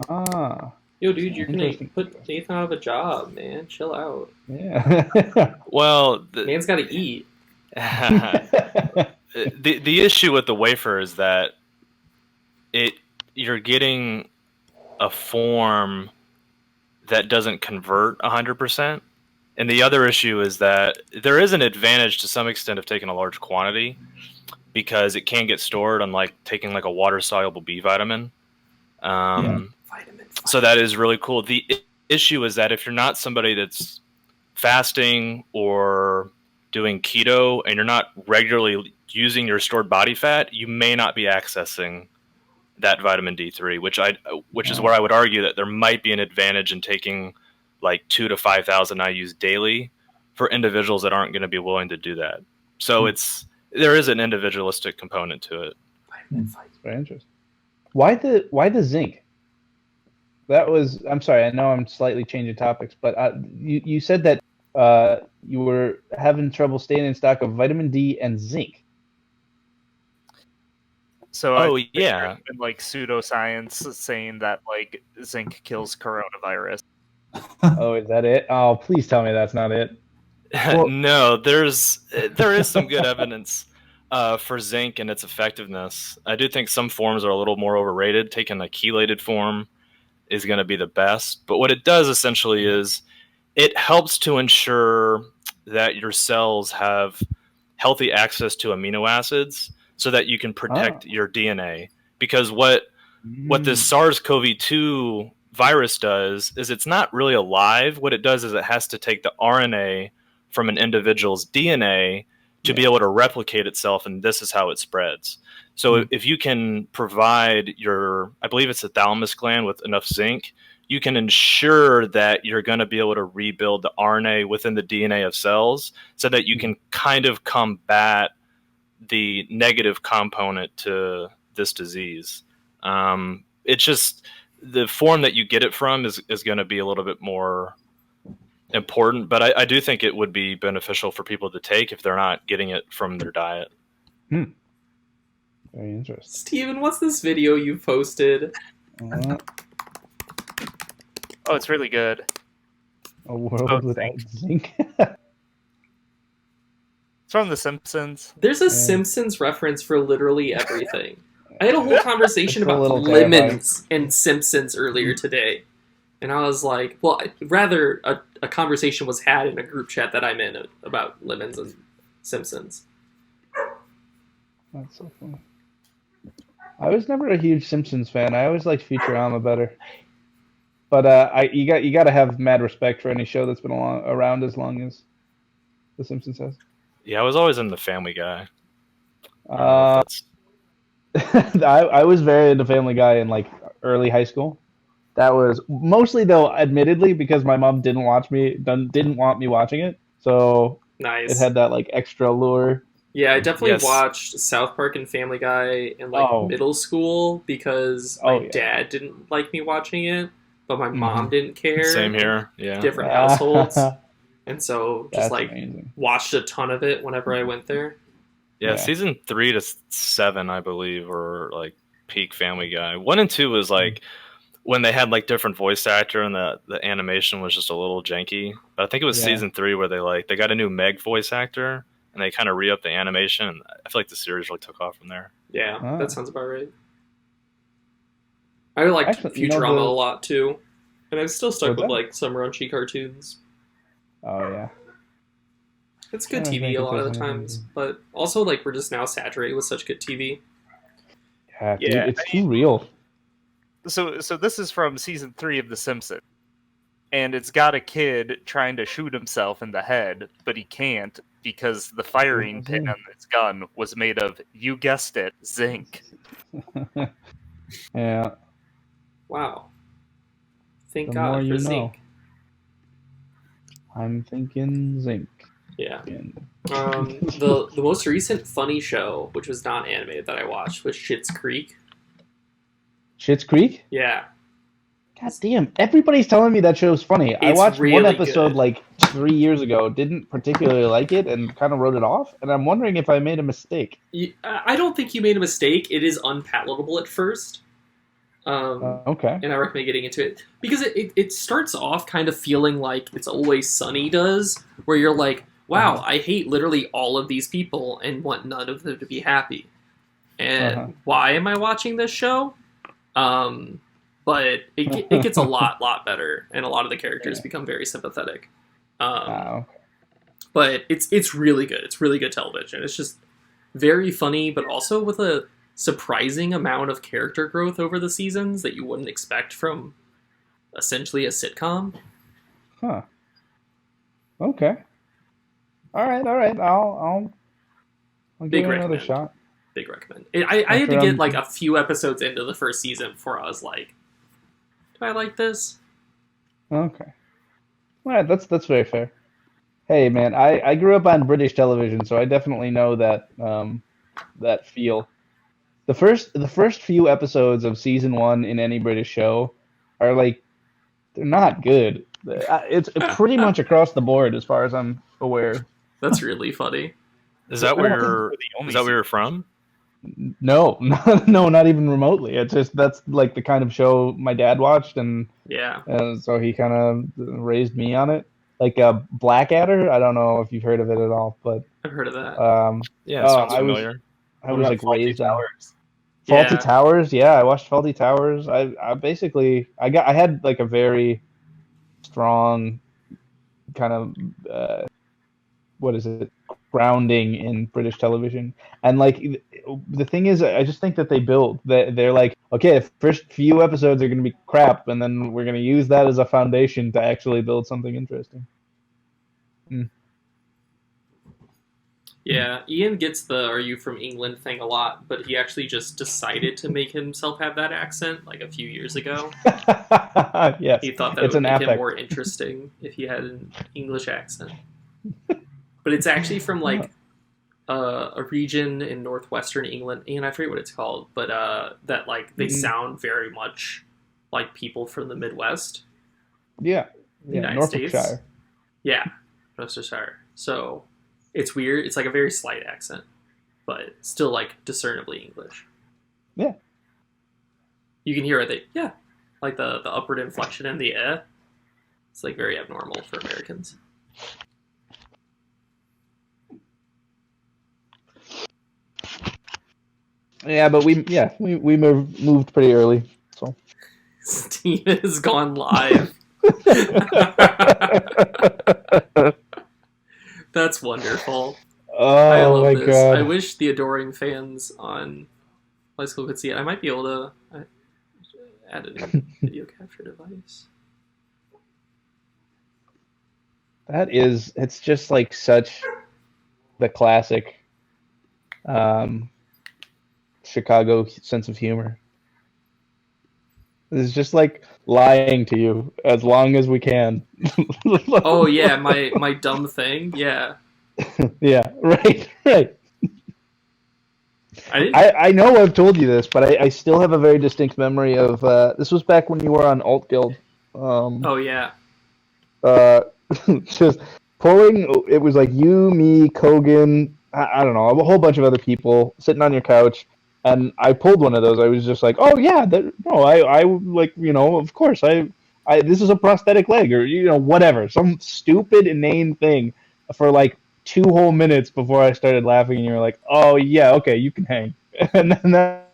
Ah. Yo, dude, you're gonna Interesting. put Nathan out of a job, man. Chill out. Yeah. Well, Man's got to eat. the issue with the wafer is that you're getting a form that doesn't convert 100%, And the other issue is that there is an advantage to some extent of taking a large quantity because it can get stored, unlike taking like a water-soluble B vitamin. So that is really cool. The issue is that if you're not somebody that's fasting or doing keto and you're not regularly using your stored body fat, you may not be accessing that vitamin D3, which is where I would argue that there might be an advantage in taking like 2,000 to 5,000 IU's daily for individuals that aren't going to be willing to do that. So there is an individualistic component to it. Very interesting. Why the zinc? I'm sorry, I know I'm slightly changing topics, but you said that you were having trouble staying in stock of vitamin D and zinc. So been like pseudoscience saying that like zinc kills coronavirus. Oh, is that it? Oh, please tell me that's not it. Well, no, there is some good evidence for zinc and its effectiveness. I do think some forms are a little more overrated. Taking a chelated form is going to be the best. But what it does essentially is it helps to ensure that your cells have healthy access to amino acids so that you can protect your DNA. Because what this SARS-CoV-2 virus does is it's not really alive. What it does is it has to take the RNA from an individual's DNA to be able to replicate itself, and this is how it spreads. So if you can provide I believe it's the thalamus gland with enough zinc, you can ensure that you're going to be able to rebuild the RNA within the DNA of cells so that you can kind of combat the negative component to this disease. It's just the form that you get it from is going to be a little bit more important, but I do think it would be beneficial for people to take if they're not getting it from their diet. Very interesting. Steven, what's this video you posted? Oh, it's really good. A world without zinc. It's from The Simpsons. There's a Simpsons reference for literally everything. I had a whole conversation about lemons and Simpsons earlier today. And I was like, well, rather a conversation was had in a group chat that I'm in about lemons and Simpsons. That's so funny. I was never a huge Simpsons fan. I always liked Futurama better. But you got to have mad respect for any show that's been around as long as The Simpsons has. Yeah, I was always in the Family Guy. I was very into Family Guy in like early high school. That was mostly, though, admittedly, because my mom didn't want me watching it. So nice. It had that like extra lure. Yeah, I definitely watched South Park and Family Guy in like middle school because my dad didn't like me watching it, but my mom didn't care. Same here. Yeah. Different households. And so just watched a ton of it whenever I went there. Yeah, season 3 to 7, I believe, were like peak Family Guy. 1 and 2 was like when they had like different voice actor and the animation was just a little janky. But I think it was season 3 where they got a new Meg voice actor and they kind of re-upped the animation. And I feel like the series really took off from there. Yeah, that sounds about right. I liked Futurama a lot too, and I'm still stuck with like some raunchy cartoons. Oh yeah. It's good TV a lot of the times, but also like we're just now saturated with such good TV. Yeah, dude, it's too real. So this is from season 3 of The Simpsons, and it's got a kid trying to shoot himself in the head, but he can't because the firing pin on his gun was made of, you guessed it, zinc. Yeah. Wow. Thank God for zinc. I'm thinking zinc. Yeah. The most recent funny show, which was not animated that I watched, was Schitt's Creek. Schitt's Creek? Yeah. God damn! Everybody's telling me that show's funny. I watched really one episode good. like 3 years ago. Didn't particularly like it, and kind of wrote it off. And I'm wondering if I made a mistake. I don't think you made a mistake. It is unpalatable at first. Okay. And I recommend getting into it because it starts off kind of feeling like It's Always Sunny does, where you're like, wow, I hate literally all of these people and want none of them to be happy. And why am I watching this show? But it gets a lot better, and a lot of the characters become very sympathetic. Okay. But it's really good. It's really good television. It's just very funny, but also with a surprising amount of character growth over the seasons that you wouldn't expect from essentially a sitcom. Huh. Okay. All right. I'll give Big it another recommend. shot. Big recommend. I had to get like a few episodes into the first season before I was like, do I like this? Okay. All right, that's very fair. Hey, man, I grew up on British television, so I definitely know that feel. The first few episodes of season 1 in any British show are like they're not good. It's pretty much across the board as far as I'm aware. That's really funny. Is that where you're from? No, no, not even remotely. It's just that's like the kind of show my dad watched, and Yeah. so he kind of raised me on it. Like Blackadder, I don't know if you've heard of it at all, but I've heard of that. Yeah, it sounds familiar. I was like raised on Yeah. Faulty Towers. Yeah, I watched Faulty Towers. I had like a very strong kind of what is it, grounding in British television. And like the thing is, I just think that they're like, okay, the first few episodes are going to be crap, and then we're going to use that as a foundation to actually build something interesting. Yeah, Ian gets the "Are you from England?" thing a lot, but he actually just decided to make himself have that accent like a few years ago. Yes, He thought that it's would an make him affect. more interesting if he had an English accent. But it's actually from like a region in northwestern England, and I forget what it's called, but that like they sound very much like people from the Midwest. Yeah, The United States. Norfolkshire. Yeah, Worcestershire. So it's weird. It's like a very slight accent, but still like discernibly English. Yeah. You can hear it. Like the upward inflection in the eh. It's like very abnormal for Americans. Yeah, but we moved pretty early, so. Steve has gone live. That's wonderful. Oh I love my this. god! I wish the adoring fans on High School could see it. I might be able to add a new video capture device. It's just like such the classic Chicago sense of humor. It's just like lying to you as long as we can. Oh yeah, my dumb thing. Yeah. Yeah, right. I know I've told you this, but I still have a very distinct memory of this was back when you were on Alt Guild. Oh yeah. Just pulling. It was like you, me, Kogan. I don't know, a whole bunch of other people sitting on your couch, and I pulled one of those. I was just like, oh yeah, I like, of course I this is a prosthetic leg, or whatever, some stupid inane thing for like 2 whole minutes before I started laughing, and you were like, oh yeah, okay, you can hang. And then that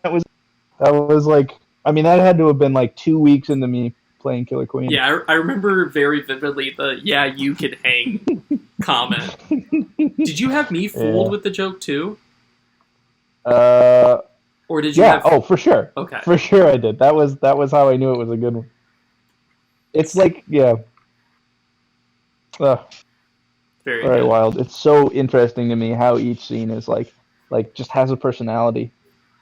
was like, I mean, that had to have been like 2 weeks into me playing Killer Queen. Yeah, I remember very vividly the "yeah, you can hang" comment. Did you have me fooled with the joke too? Or did you? Yeah. Have... Oh, for sure. Okay. For sure, I did. That was how I knew it was a good one. It's like, yeah. Very wild. It's so interesting to me how each scene is like just has a personality.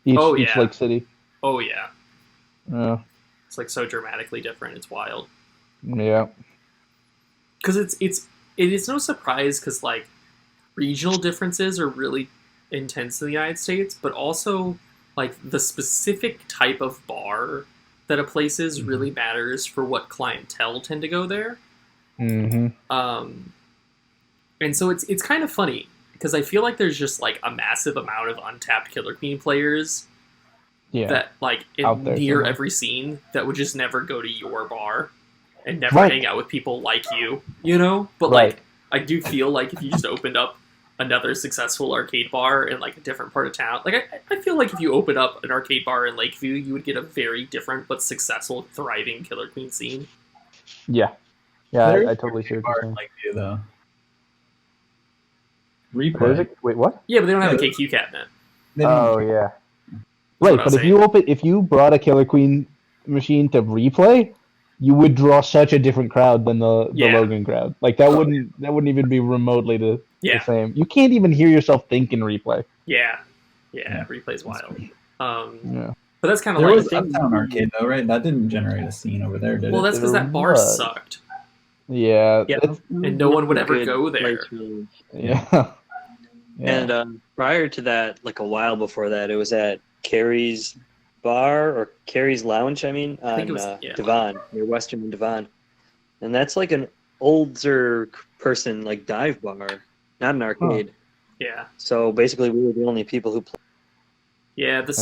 Each like city. Oh yeah. Yeah. It's like so dramatically different. It's wild. Yeah. Because it is no surprise because like regional differences are really intense in the United States, but also like the specific type of bar that a place is really matters for what clientele tend to go there. Mm-hmm. And so it's kind of funny because I feel like there's just like a massive amount of untapped Killer Queen players. Yeah. That like near every scene that would just never go to your bar and never hang out with people like you, But like I do feel like if you just opened up another successful arcade bar in like a different part of town, like I feel like if you opened up an arcade bar in Lakeview, you would get a very different but successful, thriving Killer Queen scene. Yeah. Yeah, There's I totally see what you're saying. like you though. There's Replay. wait, what? Yeah, but they don't have Yeah, a KQ cabinet. They don't- Oh yeah. what Right, I but was if you brought a Killer Queen machine to replay, you would draw such a different crowd than the Yeah. Logan crowd. Like that wouldn't even be remotely the Yeah. same. You can't even hear yourself think in replay. Yeah. Yeah. Replay's wild. Yeah. But that's kind of There like was Uptown Arcade though, right? That didn't generate a scene over there, did well, it? that's because that bar was. sucked, Yeah. Yeah, and no one would ever Good go there. place, really. Yeah. Yeah. And prior to that, like a while before that, it was at Carrie's Bar or Carrie's Lounge. I mean, I think it on was- Devon, near Western and Devon, and that's like an older person like dive bar, not an arcade. Yeah. So basically, we were the only people who played. Yeah, the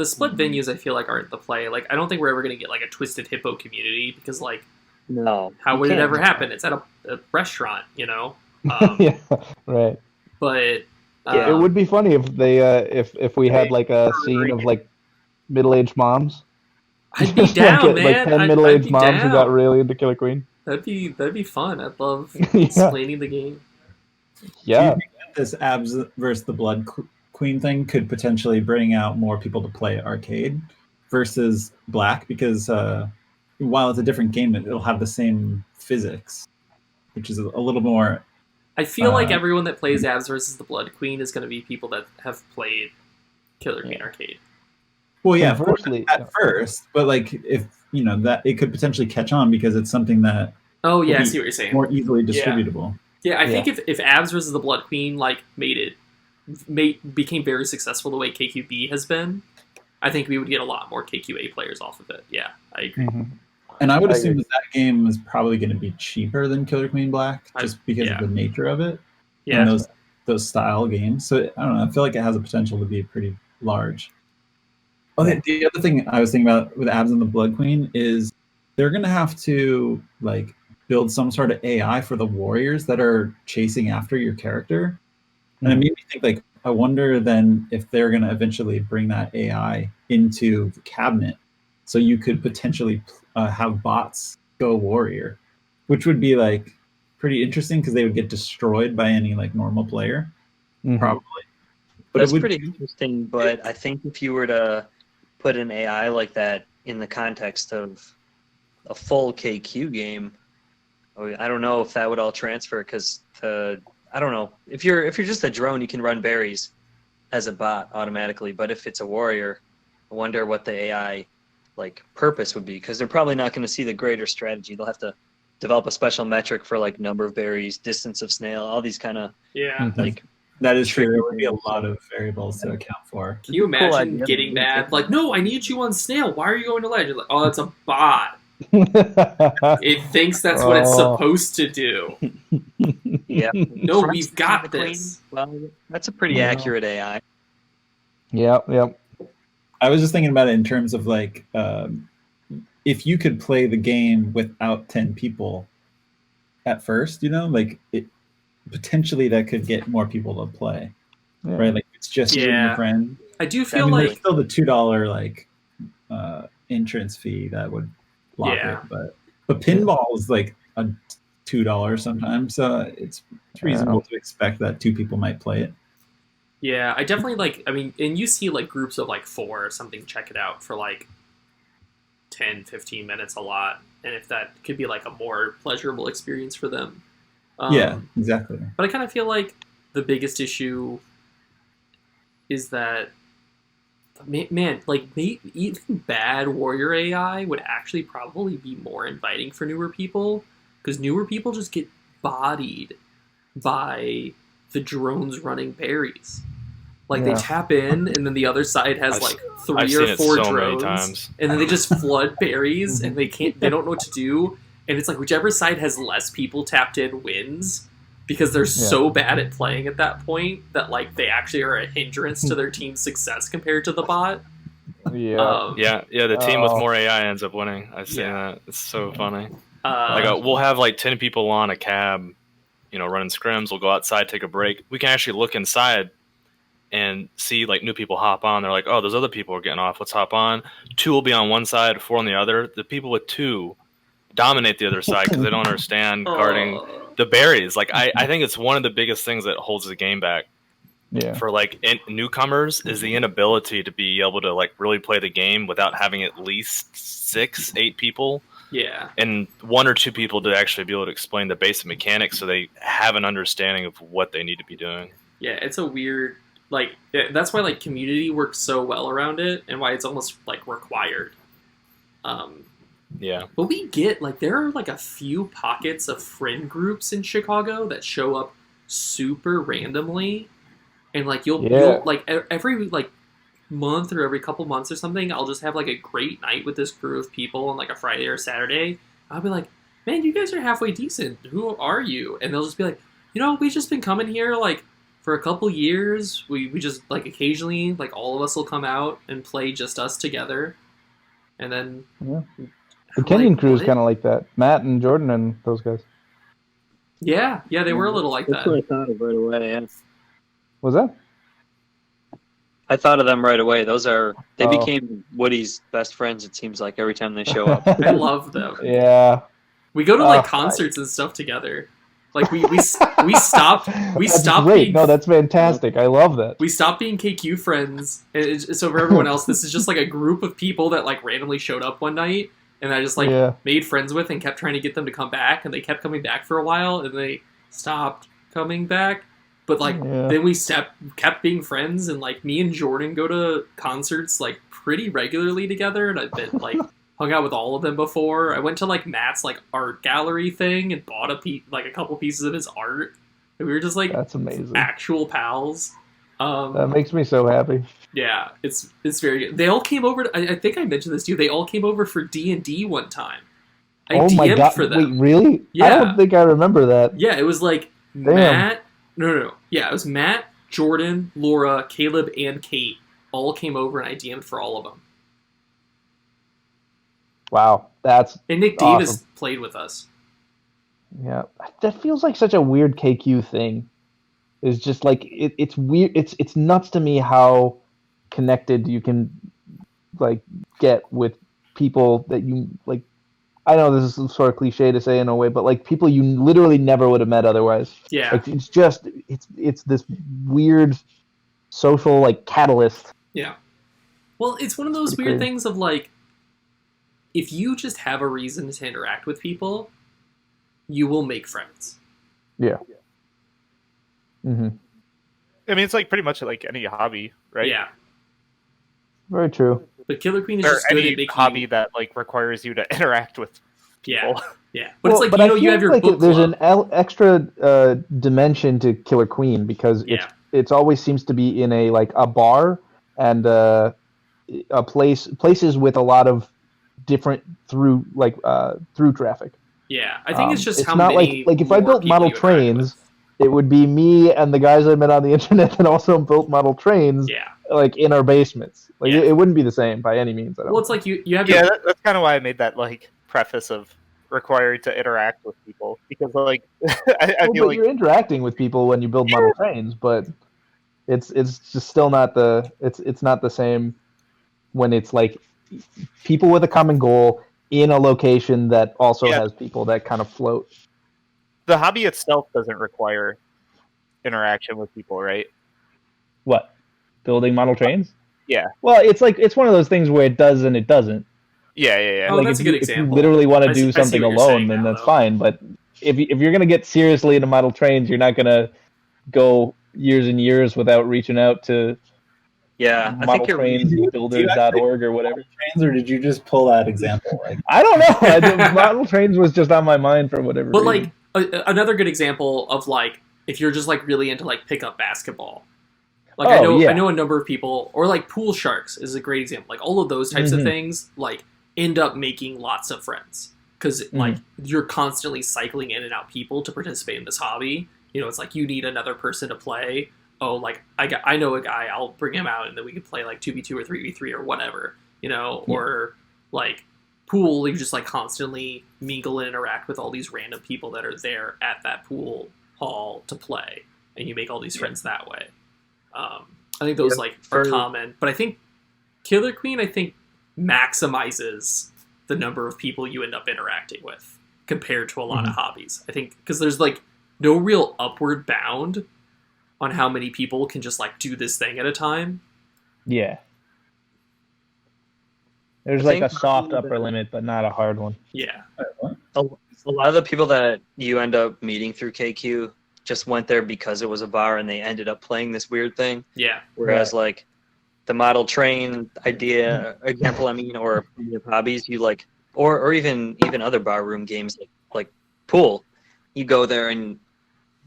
split venues I feel like aren't the play. Like I don't think we're ever gonna get like a Twisted Hippo community because like No, how you would it can't. ever happen? It's at a restaurant, you know. Yeah. Right. But Yeah. It would be funny if they if we had like a scene of like middle-aged moms. I'd be down, like, man. Like 10 I'd middle-aged be moms who down. got really into Killer Queen. That'd be fun. I'd love Yeah. explaining the game. Yeah. Do you think that this Abs versus the Blood Queen thing could potentially bring out more people to play arcade versus Black? Because while it's a different game, it'll have the same physics, which is a little more. I feel like everyone that plays Abs versus the Blood Queen is going to be people that have played Killer Queen Arcade. Well, yeah, Conversely, at first, but like if you know that it could potentially catch on because it's something that Oh yeah, I be see what you're saying. more easily distributable. Yeah, I think if Abs versus the Blood Queen like became very successful the way KQB has been, I think we would get a lot more KQA players off of it. Yeah, I agree. Mhm. And I would I assume agree. that game is probably going to be cheaper than Killer Queen Black, just because of the nature of it Yeah, and those style games. So I don't know. I feel like it has a potential to be pretty large. Oh, the other thing I was thinking about with Abs and the Blood Queen is they're going to have to like build some sort of AI for the warriors that are chasing after your character. And it made me think, like, I wonder then if they're going to eventually bring that AI into the cabinet, so you could potentially have bots go warrior, which would be like pretty interesting because they would get destroyed by any like normal player, Mhm. probably. But That's it would, pretty interesting, but I think if you were to put an AI like that in the context of a full KQ game, I don't know if that would all transfer because I don't know. If you're just a drone, you can run berries as a bot automatically, but if it's a warrior, I wonder what the AI like purpose would be because they're probably not going to see the greater strategy. They'll have to develop a special metric for like number of berries, distance of snail, all these kind of like. that is true. There would be a lot of variables to account for. Can you Cool imagine idea. getting mad? Like, no, I need you on snail. Why are you going to ledge? You're like, oh, it's a bot. It thinks that's what it's supposed to do. Yeah. No, Front we've got the queen. this. Well, that's a pretty accurate AI. Yep. I was just thinking about it in terms of like if you could play the game without 10 people at first, you know, like it potentially that could get more people to play, right? Like it's just you and your friend. I do feel there's like still the $2 like entrance fee that would lock it, but pinball is like a $2 sometimes, so it's reasonable to expect that 2 people might play it. Yeah, I definitely like. I mean, and you see like groups of like 4 or something check it out for like 10, 15 minutes a lot, and if that could be like a more pleasurable experience for them. Yeah, exactly. But I kind of feel like the biggest issue is that, man, like even bad warrior AI would actually probably be more inviting for newer people because newer people just get bodied by the drones running berries. Like they tap in, and then the other side has like 3 or 4 drones, and then they just flood berries, and they don't know what to do. And it's like whichever side has less people tapped in wins because they're so bad at playing at that point that like they actually are a hindrance to their team's success compared to the bot. The team with more AI ends up winning. I've seen that. It's so funny. We'll have like 10 people on a cab, you know, running scrims. We'll go outside, take a break. We can actually look inside and see like new people hop on. They're like, oh, those other people are getting off. Let's hop on. 2 will be on one side, 4 on the other. The people with 2 dominate the other side because they don't understand guarding the berries. Like I think it's one of the biggest things that holds the game back. Yeah. For like newcomers is the inability to be able to like really play the game without having at least 6-8 people. Yeah. And 1 or 2 people to actually be able to explain the basic mechanics so they have an understanding of what they need to be doing. Yeah, it's a weird, like, that's why, like, community works so well around it and why it's almost, like, required. Yeah. But we get, like, there are, like, a few pockets of friend groups in Chicago that show up super randomly. And, like, you'll like, every, like, month or every couple months or something, I'll just have, like, a great night with this crew of people on, like, a Friday or Saturday. I'll be like, man, you guys are halfway decent. Who are you? And they'll just be like, you know, we've just been coming here, like, for a couple years. We just, like, occasionally, like, all of us will come out and play just us together. And then... Yeah. The Kenyon like, crew is kind of like that. Matt and Jordan and those guys. Yeah, they were a little like That's that. what I thought of right away. Yeah. Was that? I thought of them right away. They Oh. became Woody's best friends, it seems like, every time they show up. I love them. Yeah. We go to, like, concerts and stuff together. Like, we stopped That's great. being... No, that's fantastic. I love that. We stopped being KQ friends. And so for everyone else, this is just, like, a group of people that, like, randomly showed up one night. And I just, like, made friends with and kept trying to get them to come back. And they kept coming back for a while. And they stopped coming back. But, like, then we kept being friends. And, like, me and Jordan go to concerts, like, pretty regularly together. And I've been, like, hung out with all of them before. I went to, like, Matt's, like, art gallery thing and bought a couple pieces of his art. And we were just, like, that's amazing. Actual pals. That makes me so happy. Yeah, it's very good. They all came over. I think I mentioned this to you. They all came over for D&D one time. I DM'd my God. for them. Wait, really? Yeah. I don't think I remember that. Yeah, it was like Damn. Matt. No. Yeah, it was Matt, Jordan, Laura, Caleb, and Kate all came over, and I DM'd for all of them. Wow, and Nick awesome. Davis played with us. Yeah, that feels like such a weird KQ thing. It's just like it's weird. It's nuts to me how connected you can like get with people that you like. I know this is sort of cliche to say in a way, but like people you literally never would have met otherwise. Yeah, like it's this weird social like catalyst. Yeah, well, it's one of those weird things of like, if you just have a reason to interact with people, you will make friends. Yeah. Mm-hmm. I mean, it's like pretty much like any hobby, right? Yeah. Very true. But Killer Queen is or just good any at making hobby that like requires you to interact with people. Yeah. But it's like, you have your like book there's club. an extra dimension to Killer Queen because it's always seems to be in a like a bar and a places with a lot of different through traffic. Yeah, I think it's just it's how not many like if I more built people model you interact trains, with. it would be me and the guys I met on the internet that also built model trains. Yeah. Like in our basements, like it wouldn't be the same by any means. Well, it's like you have that's kind of why I made that like preface of required to interact with people because like I feel like you're interacting with people when you build model trains, but it's just still not it's not the same when it's like people with a common goal in a location that also has people that kind of float. The hobby itself doesn't require interaction with people, right? What? Building model trains? Yeah. Well, it's like it's one of those things where it does and it doesn't. Yeah. Oh, like that's a good example. If you literally want to do I see something what you're alone, saying then now, that's though. fine. But if you're going to get seriously into model trains, you're not going to go years and years without reaching out to modeltrainsbuilders.org or whatever. Trains, or did you just pull that example? Like, I don't know. Model trains was just on my mind for whatever But reason. like another good example of like if you're just like really into like pickup basketball. Like I know a number of people, or like pool sharks is a great example. Like all of those types of things like end up making lots of friends because like you're constantly cycling in and out people to participate in this hobby. You know, it's like you need another person to play. Oh, like I know a guy, I'll bring him out and then we can play like 2v2 or 3v3 or whatever, you know, or like pool, you just like constantly mingle and interact with all these random people that are there at that pool hall to play, and you make all these friends that way. I think those are common, but I think Killer Queen maximizes the number of people you end up interacting with compared to a lot of hobbies. I think because there's like no real upward bound on how many people can just like do this thing at a time. Yeah. There's like a soft upper limit, but not a hard one. Yeah. A lot of the people that you end up meeting through KQ just went there because it was a bar and they ended up playing this weird thing. Yeah. Whereas like the model train example, I mean, or hobbies, you like, or even other barroom games like pool, you go there and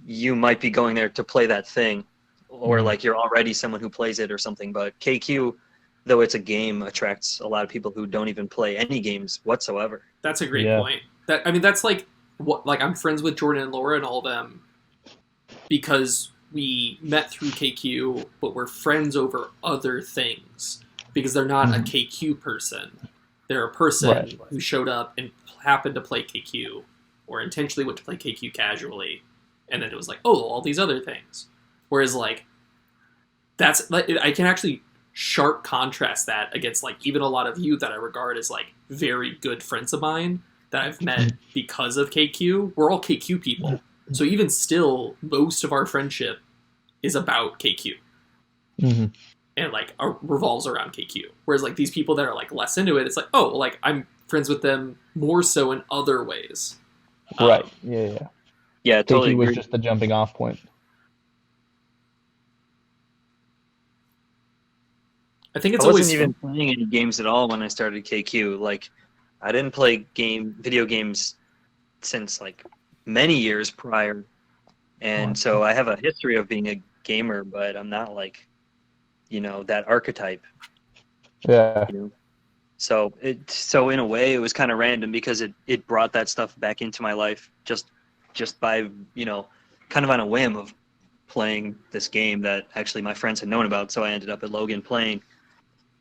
you might be going there to play that thing, or like you're already someone who plays it or something. But KQ, though it's a game, attracts a lot of people who don't even play any games whatsoever. That's a great point. That's like what, like I'm friends with Jordan and Laura and all them because we met through KQ, but we're friends over other things because they're not a KQ person. They're a person who showed up and happened to play KQ or intentionally went to play KQ casually. And then it was like, oh, all these other things. Whereas like, that's like, I can actually sharp contrast that against like even a lot of you that I regard as like very good friends of mine that I've met because of KQ. We're all KQ people. So even still, most of our friendship is about KQ. And like revolves around KQ. Whereas like these people that are like less into it, it's like, oh, like I'm friends with them more so in other ways. Right. Yeah. Yeah, totally. KQ was just the jumping off point. I think it's I always wasn't even playing any games at all when I started KQ. Like, I didn't play video games since like many years prior, and so I have a history of being a gamer, but I'm not like, that archetype. Yeah. So in a way, it was kind of random because it brought that stuff back into my life just by kind of on a whim of playing this game that actually my friends had known about. So I ended up at Logan playing.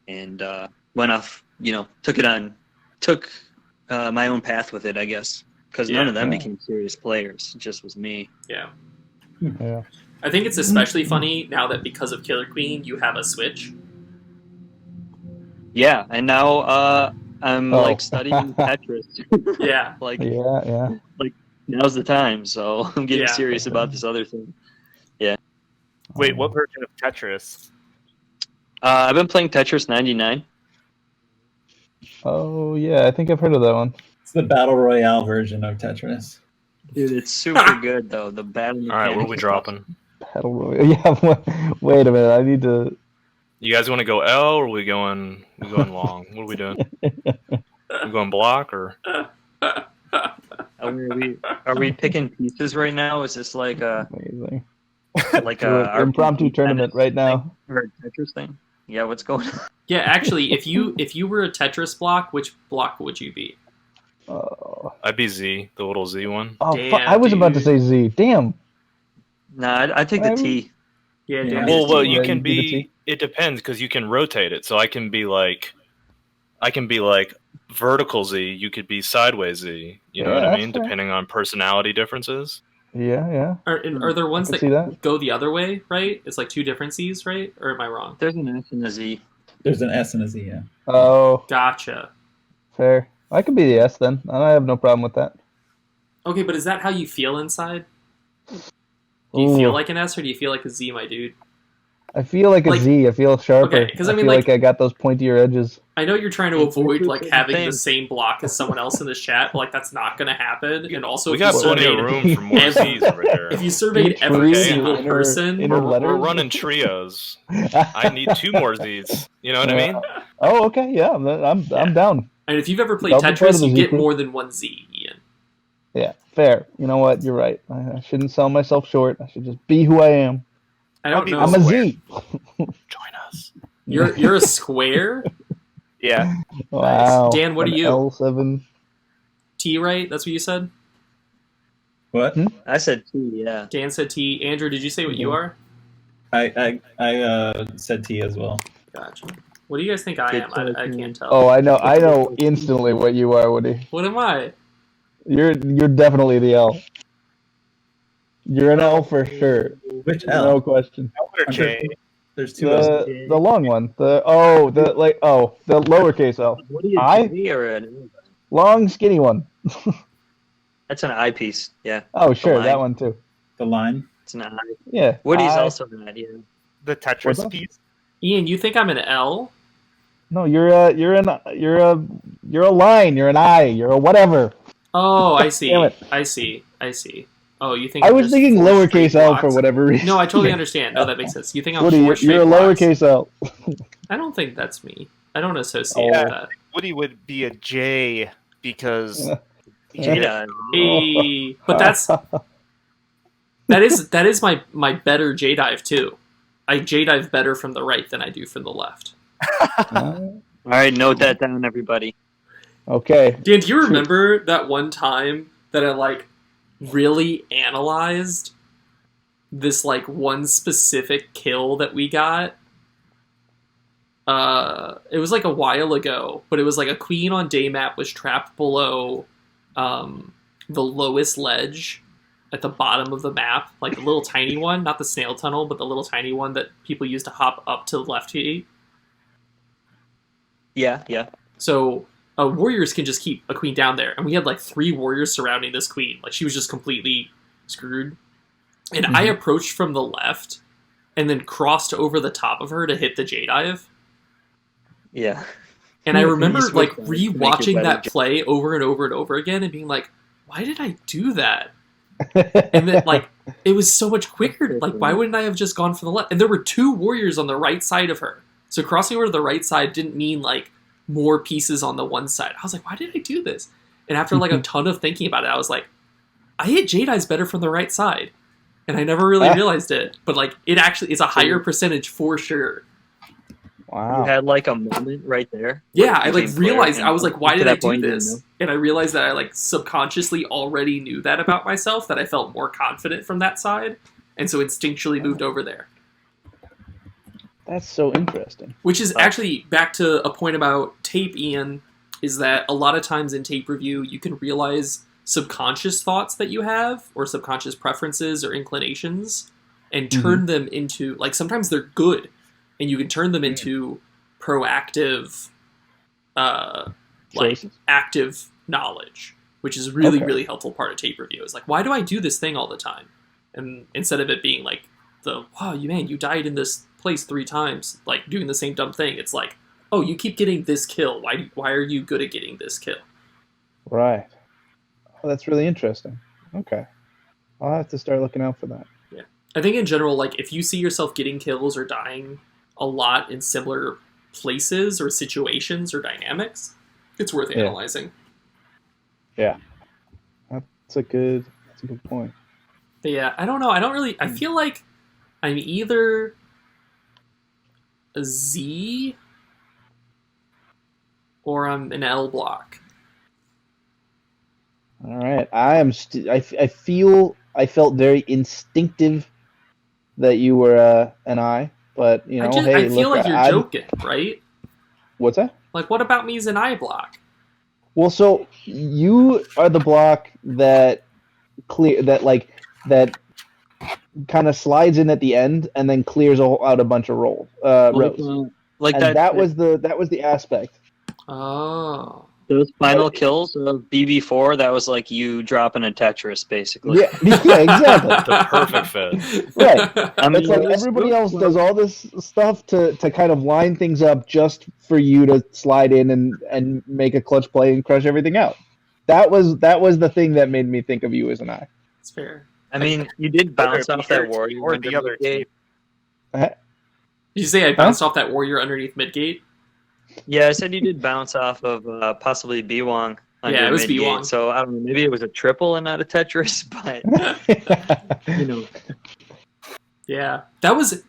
And went off, took my own path with it, I guess, because none of them became serious players. It just was me. Yeah. Yeah. I think it's especially funny now that because of Killer Queen, you have a Switch. Yeah, and now I'm like studying Tetris. Yeah. Like now's the time, so I'm getting serious about this other thing. Yeah. Wait, what version of Tetris? I've been playing Tetris 99. Oh, yeah, I think I've heard of that one. It's the Battle Royale version of Tetris. Dude, it's super good, though. The battle. All right, what are we dropping? Battle Royale. Yeah, wait a minute. I need to... You guys want to go L, or are we going long? What are we doing? We going block, or? Are we picking pieces right now? Is this like a... Amazing. Like an impromptu tournament right now. Or a Tetris thing? Yeah, what's going on? Yeah, actually, if you were a Tetris block, which block would you be? I'd be Z, the little Z one. Oh, Damn, I was about to say Z. Damn. Nah, I'd take the T. Yeah, Yeah. damn. Well, you Yeah, can you do the be. T. It depends because you can rotate it. So I can be like vertical Z. You could be sideways Z. You know Yeah, what I that's mean? fair. Depending on personality differences. Yeah. Are there ones I can see that. go the other way, right? It's like two different C's, right? Or am I wrong? There's an S and a Z. There's an S and a Z, yeah. Oh, Gotcha. fair. I could be the S then. I have no problem with that. Okay, but is that how you feel inside? Do you Ooh. feel like an S or do you feel like a Z, my dude? I feel like a Like- Z. I feel sharper. Okay, 'cause I mean, feel like- like I got those pointier edges. I know you're trying to avoid like having the Same. same block as someone else in this chat, but like that's not going to happen. And also, We if got you plenty of surveyed, room for more Z's over here. if you surveyed Each every three single inner- person, inner We're letters. running trios. I need 2 more Z's. You know what I mean? Oh, okay. Yeah, I'm down. and if you've ever played I'll be part of Tetris, the you Z get crew. more than one Z, Ian. Yeah, fair. You know what? You're right. I shouldn't sell myself short. I should just be who I am. I don't I'll be know. I'm a square. Z. Join us. You're a square. Yeah. Wow. Dan, what are An you? L7. T, right? That's what you said. What? I said T, yeah. Dan said T. Andrew, did you say what you are? I said T as well. Gotcha. What do you guys think I am? I can't tell. Oh, I know instantly what you are, Woody. What am I? You're definitely the L. You're an L for sure. Which No L? question. L or J? There's two L's. The long one. The lowercase L. What are you, I? T or an Long, skinny one. That's an eye piece. Yeah. Oh, sure, line. that one too. The line. It's an eye. Yeah. Woody's also an idea. The What's Tetris up? piece. Ian, you think I'm an L? No, you're a line. You're an eye. You're a whatever. Oh, I see. Damn it. I see. Oh, you think I I'm was just thinking four lowercase straight L for blocks? whatever reason. No, I totally understand. No, that makes sense. You think I'm Woody, four straight you're a blocks? lowercase L. I don't think that's me. I don't associate Oh. with that. Woody would be a J because Jada. Hey, but that is my better J dive too. I J dive better from the right than I do from the left. All right, note that down, everybody. Okay. Dan, do you remember that one time that I like really analyzed this like one specific kill that we got? It was like a while ago, but it was like a queen on day map was trapped below the lowest ledge at the bottom of the map, like the little tiny one, not the snail tunnel, but the little tiny one that people use to hop up to the left gate. Yeah. So warriors can just keep a queen down there, and we had like 3 warriors surrounding this queen. Like she was just completely screwed. And I approached from the left, and then crossed over the top of her to hit the J dive. Yeah. And I remember You like switched that to make your rewatching better that J- play over and over and over again, and being like, "Why did I do that?" And then like it was so much quicker. Like why wouldn't I have just gone for the left? And there were 2 warriors on the right side of her. So crossing over to the right side didn't mean like more pieces on the one side. I was like, why did I do this? And after like a ton of thinking about it, I was like, I hit Jedi's better from the right side. And I never really realized it. But like it actually is a higher percentage for sure. Wow. You had like a moment right there. Yeah, I where like you became realized, player, I was like, why to did I that do point, you didn't this? know. And I realized that I like subconsciously already knew that about myself, that I felt more confident from that side. And so instinctually moved over there. That's so interesting. Which is actually back to a point about tape, Ian, is that a lot of times in tape review, you can realize subconscious thoughts that you have, or subconscious preferences or inclinations, and turn them into, like, sometimes they're good, and you can turn them into proactive, like, Choices. active knowledge, which is really, Okay. really helpful part of tape review. Is like, why do I do this thing all the time? And instead of it being like, wow, you died in this place 3 times, like doing the same dumb thing. It's like, oh, you keep getting this kill. Why are you good at getting this kill? Right. Oh, that's really interesting. Okay. I'll have to start looking out for that. Yeah. I think in general, like if you see yourself getting kills or dying a lot in similar places or situations or dynamics, it's worth analyzing. Yeah. That's a good point. But yeah, I don't know. I feel like I'm either a Z or I'm an L block. All right. I felt very instinctive that you were an I, but you know, I feel like you're joking, right? What's that? Like, what about me as an I block? Well, so you are the block that kind of slides in at the end and then clears out a bunch of rows. Like And that was the aspect. Oh. those final kills of BB4. That was like you dropping a Tetris, basically. Yeah, exactly. The perfect fit. Right. I mean, It's like everybody else does all this stuff to kind of line things up just for you to slide in and make a clutch play and crush everything out. That was the thing that made me think of you as an eye. It's fair. I mean, you did bounce off that warrior or the other team. Did you say I bounced off that warrior underneath Midgate? Yeah, I said you did bounce off of possibly B-Wong. Yeah, it was Midgate. B-Wong. So I don't know, maybe it was a triple and not a Tetris, but you know. Yeah, that was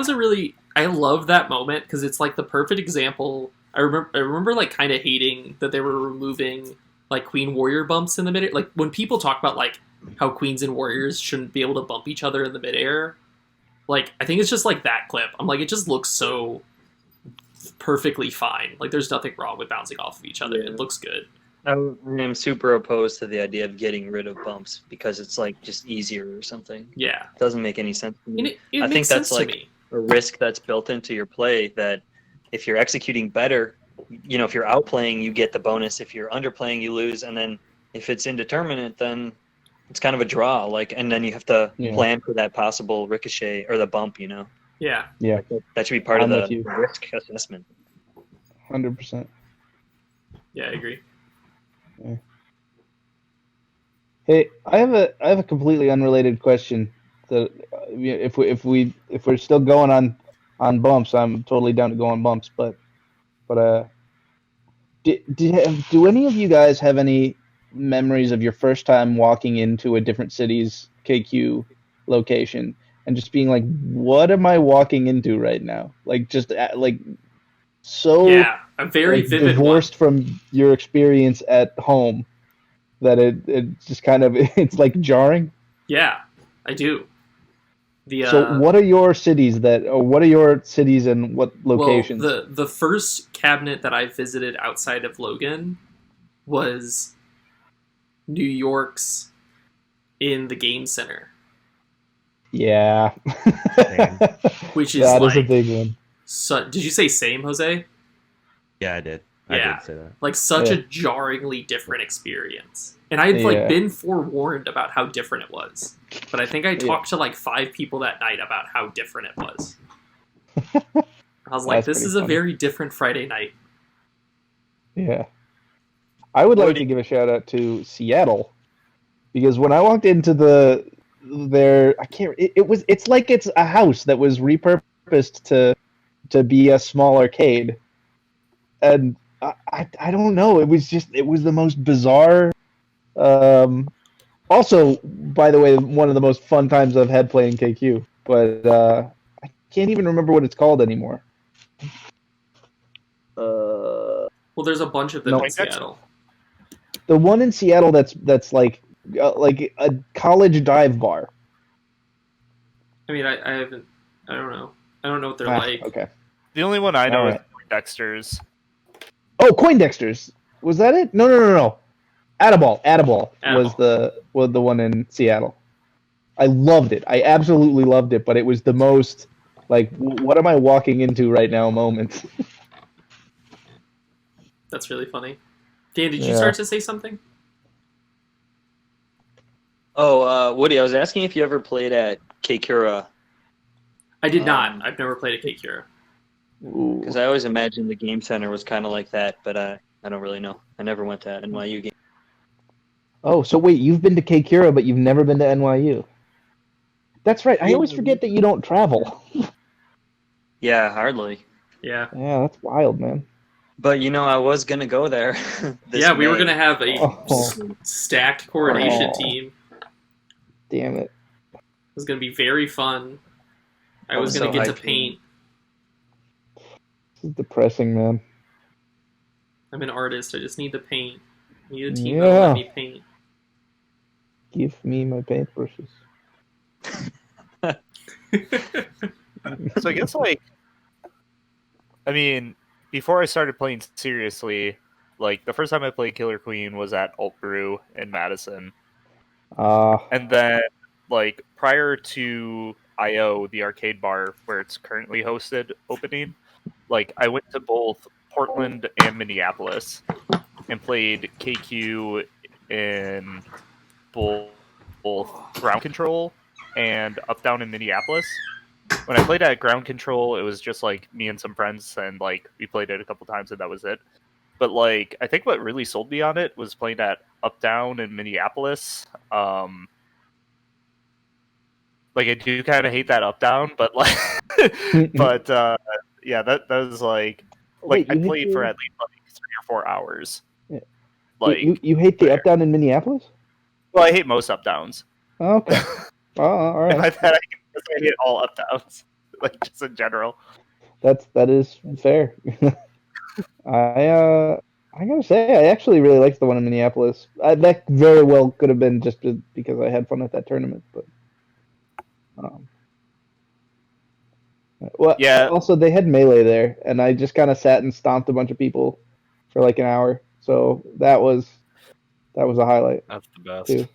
a really, I love that moment because it's like the perfect example. I remember like kind of hating that they were removing like queen warrior bumps in the midair. Like when people talk about like how queens and warriors shouldn't be able to bump each other in the midair. Like I think it's just like that clip. I'm like, it just looks so perfectly fine. Like there's nothing wrong with bouncing off of each other. Yeah. It looks good. I am super opposed to the idea of getting rid of bumps because it's like just easier or something. Yeah, It doesn't make any sense to me. and it I makes think sense that's like to me. a risk that's built into your play that if you're executing better if you're outplaying, you get the bonus. If you're underplaying, you lose. And then if it's indeterminate, then it's kind of a draw. And then you have to plan for that possible ricochet or the bump. Yeah. Yeah. That should be part I'm of with the you. risk assessment. 100%. Yeah, I agree. Yeah. Hey, I have a completely unrelated question. That if we're still going on bumps, I'm totally down to go on bumps. But do any of you guys have any memories of your first time walking into a different city's KQ location and just being like, "What am I walking into right now?" Like just like so Yeah, a very like, vivid divorced one. from your experience at home that it just kind of it's like jarring. Yeah, I do. So what are your cities and what locations? Well, the first cabinet that I visited outside of Logan was New York's in the game center. Yeah. Which is that like is a big one. did you say same, Jose? Yeah, I did. Yeah. I did say that. Like such Yeah. a jarringly different experience. And I had been forewarned about how different it was. But I think I talked to like 5 people that night about how different it was. I was like, this is a very different Friday night. Yeah. I would like to give a shout out to Seattle because when I walked into it's a house that was repurposed to be a small arcade. And I don't know, it was the most bizarre also, by the way, one of the most fun times I've had playing KQ, but I can't even remember what it's called anymore. Well, there's a bunch of them in Seattle. The one in Seattle that's like a college dive bar. I mean, I haven't. I don't know. I don't know what they're like. Okay. The only one I know is Dexter's. Oh, Coindexter's. Was that it? No. Addaball was the one in Seattle. I loved it. I absolutely loved it, but it was the most like, what am I walking into right now moment. That's really funny. Dan, did you start to say something? Oh, Woody, I was asking if you ever played at KQA. I did not. I've never played at KQA. Because I always imagined the game center was kind of like that, but I don't really know. I never went to NYU game. Oh, so wait, you've been to KQA, but you've never been to NYU. That's right. I always forget that you don't travel. Yeah, hardly. Yeah. Yeah, that's wild, man. But I was gonna go there. We were gonna have a stacked coronation team. Damn it! It was gonna be very fun. I was gonna get to paint. This is depressing, man. I'm an artist. I just need to paint. I need a team that'll let me paint. Give me my paintbrushes. So I guess before I started playing seriously, the first time I played Killer Queen was at Alt Brew in Madison. And then prior to IO, the arcade bar where it's currently hosted opening, I went to both Portland and Minneapolis and played KQ in both Ground Control and Up Down in Minneapolis. When I played at Ground Control, it was just me and some friends, and we played it a couple times, and that was it. But I think what really sold me on it was playing at Up Down in Minneapolis. I do kind of hate that Up Down, but yeah, that was Wait, I played for at least 3 or 4 hours. Yeah. You hate the Up Down in Minneapolis? Well, I hate most Up Downs. Okay. Oh, all right. I hate all Up Downs, just in general. That is fair. I gotta say, I actually really liked the one in Minneapolis. That very well could have been just because I had fun at that tournament, but. Well, yeah. Also, they had Melee there, and I just kind of sat and stomped a bunch of people for an hour. So that was a highlight. That's the best. Too.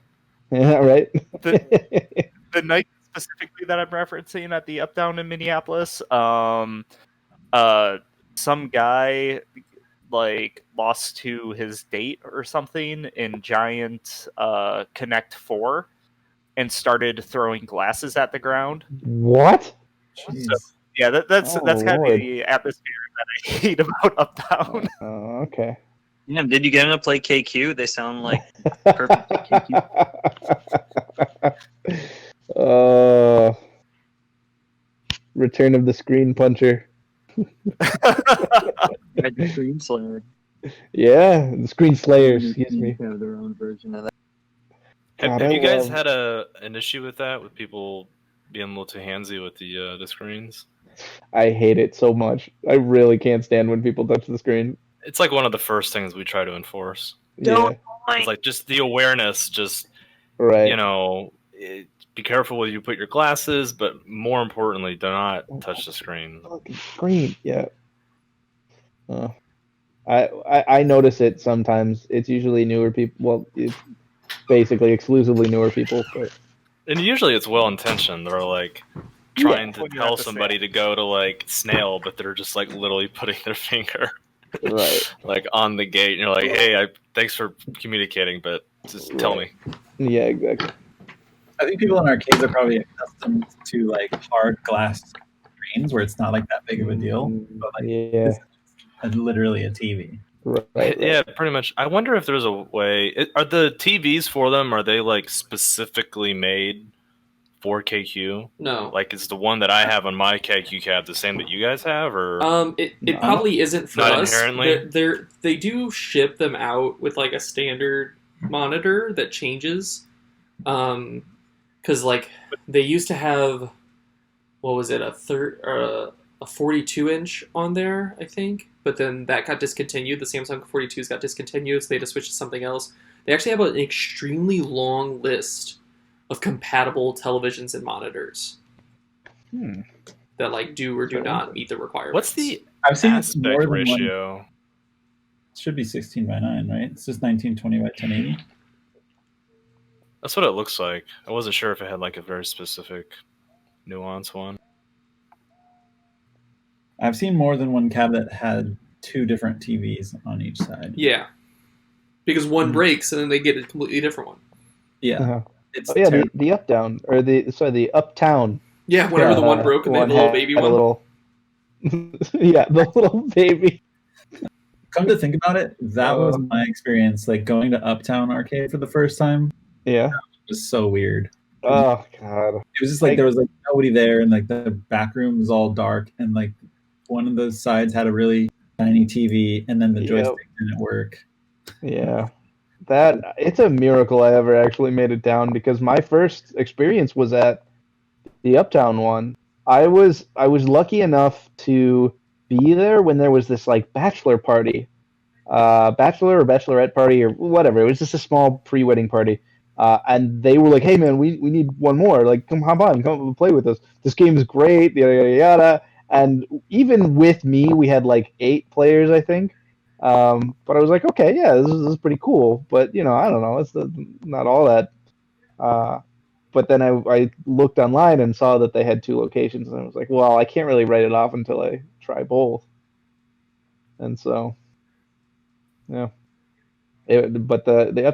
Yeah, right. The night specifically that I'm referencing at the Up Down in Minneapolis, some guy like lost to his date or something in Giant Connect 4 and started throwing glasses at the ground. What? Jeez. So, yeah, that's Oh, kind of Lord. the atmosphere that I hate about Uptown. Oh, okay. Yeah, did you get him to play KQ? They sound like perfect KQ. Return of the Screen Puncher. Red Screen Slayer. Yeah, the Screen Slayer, excuse me. They have their own version of that. God, Have I you guys love- had an issue with that, with people being a little too handsy with the screens? I hate it so much. I really can't stand when people touch the screen. It's like one of the first things we try to enforce. Yeah, It's like just the awareness, just right. you know, be careful where you put your glasses, but more importantly, do not touch the screen. Fucking screen, yeah. I notice it sometimes. It's usually newer people. Well, it's basically exclusively newer people. But And usually it's well intentioned. They're like trying to When you tell have to somebody to go to like snail, but they're just like literally putting their finger right, like on the gate, and you're like, "Hey, thanks for communicating, but just tell me." yeah, exactly. I think people in arcades are probably accustomed to like hard glass screens where it's not like that big of a deal. But like Yeah, it's literally a TV. right. Yeah, pretty much. I wonder if there's a way. Are the TVs for them? Are they like specifically made for KQ? No. Like, is the one that I have on my KQ cab the same that you guys have, or It probably isn't for Not us. inherently? They do ship them out with like a standard monitor that changes. Because like they used to have, what was it, a 42-inch on there, I think, but then that got discontinued. The Samsung 42s got discontinued, so they had to switch to something else. They actually have an extremely long list of compatible televisions and monitors that like do or do not meet the requirements. what's the I've seen aspect more than one. ratio? It should be 16:9, right? It's just 1920 by 1080. That's what it looks like. I wasn't sure if it had like a very specific nuance one. I've seen more than one cab that had two different TVs on each side. Yeah, because one breaks and then they get a completely different one. Yeah. Uh-huh. It's Oh yeah, terrible. the up down or the uptown. Yeah, whenever the one broke and then the little had baby a one. little- yeah, the little baby. Come to think about it, that was my experience. Like going to Uptown Arcade for the first time Yeah. was so weird. Oh god. It was just like there was like nobody there, and like the back room was all dark, and like one of those sides had a really tiny TV, and then the joystick didn't work. Yeah. It's a miracle I ever actually made it down, because my first experience was at the Uptown one. I was lucky enough to be there when there was this like bachelor party. Bachelor or bachelorette party or whatever. It was just a small pre-wedding party. And they were like, "Hey man, we need one more. Like, come play with us. This game is great." Yada yada yada. And even with me, we had like 8 players, I think. But I was like, okay, yeah, this is pretty cool. But you know, I don't know, it's not all that. But then I looked online and saw that they had 2 locations, and I was like, well, I can't really write it off until I try both. And so, yeah. But the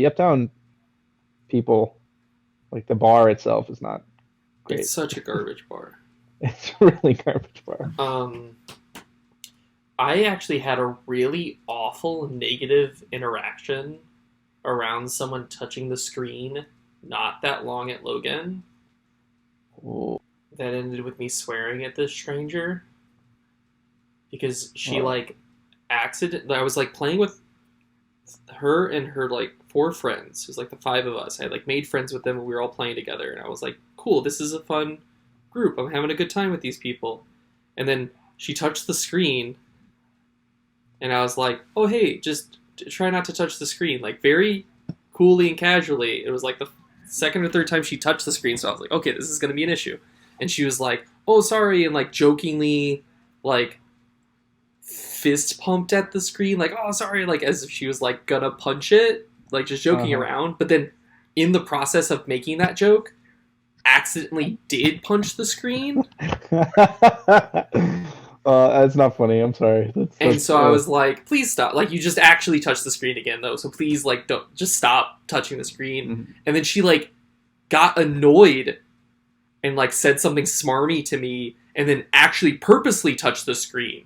Uptown people, like the bar itself is not great. It's such a garbage bar. It's really garbage bar. I actually had a really awful negative interaction around someone touching the screen not that long at Logan. Ooh. That ended with me swearing at this stranger because she I was like playing with her and her like 4 friends. It was like the 5 of us. I like made friends with them and we were all playing together, and I was like, cool, this is a fun group. I'm having a good time with these people. And then she touched the screen and I was like, oh hey, just try not to touch the screen. Like very coolly and casually. It was like the second or third time she touched the screen, so I was like, okay, this is gonna be an issue. And she was like, oh sorry, and like jokingly like fist pumped at the screen, like, oh sorry, like as if she was like gonna punch it, like just joking around. But then in the process of making that joke, accidentally did punch the screen. That's not funny. I'm sorry. And so I was like, please stop. Like, you just actually touched the screen again, though. So please, like, don't just stop touching the screen. Mhm. And then she, like, got annoyed and, like, said something smarmy to me and then actually purposely touched the screen.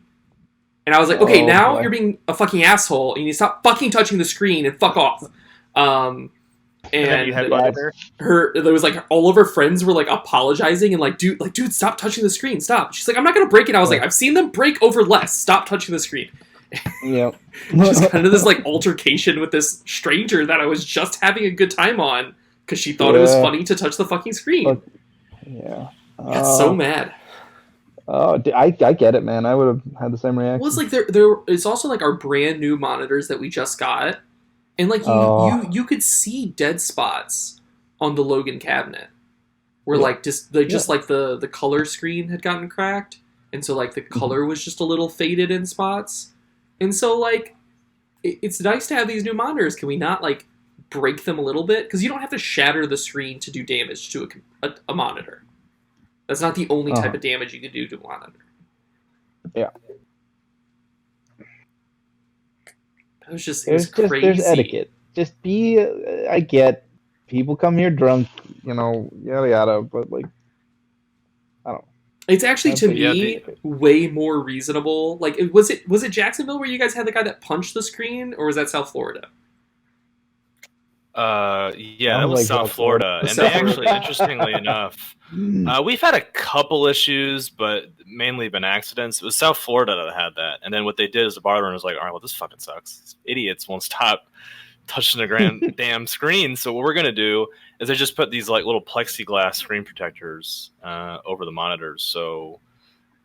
And I was like, okay, now you're being a fucking asshole and you need to stop fucking touching the screen and fuck off. And then you headbutted her. There was like all of her friends were like apologizing and like, dude, stop touching the screen, stop. She's like, I'm not gonna break it. I was like, I've seen them break over less. Stop touching the screen. Yeah. Just kind of this like altercation with this stranger that I was just having a good time on because she thought it was funny to touch the fucking screen. Yeah. I got so mad. Oh, I get it, man. I would have had the same reaction. Well, it's like there. It's also like our brand new monitors that we just got. And like you could see dead spots on the Logan cabinet, where like just like the color screen had gotten cracked, and so like the color was just a little faded in spots, and so like it's nice to have these new monitors. Can we not like break them a little bit? Because you don't have to shatter the screen to do damage to a monitor. That's not the only type of damage you can do to a monitor. Yeah. It was crazy. There's etiquette. Just be. I get people come here drunk, yada yada. But like, I don't know. It's actually to me way more reasonable. Like, was it Jacksonville where you guys had the guy that punched the screen, or was that South Florida? Yeah, that was like South Florida. And they actually, interestingly enough, we've had a couple issues, but mainly been accidents. It was South Florida that had that. And then what they did is the barber was like, all right, well, this fucking sucks. These idiots won't stop touching the damn screen. So what we're going to do is they just put these like little plexiglass screen protectors over the monitors. So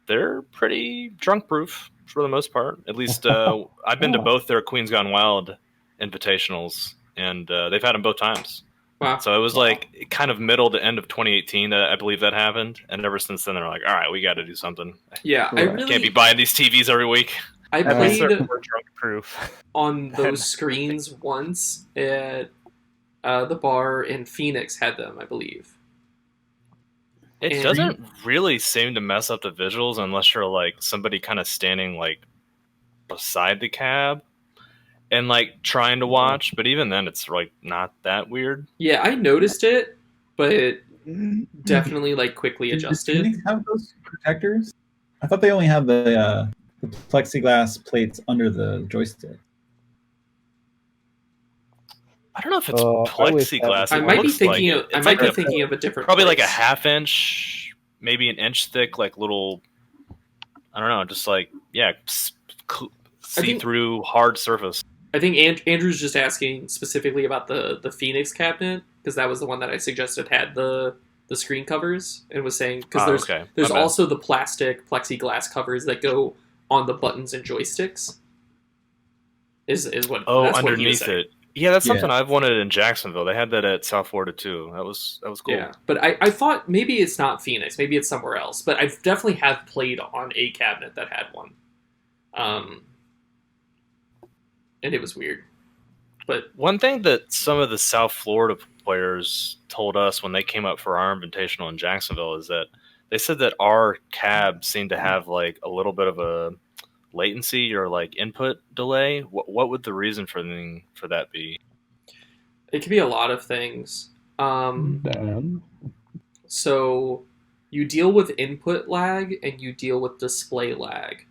they're pretty drunk proof for the most part. At least I've been to both their Queens Gone Wild invitationals. And they've had them both times. Wow. So it was like kind of middle to end of 2018 that I believe that happened. And ever since then, they're like, all right, we got to do something. Yeah, I really can't be buying these TVs every week. I played more drunk proof on those screens once at the bar in Phoenix had them, I believe. It doesn't really seem to mess up the visuals unless you're like somebody kind of standing like beside the cab. And like trying to watch, but even then, it's like not that weird. Yeah, I noticed it, but it definitely like quickly adjusted. Do Phoenix have those protectors? I thought they only have the plexiglass plates under the joystick. I don't know if it's plexiglass. I might be thinking of a different. Probably place. like a half inch, maybe an inch thick, like little. I don't know, just like see-through hard surface. I think Andrew's just asking specifically about the Phoenix cabinet, because that was the one that I suggested had the screen covers, and was saying because there's also the plastic plexiglass covers that go on the buttons and joysticks. Is what? That's underneath what it. Yeah, that's something I've wanted in Jacksonville. They had that at South Florida too. That was cool. Yeah, but I thought maybe it's not Phoenix, maybe it's somewhere else. But I definitely have played on a cabinet that had one. And it was weird. But one thing that some of the South Florida players told us when they came up for our invitational in Jacksonville is that they said that our cab seemed to have like a little bit of a latency or like input delay. What would the reason for that be? It could be a lot of things. So you deal with input lag and you deal with display lag,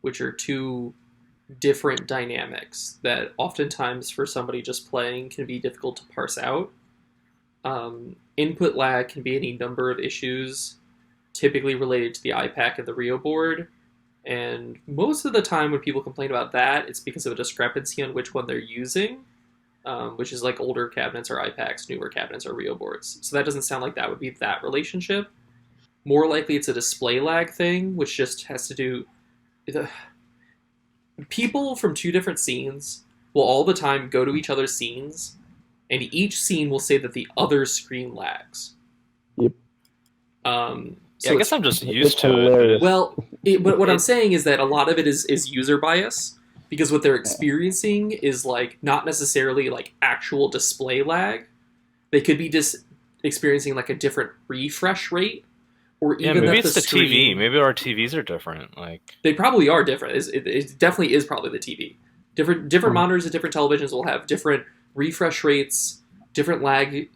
which are two different dynamics that oftentimes for somebody just playing can be difficult to parse out. Input lag can be any number of issues, typically related to the iPack and the Rio board. And most of the time when people complain about that, it's because of a discrepancy on which one they're using, which is like older cabinets or iPacks, newer cabinets or Rio boards. So that doesn't sound like that would be that relationship. More likely it's a display lag thing, which just has to do... People from two different scenes will all the time go to each other's scenes, and each scene will say that the other screen lags. Yep. So I guess I'm just used to it. Well, but what I'm saying is that a lot of it is user bias, because what they're experiencing is like not necessarily like actual display lag. They could be just experiencing like a different refresh rate, or Yeah, even maybe that it's the stream, TV. Maybe our TVs are different. Like they probably are different. It definitely is probably the TV. Different monitors and different televisions will have different refresh rates, different lag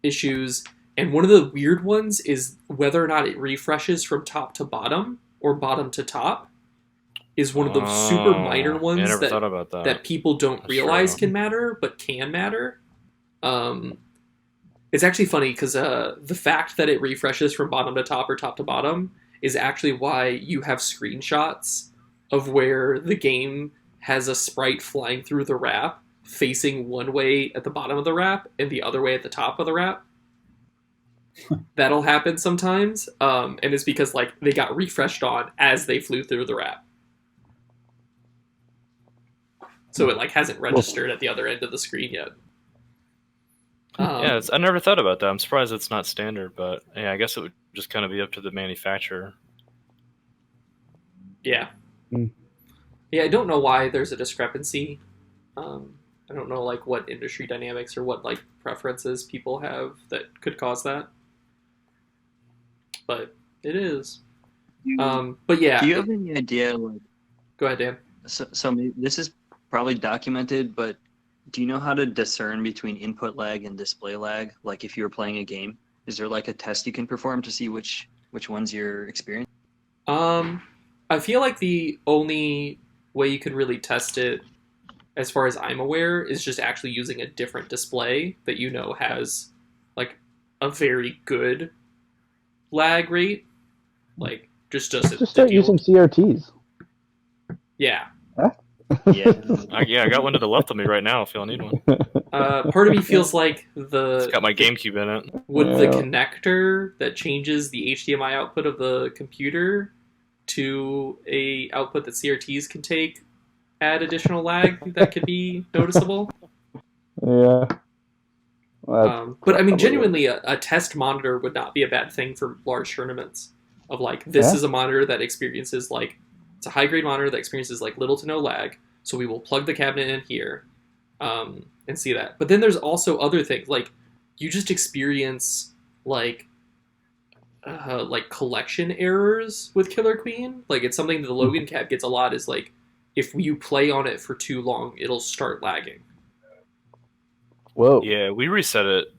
issues, and one of the weird ones is whether or not it refreshes from top to bottom or bottom to top is one of the super minor yeah, I ones never thought about that people don't That's realize true. can matter, but can matter. It's actually funny because the fact that it refreshes from bottom to top or top to bottom is actually why you have screenshots of where the game has a sprite flying through the wrap facing one way at the bottom of the wrap and the other way at the top of the wrap. That'll happen sometimes, and it's because like they got refreshed on as they flew through the wrap. So it like hasn't registered at the other end of the screen yet. Yeah, I never thought about that. I'm surprised it's not standard, but yeah, I guess it would just kind of be up to the manufacturer. Yeah. Mm. Yeah, I don't know why there's a discrepancy. I don't know like what industry dynamics or what like preferences people have that could cause that. But it is. But yeah. Do you have any idea? Like, go ahead, Dan. so maybe, this is probably documented, but do you know how to discern between input lag and display lag? Like if you were playing a game, is there like a test you can perform to see which ones you're experiencing? I feel like the only way you could really test it, as far as I'm aware, is just actually using a different display that you know has like a very good lag rate. Like just start using CRTs. Yeah. Yeah. I got one to the left of me right now if y'all need one. Part of me feels like It's got my GameCube in it. would the connector that changes the HDMI output of the computer to a output that CRTs can take add additional lag that could be noticeable? Yeah. But I mean, genuinely, a test monitor would not be a bad thing for large tournaments. Of like, this is a monitor that experiences like, it's a high grade monitor that experiences like little to no lag. So we will plug the cabinet in here, and see that. But then there's also other things like you just experience like collection errors with Killer Queen. Like it's something that the Logan Cab gets a lot. Is like if you play on it for too long, it'll start lagging. Whoa. Yeah, we reset it.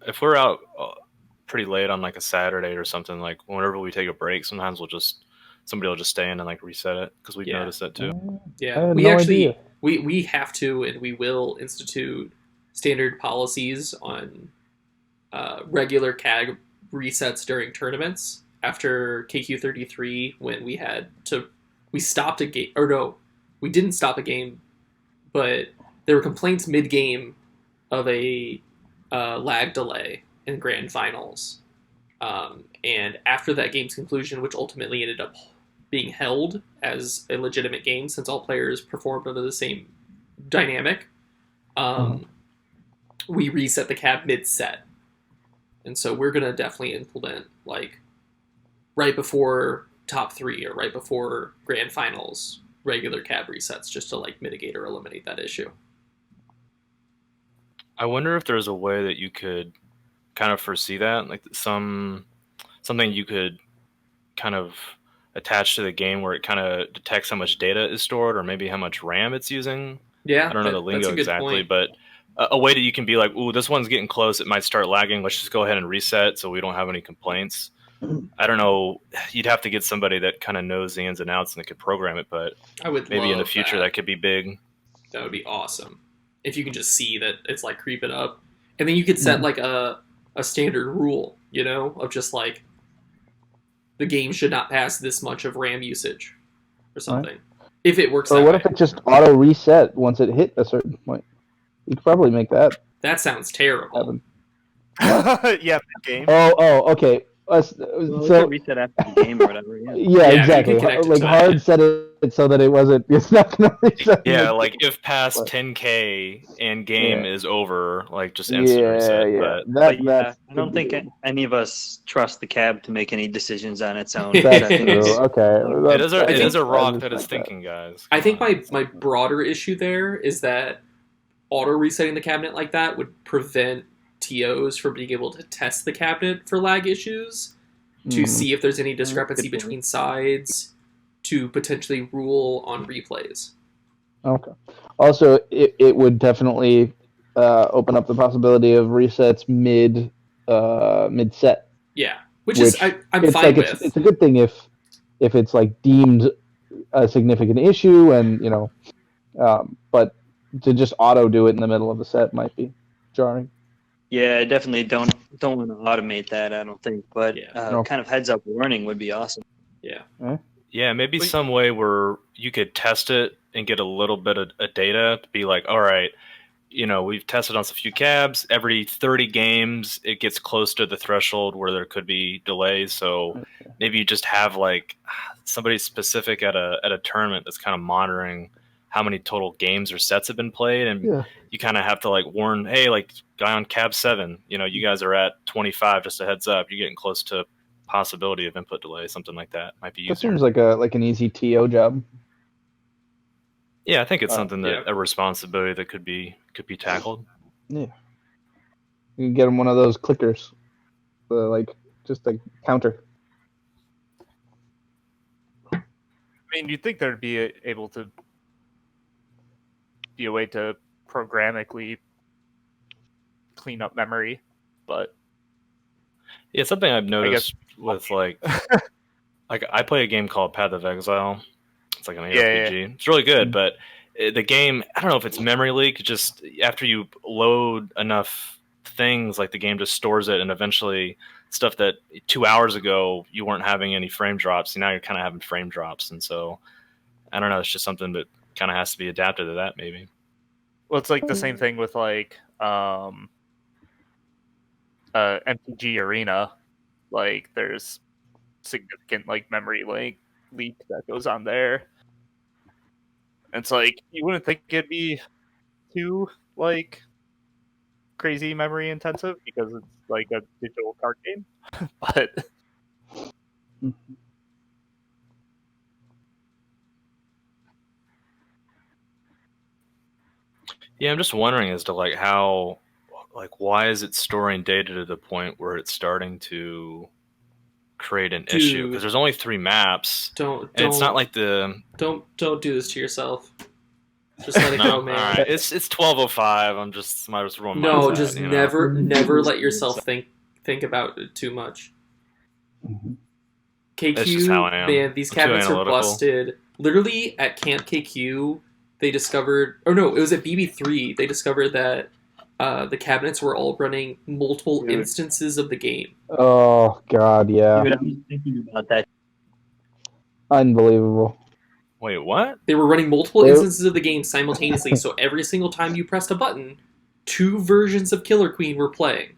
If we're out pretty late on like a Saturday or something, like whenever we take a break, sometimes somebody will just stay in and like reset it because we've noticed that too. Yeah, we actually we have to and we will institute standard policies on regular CAG resets during tournaments after KQ33 when we stopped a game, or no, we didn't stop a game, but there were complaints mid-game of a lag delay in grand finals. And after that game's conclusion, which ultimately ended up being held as a legitimate game since all players performed under the same dynamic, we reset the cab mid-set. And so we're going to definitely implement, like, right before top 3 or right before grand finals, regular cab resets just to, like, mitigate or eliminate that issue. I wonder if there's a way that you could kind of foresee that, like something you could kind of attach to the game where it kind of detects how much data is stored or maybe how much RAM it's using. Yeah, I don't know the lingo exactly, point. but a way that you can be like, ooh, this one's getting close. It might start lagging. Let's just go ahead and reset so we don't have any complaints. I don't know. You'd have to get somebody that kind of knows the ins and outs and that could program it, but I would maybe in the love future that could be big. That would be awesome. If you can just see that it's like creeping up. And then you could set like a standard rule, you know, of just like the game should not pass this much of RAM usage or something. Right. If it works or that what way. If it just auto reset once it hit a certain point? You could probably make that. That sounds terrible. Yeah, the game. Oh, okay. So reset after the game or whatever. Yeah, exactly. Like hard set it so that it's not going to reset. Yeah, like if past 10K and game is over, like just instant reset. Yeah. But I don't think any of us trust the cab to make any decisions on its own. That's true. Okay. It is a rock that is thinking, guys. I think my broader issue there is that auto resetting the cabinet like that would prevent TOs from being able to test the cabinet for lag issues to see if there's any discrepancy Good point. between sides to potentially rule on replays. Okay. Also, it would definitely open up the possibility of resets mid set. Yeah, which is I'm fine with. It's a good thing if it's like deemed a significant issue, and but to just auto do it in the middle of the set might be jarring. Yeah, I definitely don't want to automate that. I don't think, but Yeah. kind of heads up warning would be awesome. Yeah. Yeah, maybe some way where you could test it and get a little bit of data to be like, all right, we've tested on a few cabs. Every 30 games, it gets close to the threshold where there could be delays. So maybe you just have like somebody specific at a tournament that's kind of monitoring how many total games or sets have been played, and you kind of have to like warn, hey, like guy on cab 7, you guys are at 25. Just a heads up, you're getting close to possibility of input delay, something like that might be easier. That seems like an easy TO job. Yeah, I think it's something that a responsibility that could be tackled. Yeah, you can get them one of those clickers, just a counter. I mean, you'd think there'd be able to be a way to programmatically clean up memory, but yeah, something I've noticed with like I play a game called Path of Exile. It's like an ARPG. Yeah. It's really good, but the game, I don't know if it's memory leak. Just after you load enough things, like the game just stores it, and eventually stuff that 2 hours ago you weren't having any frame drops, now you're kind of having frame drops, and so I don't know. It's just something that kind of has to be adapted to that, maybe. Well, it's like the same thing with like MTG Arena. Like there's significant like memory leak that goes on there. It's like you wouldn't think it'd be too like crazy memory intensive because it's like a digital card game, but yeah, I'm just wondering as to like how, like why is it storing data to the point where it's starting to create an issue? Because there's only 3 maps. Don't. It's not like the. Don't do this to yourself. Just let it go, man. All right. It's 12:05. I'm just rolling. No, just never let yourself think about it too much. Mm-hmm. KQ, man, these cabinets are busted. Literally at Camp KQ, they discovered, or no, it was at BB3. They discovered that the cabinets were all running multiple instances of the game. Oh God, yeah. Dude, I was thinking about that. Unbelievable. Wait, what? They were running multiple instances of the game simultaneously, so every single time you pressed a button, 2 versions of Killer Queen were playing.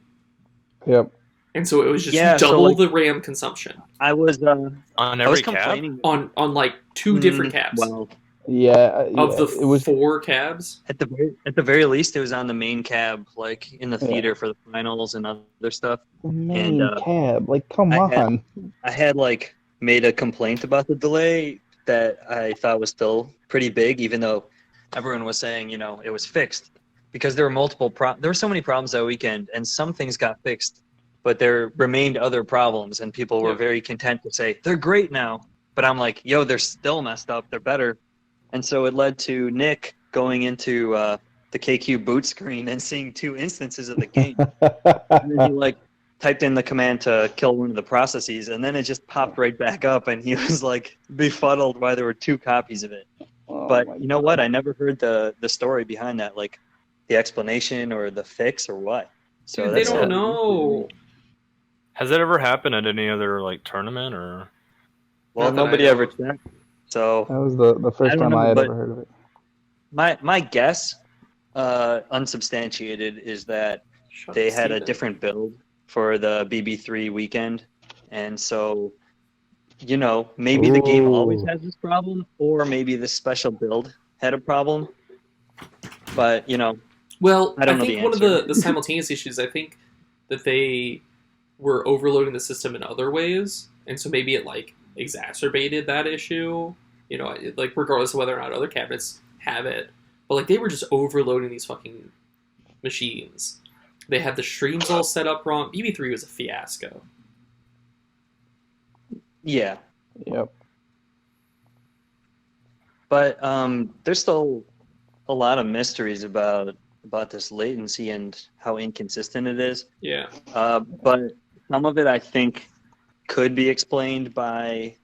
Yep. And so it was just double the RAM consumption. I was on every complaining cab? On like 2 different cabs. Well, of the 4 cabs? At the very least, it was on the main cab, like in the theater for the finals and other stuff. The main cab, like come on. I had like made a complaint about the delay that I thought was still pretty big, even though everyone was saying, it was fixed. Because there were there were so many problems that weekend, and some things got fixed, but there remained other problems, and people were very content to say, they're great now. But I'm like, they're still messed up, they're better. And so it led to Nick going into the KQ boot screen and seeing 2 instances of the game. And then he typed in the command to kill one of the processes, and then it just popped right back up, and he was befuddled why there were 2 copies of it. But you know what? I never heard the story behind that, like the explanation or the fix or what. So dude, they don't know. Has that ever happened at any other tournament or? Well, nobody ever checked. So that was the first time I had ever heard of it. My guess, unsubstantiated, is that they had a different build for the BB3 weekend, and so maybe the game always has this problem, or maybe this special build had a problem. But well, I think one of the simultaneous issues, I think that they were overloading the system in other ways, and so maybe it exacerbated that issue. Regardless of whether or not other cabinets have it, but they were just overloading these fucking machines. They had the streams all set up wrong. BB3 was a fiasco. Yeah, Yep. but there's still a lot of mysteries about this latency and how inconsistent it is. Yeah. But some of it, I think, could be explained by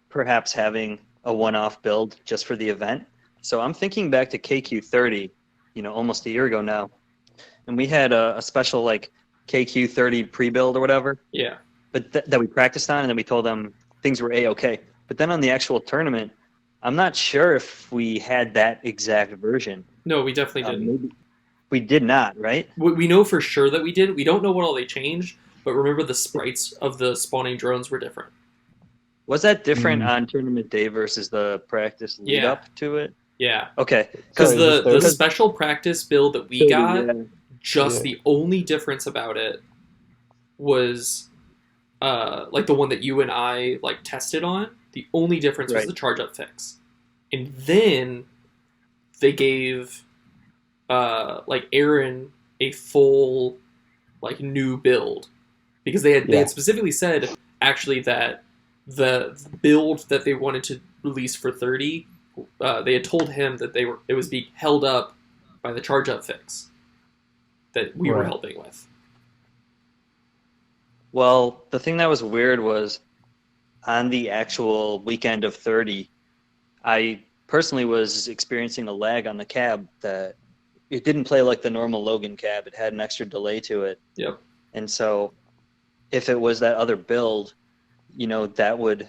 perhaps having a one-off build just for the event. So I'm thinking back to KQ30, almost a year ago now, and we had a special like KQ30 pre-build or whatever, Yeah. but that we practiced on, and then we told them things were a-okay. But then on the actual tournament, I'm not sure if we had that exact version. No, we definitely didn't. Maybe we did not, right? We know for sure that we did. We don't know what all they changed, but remember the sprites of the spawning drones were different. Was that different on tournament day versus the practice lead up to it? Yeah. Okay. Because Sorry, the special practice build that we got, Yeah. the only difference about it was like the one that you and I like tested on. The only difference was Right. the charge up fix. And then they gave like Aaron a full like new build, because they had specifically said actually that the build that they wanted to release for 30, they had told him that it was being held up by the charge up fix that we were helping with. Well, the thing that was weird was on the actual weekend of 30, I personally was experiencing a lag on the cab that it didn't play like the normal Logan cab. It had an extra delay to it. Yep. And so if it was that other build, that would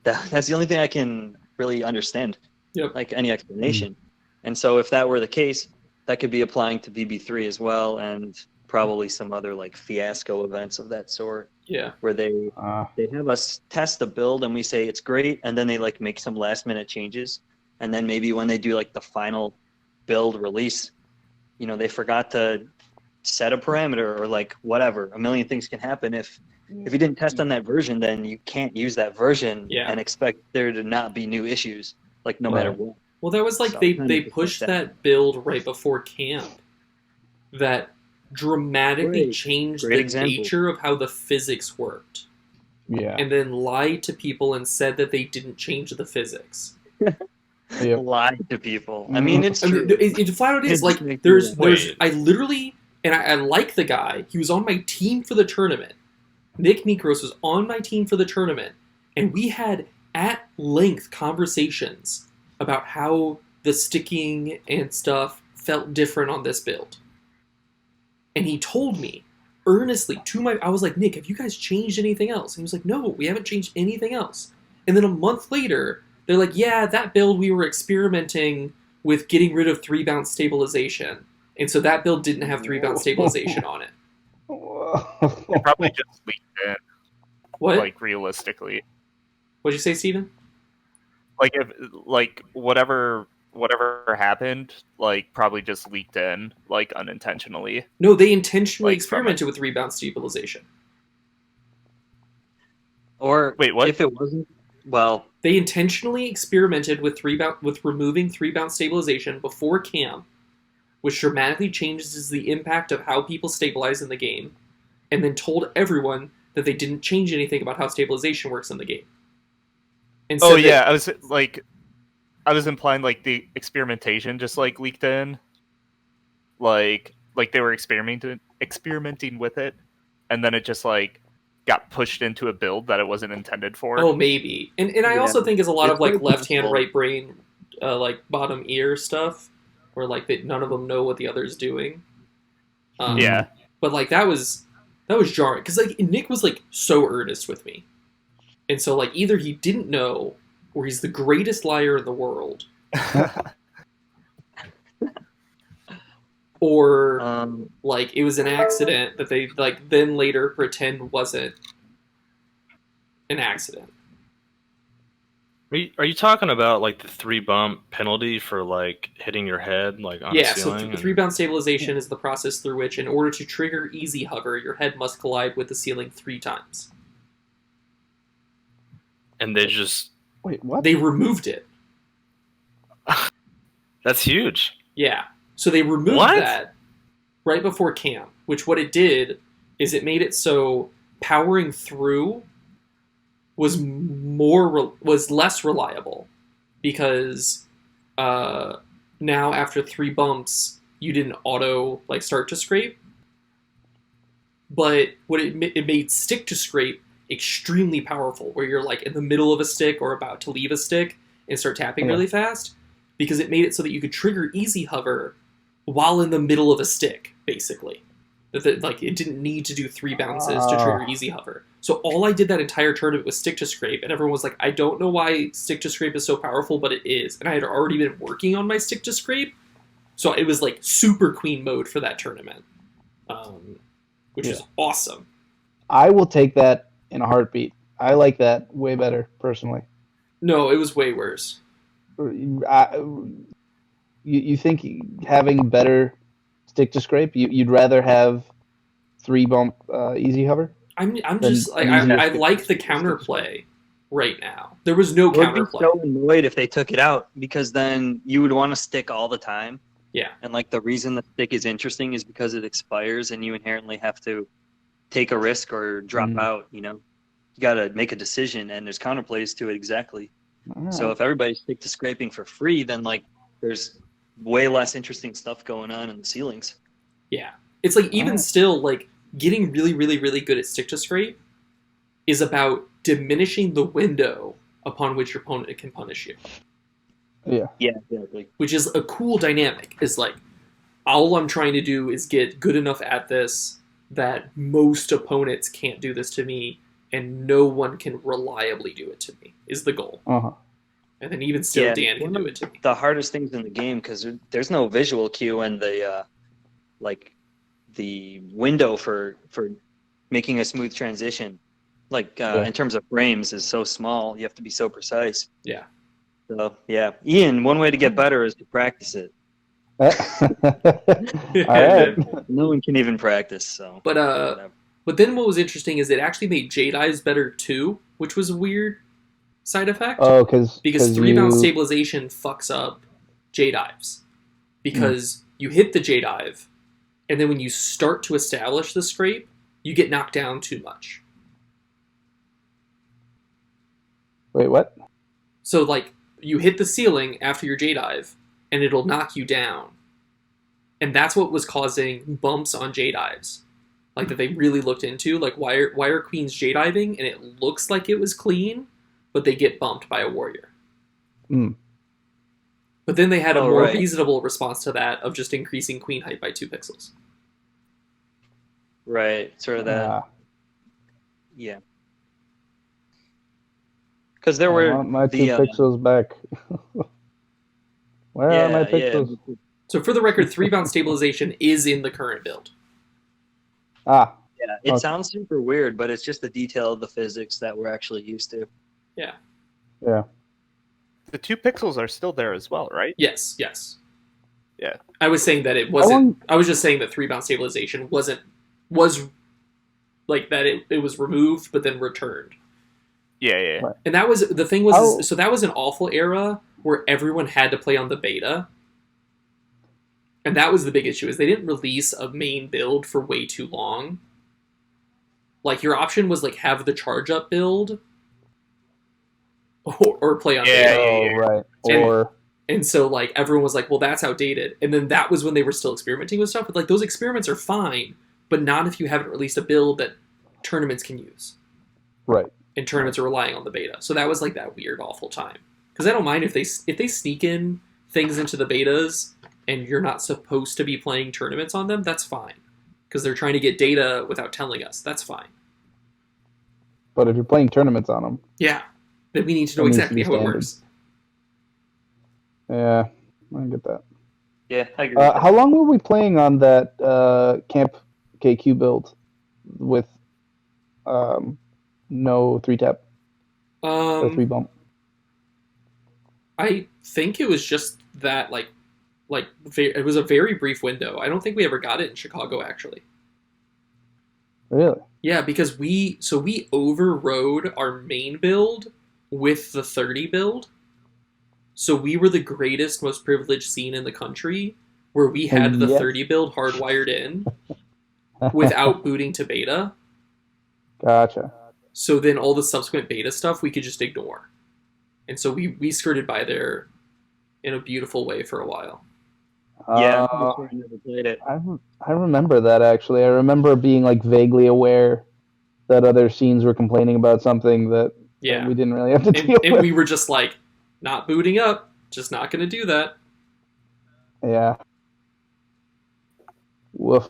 that's the only thing I can really understand. Yep. Like any explanation. And so if that were the case, that could be applying to BB3 as well, and probably some other like fiasco events of that sort. Yeah. Where they have us test the build and we say it's great, and then they like make some last minute changes, and then maybe when they do like the final build release, they forgot to set a parameter or like whatever. A million things can happen. If you didn't test on that version, then you can't use that version and expect there to not be new issues, like no matter what. Well, that was like So they pushed that build right before camp that dramatically changed Great the example. nature of how the physics worked. Yeah. And then lied to people and said that they didn't change the physics. Lie to people. I mean, it's true. It flat out is. It's Like, making there's, Wait. I literally, and I like the guy. He was on my team for the tournament. Nick Mikros was on my team for the tournament. And we had at length conversations about how the sticking and stuff felt different on this build. And he told me earnestly I was like, Nick, have you guys changed anything else? And he was like, no, we haven't changed anything else. And then a month later, they're like, yeah, that build we were experimenting with getting rid of 3-bounce stabilization. And so that build didn't have 3-bounce stabilization on it. They probably just leaked in. What? Like realistically, What'd you say, Steven? like if like whatever happened, like probably just leaked in like unintentionally. No, they intentionally Like, from experimented with 3-bounce stabilization. Or Wait, what? if it wasn't, well, They intentionally experimented with removing 3-bounce stabilization before camp, which dramatically changes the impact of how people stabilize in the game, and then told everyone that they didn't change anything about how stabilization works in the game. And Oh said yeah, that- I was implying like the experimentation just like leaked in, like they were experimenting with it, and then it just like got pushed into a build that it wasn't intended for. Oh, maybe. And I Yeah. also think it's a lot It's of like quite left hand, possible. right brain, like bottom ear stuff, where like none of them know what the other's doing. Yeah. But like that was jarring, because like Nick was like so earnest with me, and so like either he didn't know, or he's the greatest liar in the world, or like it was an accident that they like then later pretend wasn't an accident. Are you talking about like the 3-bump penalty for like hitting your head like on a Yeah, so ceiling? 3-bounce stabilization is the process through which, in order to trigger easy hover, your head must collide with the ceiling 3 times. And they just Wait, what? They removed it. that's huge. Yeah. So they removed What? that right before camp, which what it did is it made it so powering through was less reliable because now after 3 bumps you didn't auto like start to scrape, but what it made stick to scrape extremely powerful, where you're like in the middle of a stick or about to leave a stick and start tapping really fast, because it made it so that you could trigger easy hover while in the middle of a stick, basically. Like it didn't need to do 3 bounces to trigger easy hover. So all I did that entire tournament was stick to scrape, and everyone was like, I don't know why stick to scrape is so powerful, but it is. And I had already been working on my stick to scrape, so it was like super queen mode for that tournament, which is awesome. I will take that in a heartbeat. I like that way better, personally. No, it was way worse. You think having better stick to scrape, you'd rather have 3 bump easy hover? I'm just like I like the counterplay right now. There was no counterplay. I'd be so annoyed if they took it out, because then you would want to stick all the time. Yeah. And like the reason the stick is interesting is because it expires and you inherently have to take a risk or drop out, you know. You got to make a decision, and there's counterplays to it exactly. So if everybody stick to scraping for free, then like there's way less interesting stuff going on in the ceilings. Yeah. It's like even still, like getting really, really, really good at stick to scrape is about diminishing the window upon which your opponent can punish you. Yeah. Yeah, exactly. Which is a cool dynamic. Is like, all I'm trying to do is get good enough at this that most opponents can't do this to me, and no one can reliably do it to me, is the goal. And then even still, Dan can do it to me. The hardest things in the game, because there's no visual cue, and the the window for making a smooth transition, like in terms of frames, is so small. You have to be so precise. Yeah. So yeah, Ian, one way to get better is to practice it. All right. No one can even practice. So, but then what was interesting is it actually made Jedi's better too, which was a weird side effect. Oh, because 3-bounce stabilization fucks up J-dives. Because you hit the J-dive, and then when you start to establish the scrape, you get knocked down too much. Wait, what? So, like, you hit the ceiling after your J-dive, and it'll knock you down. And that's what was causing bumps on J-dives. Like, that they really looked into. Like, why are queens J-diving, and it looks like it was clean, but they get bumped by a warrior. But then they had a more reasonable response to that of just increasing queen height by 2 pixels. Right, sort of that. Yeah. Because there were... I want my 2 pixels back. Where are my pixels? Yeah. So for the record, 3-bounce stabilization is in the current build. Yeah, it sounds super weird, but it's just the detail of the physics that we're actually used to. Yeah. Yeah. The 2 pixels are still there as well, right? Yes. Yeah. I was saying that it wasn't... I was just saying that 3-bounce stabilization was like that it was removed, but then returned. Yeah. Right. And that was... The thing was... So that was an awful era where everyone had to play on the beta. And that was the big issue, is they didn't release a main build for way too long. Like, your option was, like, have the charge-up build... Or play on beta. Oh, right. And so, like, everyone was like, well, that's outdated. And then that was when they were still experimenting with stuff. But, like, those experiments are fine, but not if you haven't released a build that tournaments can use. Right. And tournaments are relying on the beta. So that was, like, that weird, awful time. Because I don't mind if they sneak in things into the betas and you're not supposed to be playing tournaments on them, that's fine. Because they're trying to get data without telling us. That's fine. But if you're playing tournaments on them... Yeah. Then we need to know exactly how it works. Yeah, I get that. Yeah, I agree. How long were we playing on that Camp KQ build with no 3-tap or 3-bump? I think it was just that, like it was a very brief window. I don't think we ever got it in Chicago, actually. Really? Yeah, because we overrode our main build with the 30 build. So we were the greatest, most privileged scene in the country, where we had the 30 build hardwired in without booting to beta. Gotcha. So then all the subsequent beta stuff we could just ignore. And so we skirted by there in a beautiful way for a while. Yeah, I'm sure I never played it. I remember that actually. I remember being like vaguely aware that other scenes were complaining about something that we didn't really have to deal with. And we were just like, not booting up, just not going to do that. Yeah. Woof.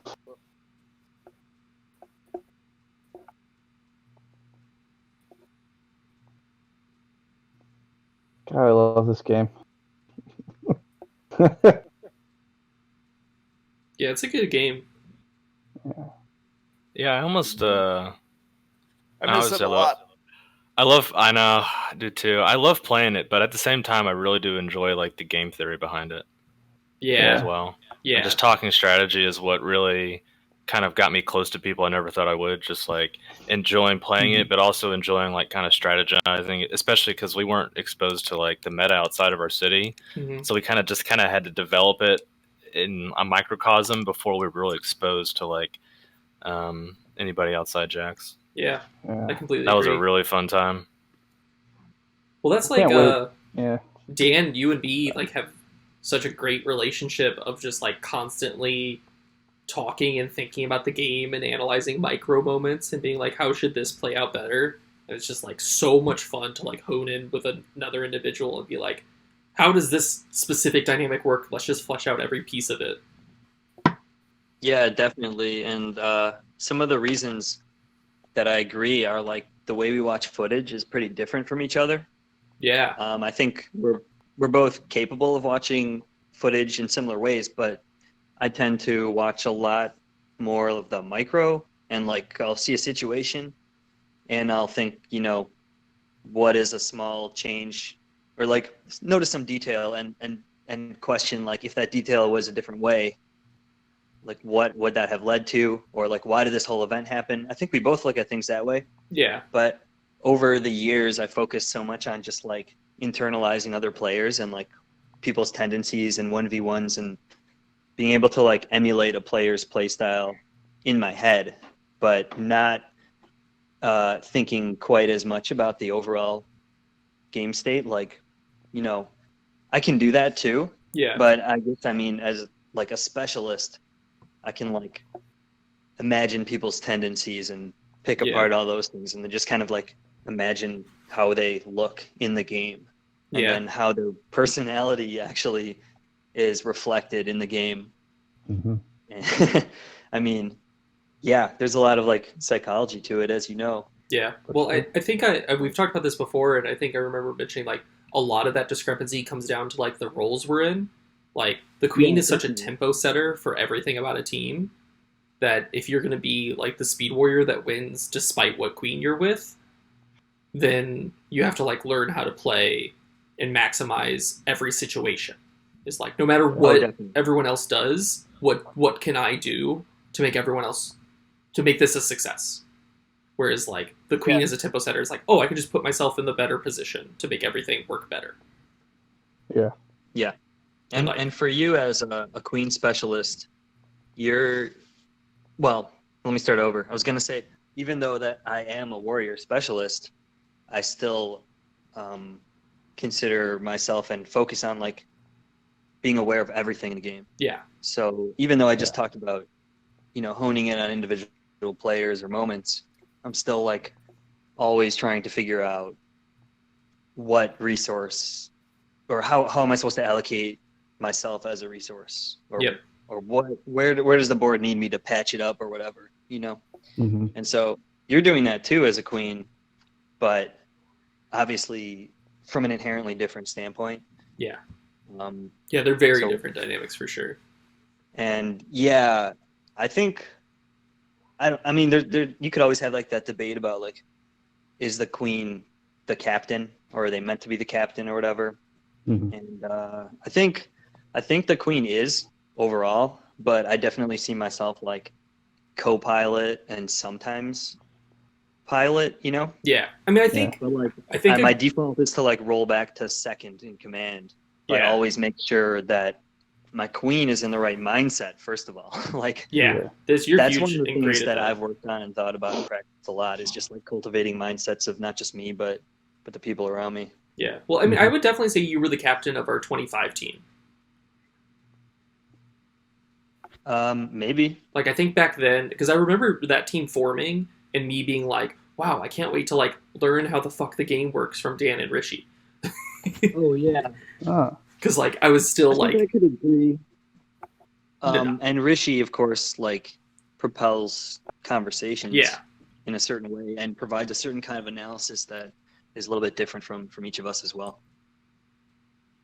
God, I love this game. Yeah, it's a good game. Yeah, I almost I miss it a lot. I know, I do too. I love playing it, but at the same time, I really do enjoy like the game theory behind it. Yeah, as well. Yeah, and just talking strategy is what really kind of got me close to people I never thought I would. Just like enjoying playing it, but also enjoying like kind of strategizing, especially because we weren't exposed to like the meta outside of our city, so we kind of had to develop it in a microcosm before we were really exposed to like anybody outside Jax. Yeah, I completely That was agree. a really fun time. Well, that's like yeah. Dan, you and me like have such a great relationship of just like constantly talking and thinking about the game and analyzing micro moments and being like, how should this play out better? And it's just like so much fun to like hone in with another individual and be like, how does this specific dynamic work? Let's just flesh out every piece of it. Yeah, definitely. And some of the reasons that I agree are like the way we watch footage is pretty different from each other. Yeah. I think we're both capable of watching footage in similar ways, but I tend to watch a lot more of the micro, and like I'll see a situation and I'll think, you know, what is a small change, or like notice some detail and question like if that detail was a different way, like what would that have led to, or like why did this whole event happen? I think we both look at things that way. Yeah. But over the years I focused so much on just like internalizing other players and like people's tendencies and 1v1s and being able to like emulate a player's play style in my head, but not thinking quite as much about the overall game state. Like, you know, I can do that too. Yeah. But I guess, I mean, as like a specialist, I can like imagine people's tendencies and pick apart all those things and then just kind of like imagine how they look in the game and then how their personality actually is reflected in the game. I mean, yeah, there's a lot of like psychology to it, as you know. Yeah. Well, I think we've talked about this before, and I think I remember mentioning like a lot of that discrepancy comes down to like the roles we're in. Like the queen is such a tempo setter for everything about a team that if you're going to be like the speed warrior that wins despite what queen you're with, then you have to like learn how to play and maximize every situation. It's like no matter what everyone else does, what can I do to make everyone else to make this a success? Whereas like the queen as a tempo setter is like, oh, I can just put myself in the better position to make everything work better. Yeah. Yeah. And for you as a queen specialist, well, let me start over. I was going to say, even though that I am a warrior specialist, I still consider myself and focus on like being aware of everything in the game. Yeah. So even though I just talked about, you know, honing in on individual players or moments, I'm still like always trying to figure out what resource or how am I supposed to allocate myself as a resource, or or where does the board need me to patch it up or whatever, you know? And so you're doing that too as a queen, but obviously from an inherently different standpoint. Yeah. They're very different dynamics for sure. And yeah, I think I mean there you could always have like that debate about like, is the queen the captain, or are they meant to be the captain or whatever? And I think the queen is overall, but I definitely see myself like co-pilot and sometimes pilot, you know? Yeah. I mean, I think my default is to like roll back to second in command, but always make sure that my queen is in the right mindset, first of all. Like, Yeah, you're that's huge one of the and great things at that I've worked on and thought about in practice a lot, is just like cultivating mindsets of not just me, but the people around me. Yeah. Well, I mean, I would definitely say you were the captain of our 25 team. Maybe. Like, I think back then, because I remember that team forming and me being like, wow, I can't wait to, like, learn how the fuck the game works from Dan and Rishi. Oh, yeah. Because, like, I was still, like... I could agree. No. And Rishi, of course, like, propels conversations in a certain way and provides a certain kind of analysis that is a little bit different from each of us as well.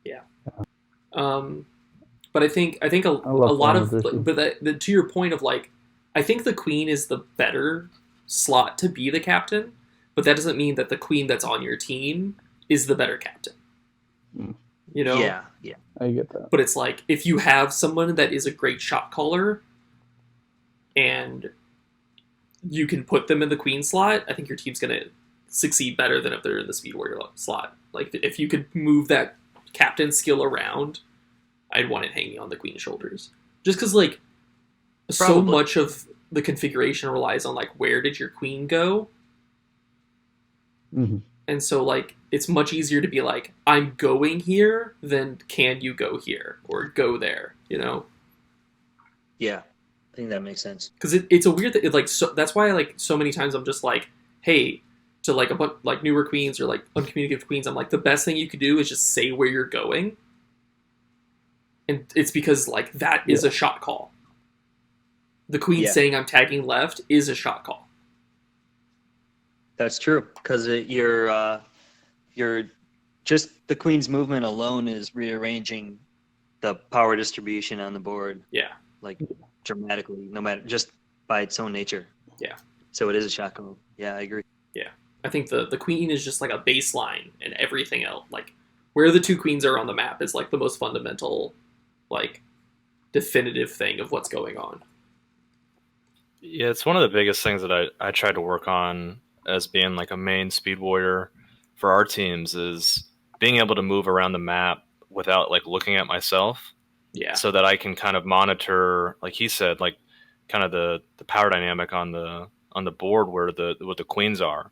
Yeah. But I think a lot of... But to your point of, like, I think the queen is the better slot to be the captain, but that doesn't mean that the queen that's on your team is the better captain. You know? Yeah. I get that. But it's like, if you have someone that is a great shot caller and you can put them in the queen slot, I think your team's going to succeed better than if they're in the speed warrior slot. Like, if you could move that captain skill around, I'd want it hanging on the queen's shoulders. Just because, like, so much of the configuration relies on, like, where did your queen go? Mm-hmm. And so, like, it's much easier to be like, I'm going here than can you go here or go there, you know? Yeah, I think that makes sense. Because it's a weird thing. Like, so that's why, like, so many times I'm just like, hey, to, like, a bunch, like, newer queens or, like, uncommunicative queens, I'm like, the best thing you could do is just say where you're going. And it's because, like, that is a shot call. The queen saying I'm tagging left is a shot call. That's true, because you're just the queen's movement alone is rearranging the power distribution on the board. Yeah, like dramatically, no matter just by its own nature. Yeah. So it is a shot call. Yeah, I agree. Yeah, I think the queen is just like a baseline, and everything else, like where the two queens are on the map, is like the most fundamental, like definitive thing of what's going on. Yeah, it's one of the biggest things that I tried to work on as being like a main speed warrior for our teams, is being able to move around the map without like looking at myself. Yeah. So that I can kind of monitor, like he said, like kind of the power dynamic on the board where what the queens are,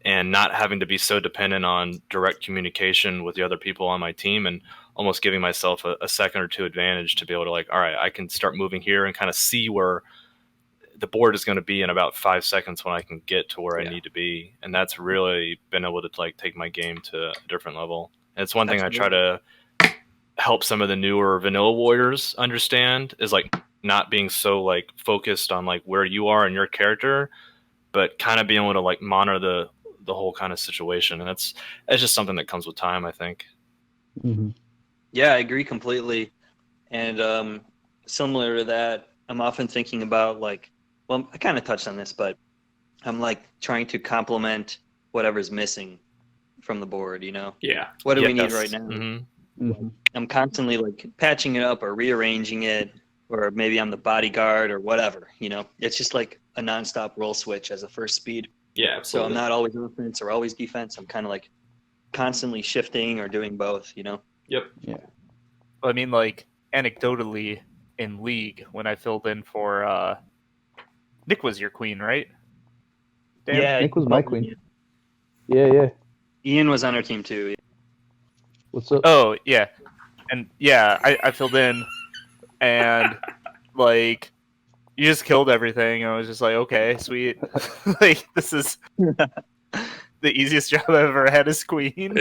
and not having to be so dependent on direct communication with the other people on my team, and almost giving myself a second or two advantage to be able to, like, all right, I can start moving here and kind of see where the board is going to be in about 5 seconds when I can get to where I need to be. And that's really been able to, like, take my game to a different level. And it's one thing I try to help some of the newer vanilla warriors understand, is like not being so like focused on like where you are in your character, but kind of being able to like monitor the whole kind of situation. And it's just something that comes with time, I think. Mm-hmm. Yeah, I agree completely. And similar to that, I'm often thinking about like, well, I kind of touched on this, but I'm like trying to complement whatever's missing from the board, you know? Yeah. What do we need right now? Mm-hmm. Mm-hmm. I'm constantly like patching it up or rearranging it, or maybe I'm the bodyguard or whatever, you know? It's just like a nonstop roll switch as a first speed. Yeah, So absolutely. I'm not always offense or always defense. I'm kind of like constantly shifting or doing both, you know? Yep. Yeah. I mean, like, anecdotally in League, when I filled in for Nick was your queen, right? Dan? Yeah, Nick was my queen. Yeah. Ian was on our team too. What's up? Oh, yeah. And yeah, I filled in, and like, you just killed everything. I was just like, okay, sweet. Like, this is the easiest job I've ever had as queen.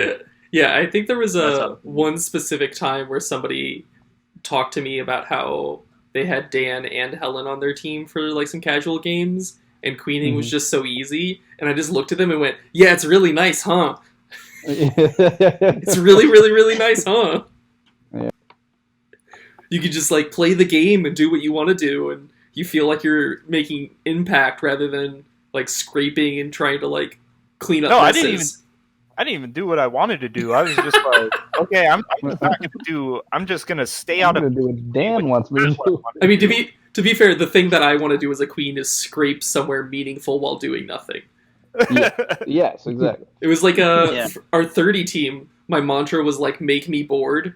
Yeah, I think there was one specific time where somebody talked to me about how they had Dan and Helen on their team for like some casual games, and queening was just so easy. And I just looked at them and went, "Yeah, it's really nice, huh? It's really, really, really nice, huh?" Yeah. You could just like play the game and do what you want to do, and you feel like you're making impact rather than like scraping and trying to like clean up messes. I didn't even do what I wanted to do. I was just like, okay, I'm just gonna stay out of. I'm gonna do what Dan wants me to do. I mean, to be fair, the thing that I want to do as a queen is scrape somewhere meaningful while doing nothing. Yes, exactly. It was like our 30 team. My mantra was like, "Make me bored."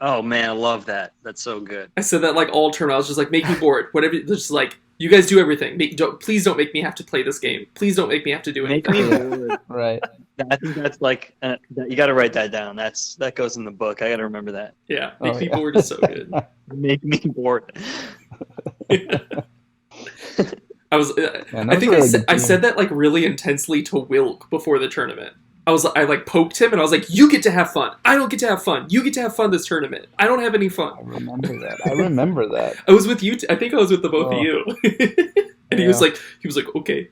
Oh man, I love that. That's so good. I said that like all term. I was just like, make me bored. Whatever. Just like, you guys do everything. Please don't make me have to play this game. Please don't make me have to do Make anything. me bored. Right. I think that's like you got to write that down. That goes in the book. I got to remember that. Yeah, make me yeah. bored is so good. Make me bored. I was. I think I said that like really intensely to Wilk before the tournament. I like poked him and I was like, "You get to have fun. I don't get to have fun. You get to have fun this tournament. I don't have any fun." I remember that. I was with you. I think I was with the both of you. And he was like, okay.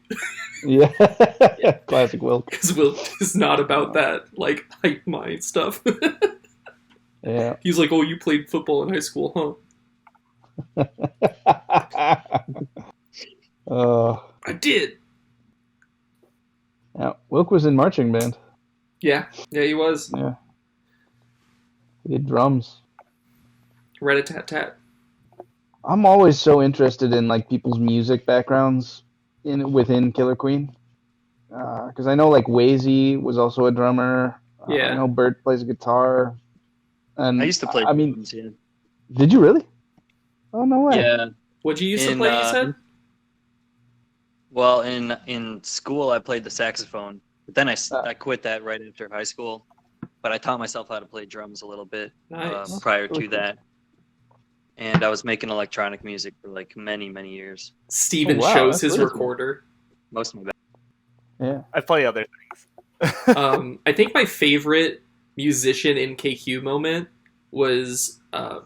Yeah. Classic Wilk. Because Wilk is not about that like hype mind stuff. Yeah. He's like, "Oh, you played football in high school, huh?" I did. Yeah, Wilk was in marching band. Yeah, he was. Yeah. He did drums. Rat-a-tat-tat. I'm always so interested in like people's music backgrounds within Killer Queen. Because I know like Wazy was also a drummer. Yeah. I know Bert plays guitar. And I used to play drums, yeah. Did you really? Oh, no way. Yeah. What'd you used to play, you said? Well, in school, I played the saxophone, but then I quit that right after high school. But I taught myself how to play drums a little bit prior to that. And I was making electronic music for like many, many years. Steven shows his really recorder. Most of my Yeah. I play other things. I think my favorite musician in KQ moment was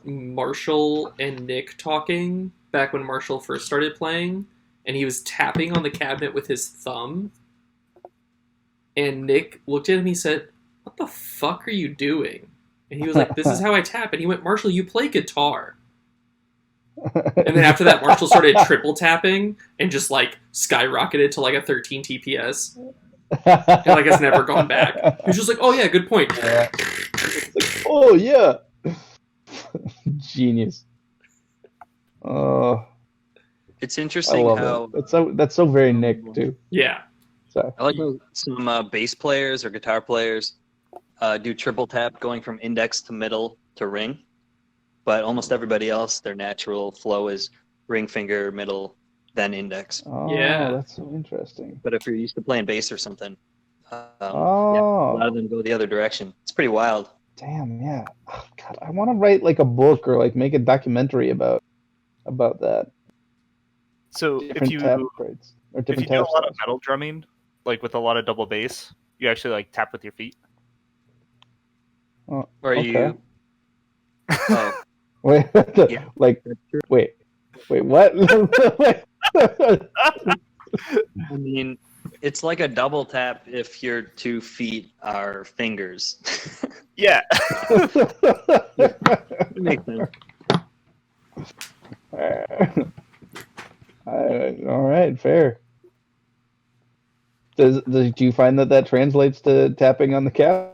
Marshall and Nick talking back when Marshall first started playing. And he was tapping on the cabinet with his thumb. And Nick looked at him, he said, "What the fuck are you doing?" And he was like, "This is how I tap." And he went, "Marshall, you play guitar." And then after that, Marshall started triple tapping and just like skyrocketed to like a 13 TPS. And like has never gone back. He was just like, "Oh yeah, good point." Yeah. Like, oh yeah. Genius. Oh. It's interesting how it. That's so very Nick too. Yeah. So I like how some bass players or guitar players do triple tap going from index to middle to ring, but almost everybody else, their natural flow is ring finger, middle, then index. Oh, Yeah. that's so interesting. But if you're used to playing bass or something, a Oh, lot of them go the other direction. It's pretty wild. damn, yeah. Oh, God, I want to write like a book or like make a documentary about that. So Different if tap you grades or if different you do a tap lot of styles. metal drumming, like with a lot of double bass, you actually like tap with your feet. Oh, Or okay. you? Oh, Wait, Yeah. like that's true. wait, what? I mean, it's like a double tap if your 2 feet are fingers. Yeah. It makes sense. All right, fair. Do you find that translates to tapping on the cab?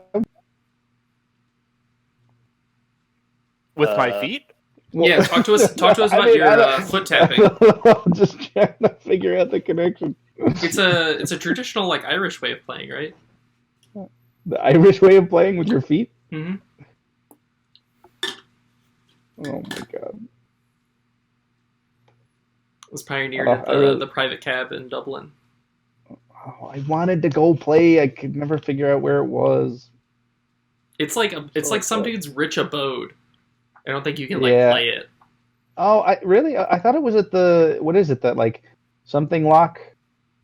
With my feet? Yeah, talk to us about your foot tapping. I'm just trying to figure out the connection. It's a traditional like Irish way of playing, right? The Irish way of playing with your feet? Mm-hmm. Oh my god. It was pioneered Oh, at I really- the private cab in Dublin. Oh, I wanted to go play. I could never figure out where it was. It's like some Okay. dude's rich abode. I don't think you can like Yeah. play it. Oh, I thought it was at the, what is it, that like something lock?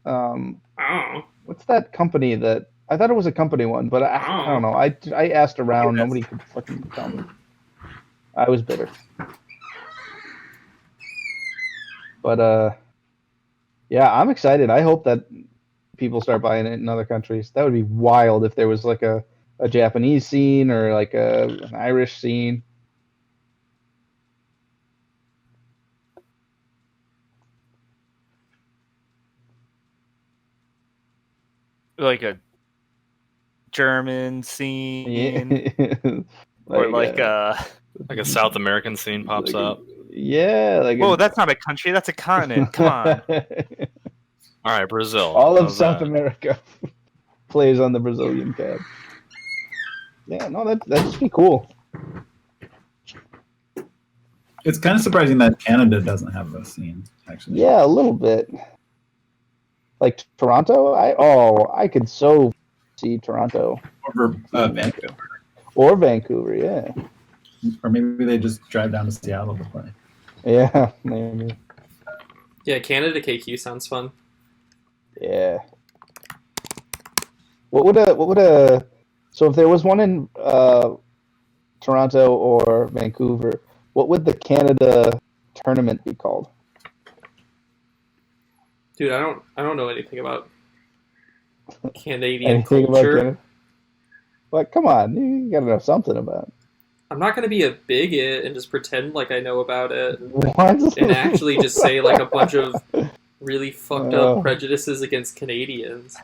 Oh, What's that company that, I thought it was a company one, but I don't know. I asked around. Nobody could fucking tell me. I was bitter. But yeah, I'm excited. I hope that people start buying it in other countries. That would be wild if there was like a Japanese scene or like an Irish scene. Like a German scene, Yeah. or like Like a South American scene pops like up. Yeah, like whoa, that's not a country, that's a continent. Come on. All right, Brazil. all of How's South that? America plays on the Brazilian cab. Yeah, no, that'd just be cool. It's kind of surprising that Canada doesn't have a scene, actually. Yeah, a little bit. Like Toronto, I could so see Toronto Or Vancouver. or Vancouver. Yeah, Or maybe they just drive down to Seattle to play. yeah, maybe. Yeah, Canada KQ sounds fun. Yeah. What would a so if there was one in Toronto or Vancouver, what would the Canada tournament be called? Dude, I don't know anything about Canadian Anything culture. about Canada? Like, come on, you gotta know something about it. I'm not gonna be a bigot and just pretend like I know about it What? and actually just say like a bunch of really fucked up Oh. prejudices against Canadians.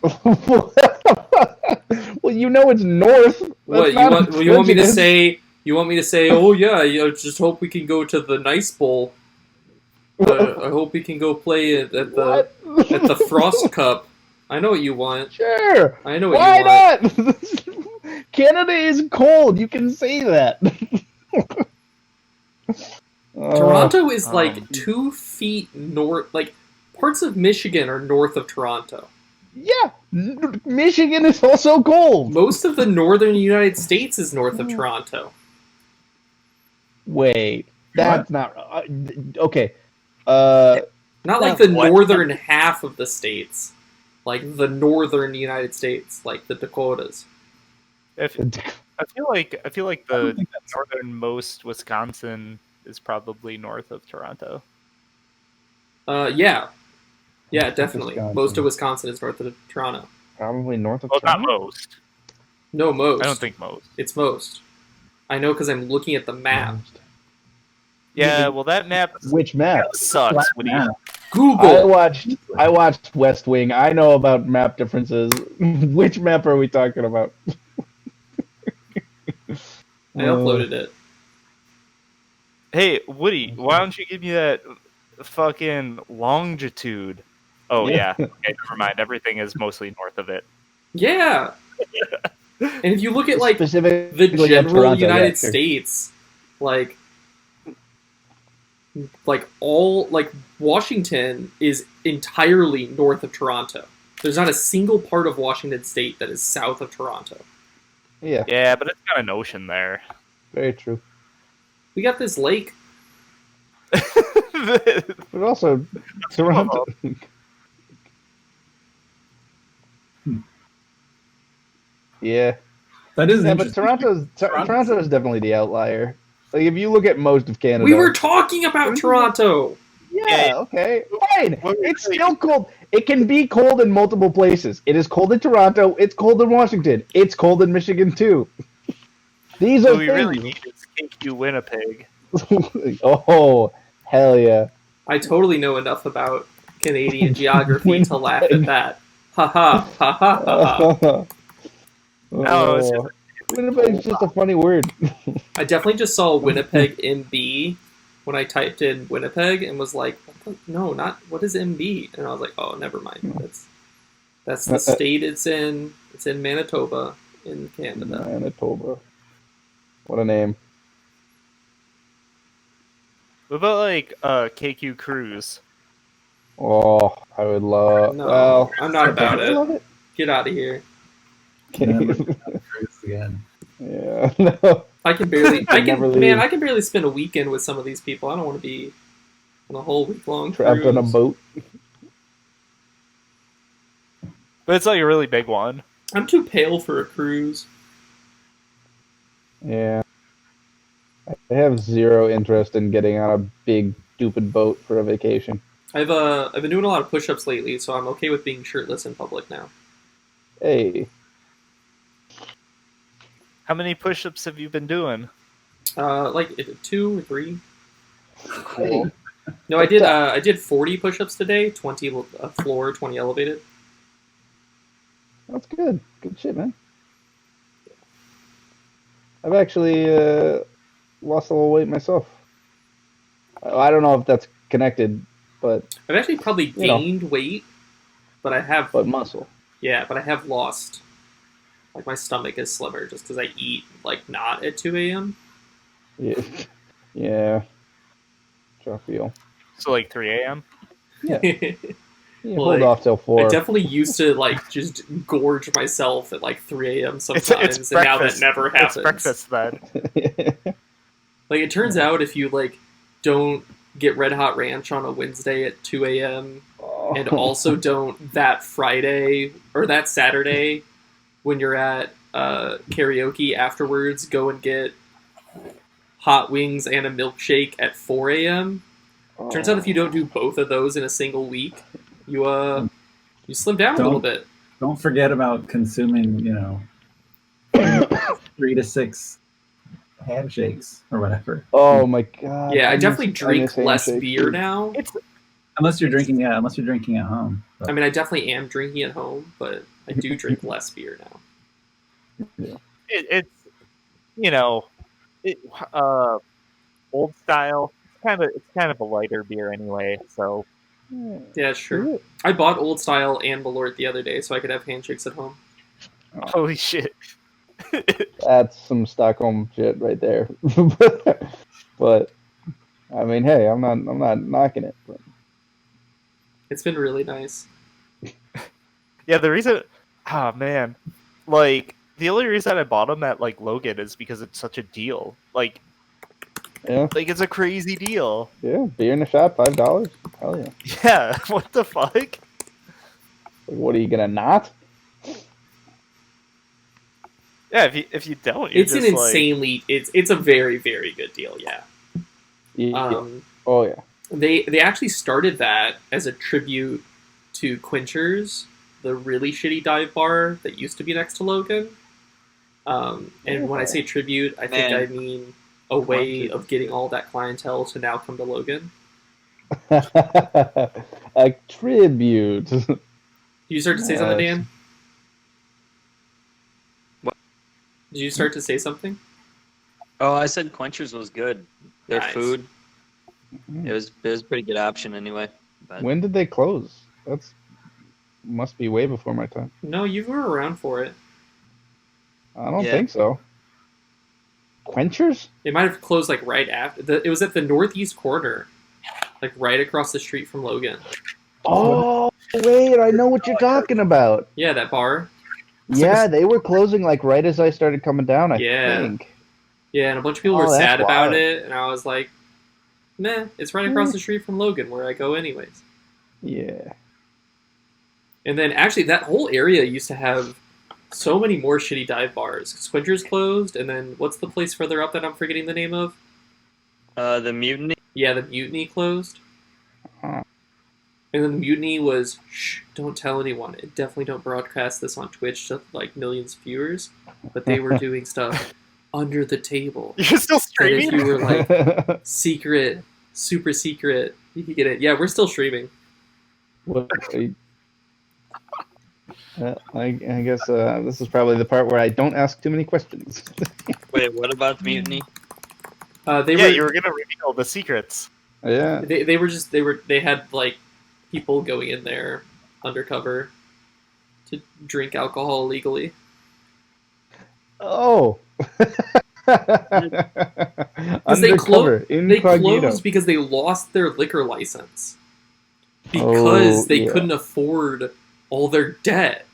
Well, you know it's north. What you want me to say? You want me to say? Oh yeah, just hope we can go to the Nice Bowl. I hope we can go play at the Frost Cup. I know what you want. Sure. I know what Why you want. not? Canada is cold. You can say that. Toronto is like 2 feet north. Like parts of Michigan are north of Toronto. Yeah, Michigan is also cold. Most of the northern United States is north of Toronto. Wait, that's not okay. Not like the What? northern half of the states, like the northern United States, like the Dakotas. I feel like I the don't think that's northernmost Wisconsin is probably north of Toronto. Yeah, definitely. Wisconsin. Most of Wisconsin is north of Toronto. probably north of Well, not Toronto. most. No, most. I don't think most. It's most. I know because I'm looking at the map. Yeah, well, that map Which map? sucks. What do you? Google. I watched West Wing. I know about map differences. Which map are we talking about? I uploaded it. Hey, Woody, why don't you give me that fucking longitude? Oh Yeah. yeah. Okay, never mind. Everything is mostly north of it. Yeah. And if you look at like the Specifically general Toronto, United yeah, sure. States, like all like Washington is entirely north of Toronto. There's not a single part of Washington State that is south of Toronto. Yeah, Yeah, but it's got an ocean there. very true. We got this lake. But also, Toronto. Yeah, That is yeah, but interesting. Toronto is definitely the outlier. Like if you look at most of Canada, We were talking about Toronto. yeah, okay, fine. Well, It's still cold. It can be cold in multiple places. It is cold in Toronto. It's cold in Washington. It's cold in Michigan too. These are What we really things. need is KQ Winnipeg. Oh, hell yeah! I totally know enough about Canadian geography to laugh at that. Ha ha ha ha ha ha. No, it's Oh, Winnipeg's just a funny word. I definitely just saw Winnipeg MB when I typed in Winnipeg and was like, no, not what is MB? And I was like, oh, never mind. That's the state it's in. It's in Manitoba in Canada. Manitoba. What a name. What about like KQ Cruise? Oh, I would love. No, well, I'm not about I it. love it. Get out of here. Again. Yeah, no. I can barely. Never leave. I can barely spend a weekend with some of these people. I don't want to be on a whole week long Trapped on a boat. But it's like a really big one. I'm too pale for a cruise. Yeah. I have zero interest in getting on a big, stupid boat for a vacation. I've been doing a lot of push-ups lately, so I'm okay with being shirtless in public now. Hey. How many push-ups have you been doing? Like 2 or 3. Cool. No, I did 40 push-ups today, 20 floor, 20 elevated. That's good. Good shit, man. I've actually lost a little weight myself. I don't know if that's connected, but I've actually probably gained weight, but I have muscle. Yeah, but I have lost. Like my stomach is slimmer just because I eat like not at 2 a.m. Yeah. Yeah. I feel. So like 3 a.m. Yeah. You Well, hold like, off till I 4. definitely used to like just gorge myself at like 3 a.m. sometimes, It's and now that breakfast. never happens. It's breakfast then. Like, it turns out if you like don't get Red Hot Ranch on a Wednesday at 2 a.m. and also don't that Friday or that Saturday when you're at karaoke afterwards, go and get hot wings and a milkshake at 4 a.m. Turns out if you don't do both of those in a single week, you slim down a little bit. Don't forget about consuming, 3 to 6 handshakes or whatever. Oh my god. Yeah, I definitely miss drink less handshakes, beer dude. now. Unless you're drinking at home. But. I mean, I definitely am drinking at home, but I do drink less beer now. Yeah. It's old style. It's kind of a lighter beer anyway. So Yeah, sure. I bought Old Style and Malort the other day so I could have handshakes at home. holy shit. That's some Stockholm shit right there. But I mean, hey, I'm not knocking it. But. It's been really nice. Yeah, the reason, man, like the only reason I bought them at like Logan is because it's such a deal. Like it's a crazy deal. Yeah, beer in the shop, $5. Hell yeah. Yeah, what the fuck? Like, what are you gonna not? Yeah, if you don't, you're It's an just insanely it's a very, very good deal. Yeah. Yeah. Oh yeah. They actually started that as a tribute to Quenchers, the really shitty dive bar that used to be next to Logan. And when I say tribute, I think I mean a way of getting all that clientele to now come to Logan. A tribute. Did you start to say something, Dan? What? Did you start to say something? Oh, I said Quenchers was good. Their Nice. food, it was a pretty good option anyway. But When did they close? That's must be way before my time. No, you were around for it. I don't Yeah. think so. Quenchers? It might have closed like right after. It was at the northeast corner, like right across the street from Logan. Oh, wait, I know what you're talking about. Yeah, that bar. Yeah, they were closing like right as I started coming down, I Yeah. think. Yeah, and a bunch of people Oh, were that's sad about wild. it, and I was like, "Meh, it's right across the street from Logan, where I go anyways." Yeah. And then actually, that whole area used to have so many more shitty dive bars. Squinchers closed, and then what's the place further up that I'm forgetting the name of? the Mutiny. Yeah, the Mutiny closed. Huh. And then the Mutiny was, shh, don't tell anyone. And definitely don't broadcast this on Twitch to like millions of viewers. But they were doing stuff under the table. You're still And streaming? if you were like secret, super secret, you could get it. Yeah, we're still streaming. What, I guess this is probably the part where I don't ask too many questions. Wait, what about the Mutiny? You were gonna reveal the secrets. Yeah. They had like people going in there undercover to drink alcohol illegally. Oh. They Incognito. closed because they lost their liquor license because they couldn't afford all their debt.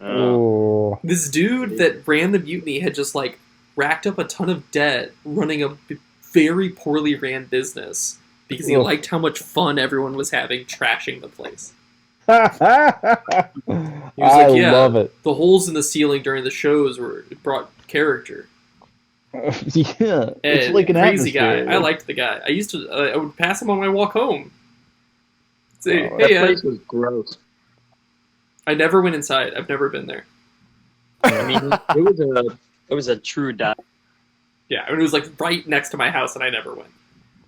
Oh. This dude that ran the Mutiny had just like racked up a ton of debt running a very poorly ran business because he liked how much fun everyone was having trashing the place. He was I like, yeah, love it. the holes in the ceiling during the shows brought character. Yeah, it's And like an crazy guy. atmosphere. I liked the guy. I used to. I would pass him on my walk home. Say, Oh, That hey, place was gross. I never went inside. I've never been there. I mean, it was a true dive. Yeah, I mean, it was like right next to my house, and I never went.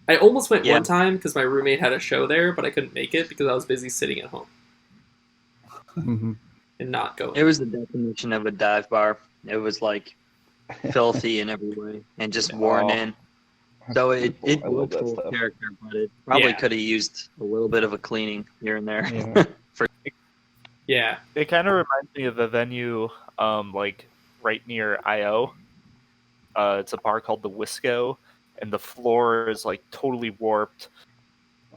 I almost went Yeah. one time because my roommate had a show there, but I couldn't make it because I was busy sitting at home Mhm. and not going. It was the definition of a dive bar. It was like filthy in every way and just worn in. So it I love looked that full stuff. of character, but it probably Yeah. could have used a little bit of a cleaning here and there. Yeah. Yeah, It kind of reminds me of a venue, like right near IO. It's a bar called the Wisco, and the floor is like totally warped.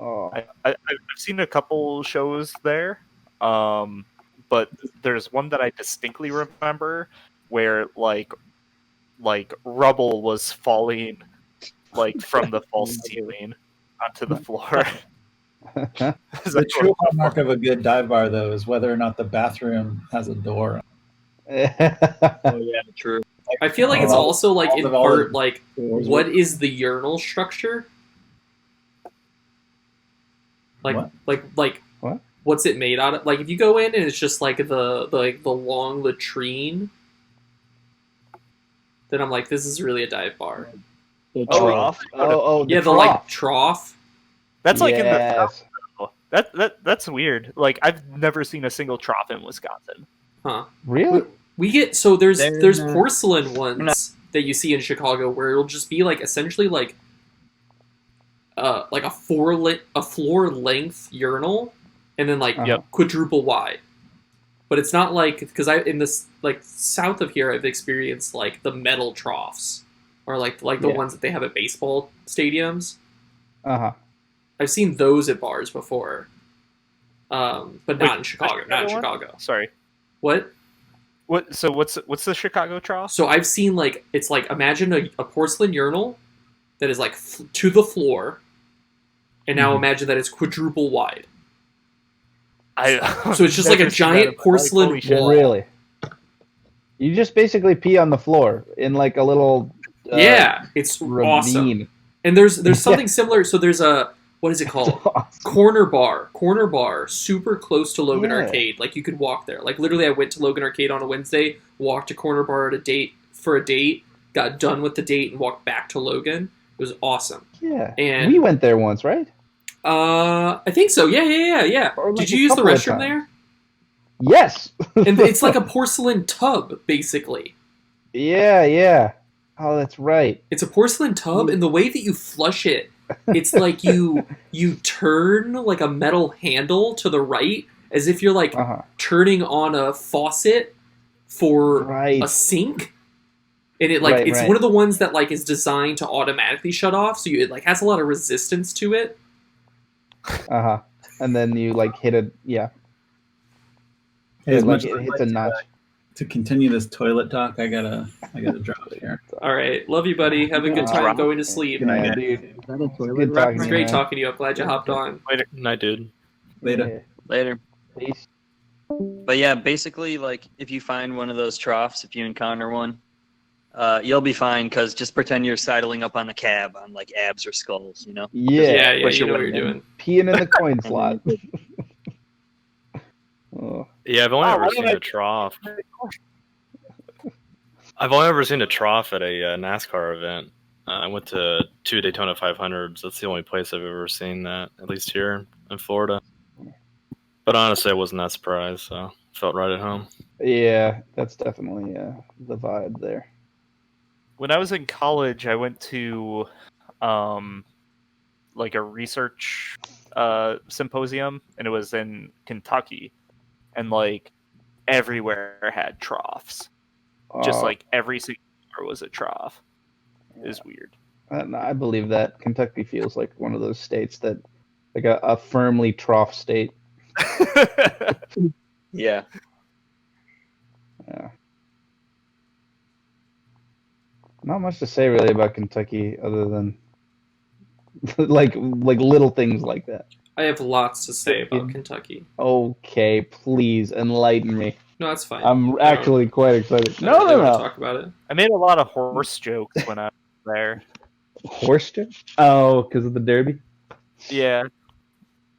Oh. I've seen a couple shows there, but there's one that I distinctly remember where like rubble was falling like from the false ceiling onto the floor. The true hallmark of a good dive bar, though, is whether or not the bathroom has a door. Oh yeah, true. I feel like it's also like in all part the like doors what were- is the urinal structure? Like What? like What? What's it made out of? Like if you go in and it's just like the long latrine, then I'm like, this is really a dive bar. The Oh, trough. Oh, Yeah, the like trough. That's like in the Yes. that's weird. Like I've never seen a single trough in Wisconsin. Huh. Really? We get so there's They're- porcelain ones that you see in Chicago where it'll just be like essentially like a floor length urinal and then like Uh-huh. quadruple wide. But it's not like because I in this like south of here I've experienced like the metal troughs or like the Yeah. ones that they have at baseball stadiums. Uh-huh. I've seen those at bars before. But not in Chicago. Not in Chicago one? Chicago. Sorry. What? What? So what's the Chicago trough? So I've seen like it's like imagine a porcelain urinal that is like to the floor, and now imagine that it's quadruple wide. So it's just like a Never seen that giant in my life. porcelain Holy shit. wall. Really? You just basically pee on the floor in like a little Yeah, it's awesome. ravine. And there's something similar. So there's a what is it called? Awesome. Corner bar, super close to Logan Yeah. Arcade. Like you could walk there. Like literally, I went to Logan Arcade on a Wednesday, walked to Corner Bar at a date, got done with the date, and walked back to Logan. It was awesome. Yeah. And we went there once, right? I think so. Yeah. Or, like, Did a you use the couple of restroom times. there? Yes. And it's like a porcelain tub, basically. Yeah. Oh, that's right. It's a porcelain tub, and the way that you flush it, it's like you turn like a metal handle to the right, as if you're like Uh-huh. turning on a faucet for Right. a sink. And it like it's Right. one of the ones that like is designed to automatically shut off, so it like has a lot of resistance to it. Uh-huh. And then you like hit a Hey, as it, much like, as it I'd hits like a notch. to continue this toilet talk, I gotta drop it here. All right, love you, buddy. Have a good time going to sleep. Good night, Yeah, guys. dude. Is that a toilet Good talking It's to you, great man. talking to you. I'm glad you hopped on. Night, dude. Later. Yeah. Later. Peace. But yeah, basically, like if you find one of those troughs, if you encounter one, you'll be fine. Because just pretend you're sidling up on the cab on like abs or skulls, you know. Yeah. Yeah, Push you your know what way you're in. doing. Peeing in the coin slot. Oh. Yeah, I've only Oh, ever why seen don't I- a trough. I've only ever seen a trough at a NASCAR event. I went to 2 Daytona 500s. That's the only place I've ever seen that, at least here in Florida. But honestly, I wasn't that surprised, so felt right at home. Yeah, that's definitely the vibe there. When I was in college, I went to like a research symposium, and it was in Kentucky, and like everywhere had troughs. Just Oh, like every single bar was a trough. It was weird. I believe that Kentucky feels like one of those states that, like a firmly trough state. Yeah. Yeah. Not much to say really about Kentucky other than like little things like that. I have lots to say about Kentucky. Okay, please enlighten me. No, that's fine. I'm actually quite excited. I don't really No. want to talk about it. I made a lot of horse jokes when I was there. Horse shit? Oh, because of the Derby? Yeah.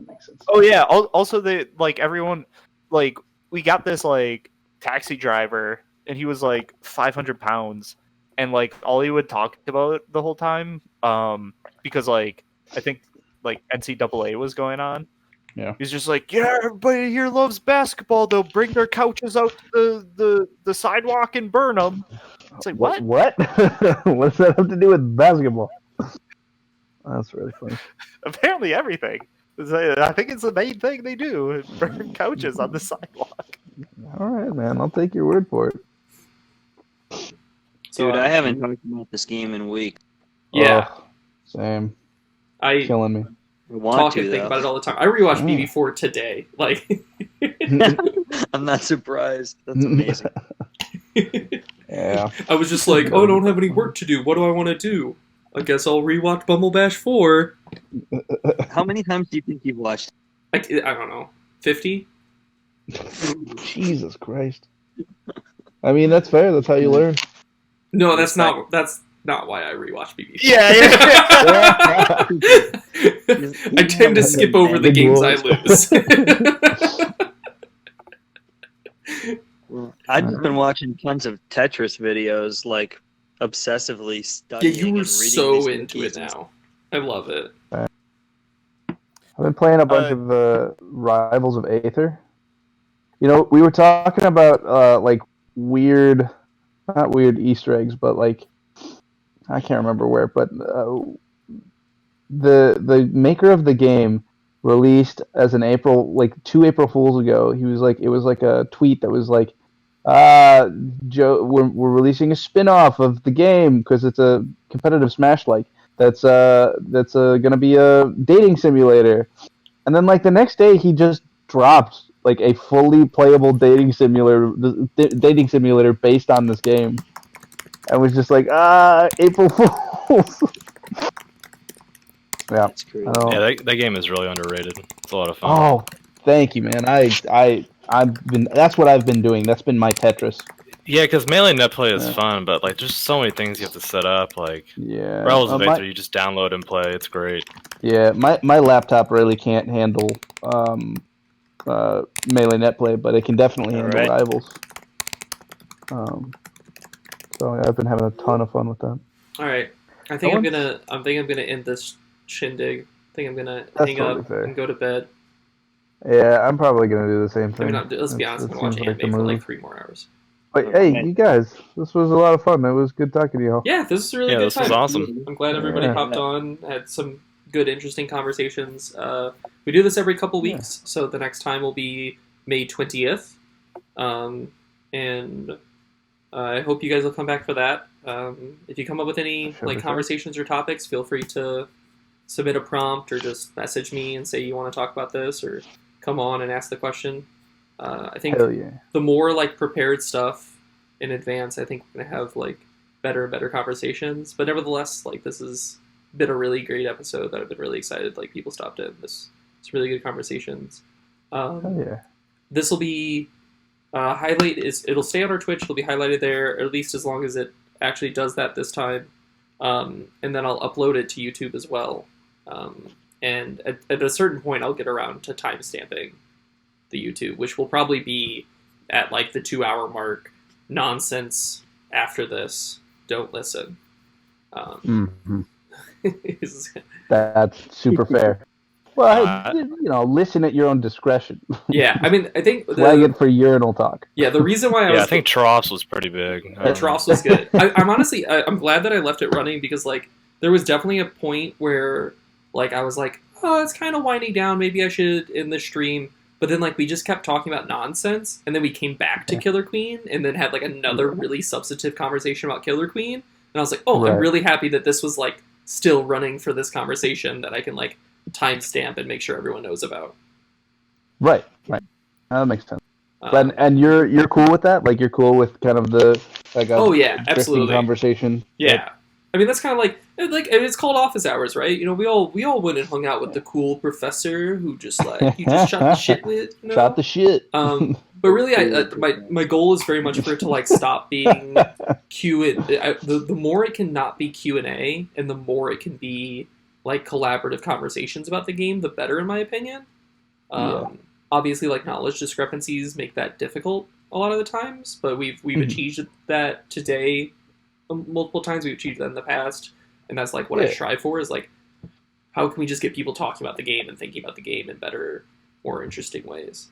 Makes sense. Oh yeah. Also, they like everyone like we got this like taxi driver, and he was like 500 pounds, and like all he would talk about the whole time, because like I think like NCAA was going on. Yeah. He's just like, yeah, everybody here loves basketball. They'll bring their couches out to the sidewalk and burn them. It's like, what? What? What does that have to do with basketball? That's really funny. Apparently everything. I think it's the main thing they do. Burn couches on the sidewalk. All right, man. I'll take your word for it. So, Dude, I haven't talked about this game in weeks. Yeah. Same. I Killing me. Want talk to, and think though. about it all the time. I rewatched BB4 today. Like, I'm not surprised. That's amazing. Yeah. I was just like, oh, I don't have any work to do. What do I want to do? I guess I'll rewatch Bumble Bash 4. How many times do you think you've watched? I don't know. 50? Jesus Christ. I mean, that's fair. That's how you learn. No, that's not why I rewatch BB4. Yeah. I tend to skip over the games I lose. I've just been watching tons of Tetris videos, like obsessively Yeah, studying you were and reading so these into wikis it now. I love it. I've been playing a bunch of Rivals of Aether. You know, we were talking about like weird, not weird Easter eggs, but like I can't remember where, but the maker of the game released as an April 2 April Fools ago. He was like, it was like a tweet that was like, Joe, we're releasing a spin-off of the game because it's a competitive Smash like that's gonna be a dating simulator. And then like the next day he just dropped like a fully playable dating simulator based on this game. I was just like, April Fools. Yeah. That's crazy. Yeah, that game is really underrated. It's a lot of fun. Oh, thank you, man. I've been that's what I've been doing. That's been my Tetris. Yeah, because melee net play is fun, but like there's so many things you have to set up. Like Rivals of Aether, you just download and play. It's great. Yeah, my laptop really can't handle melee net play, but it can definitely handle Rivals. So I've been having a ton of fun with that. All right, I think I'm gonna end this shindig. I think I'm gonna hang up and go to bed. Yeah, I'm probably gonna do the same thing. Let's be honest. I'm gonna watch anime for like 3 more hours. But hey, you guys, this was a lot of fun. It was good talking to y'all. Yeah, this is a really good time. This was awesome. I'm glad everybody hopped on, had some good, interesting conversations. We do this every couple weeks, so the next time will be May 20th. And I hope you guys will come back for that. If you come up with any conversations or topics, feel free to submit a prompt or just message me and say you want to talk about this or come on and ask the question. I think the more prepared stuff in advance, I think we're gonna have better and better conversations. But nevertheless, this has been a really great episode that I've been really excited. People stopped in. It's really good conversations. This will be it'll stay on our Twitch. It'll be highlighted there, or at least as long as it actually does that this time. And then I'll upload it to YouTube as well. And at a certain point, I'll get around to timestamping the YouTube, which will probably be at the 2-hour mark. Nonsense after this. Don't listen. That's super fair. Well, listen at your own discretion. Yeah, I mean, I think flag it for urinal talk. Yeah, the reason why I think Troughs was pretty big. Troughs was good. I'm honestly, I'm glad that I left it running because there was definitely a point where I was like, oh, it's kind of winding down. Maybe I should end the stream. But then we just kept talking about nonsense, and then we came back to Killer Queen, and then had another really substantive conversation about Killer Queen. And I was like, oh, I'm really happy that this was still running for this conversation that I can timestamp and make sure everyone knows about. Right. That makes sense. And you're cool with that? You're cool with kind of the oh yeah, absolutely conversation. Yeah. I mean, that's kind of it's called office hours, right? We all went and hung out with the cool professor who just you just shot the shit with. Shot the shit. But really, my goal is very much for it to stop being the more it can not be Q&A, and the more it can be collaborative conversations about the game, the better, in my opinion. Obviously, knowledge discrepancies make that difficult a lot of the times, but we've achieved that today. Multiple times we've achieved that in the past, and that's what I strive for is how can we just get people talking about the game and thinking about the game in better, more interesting ways.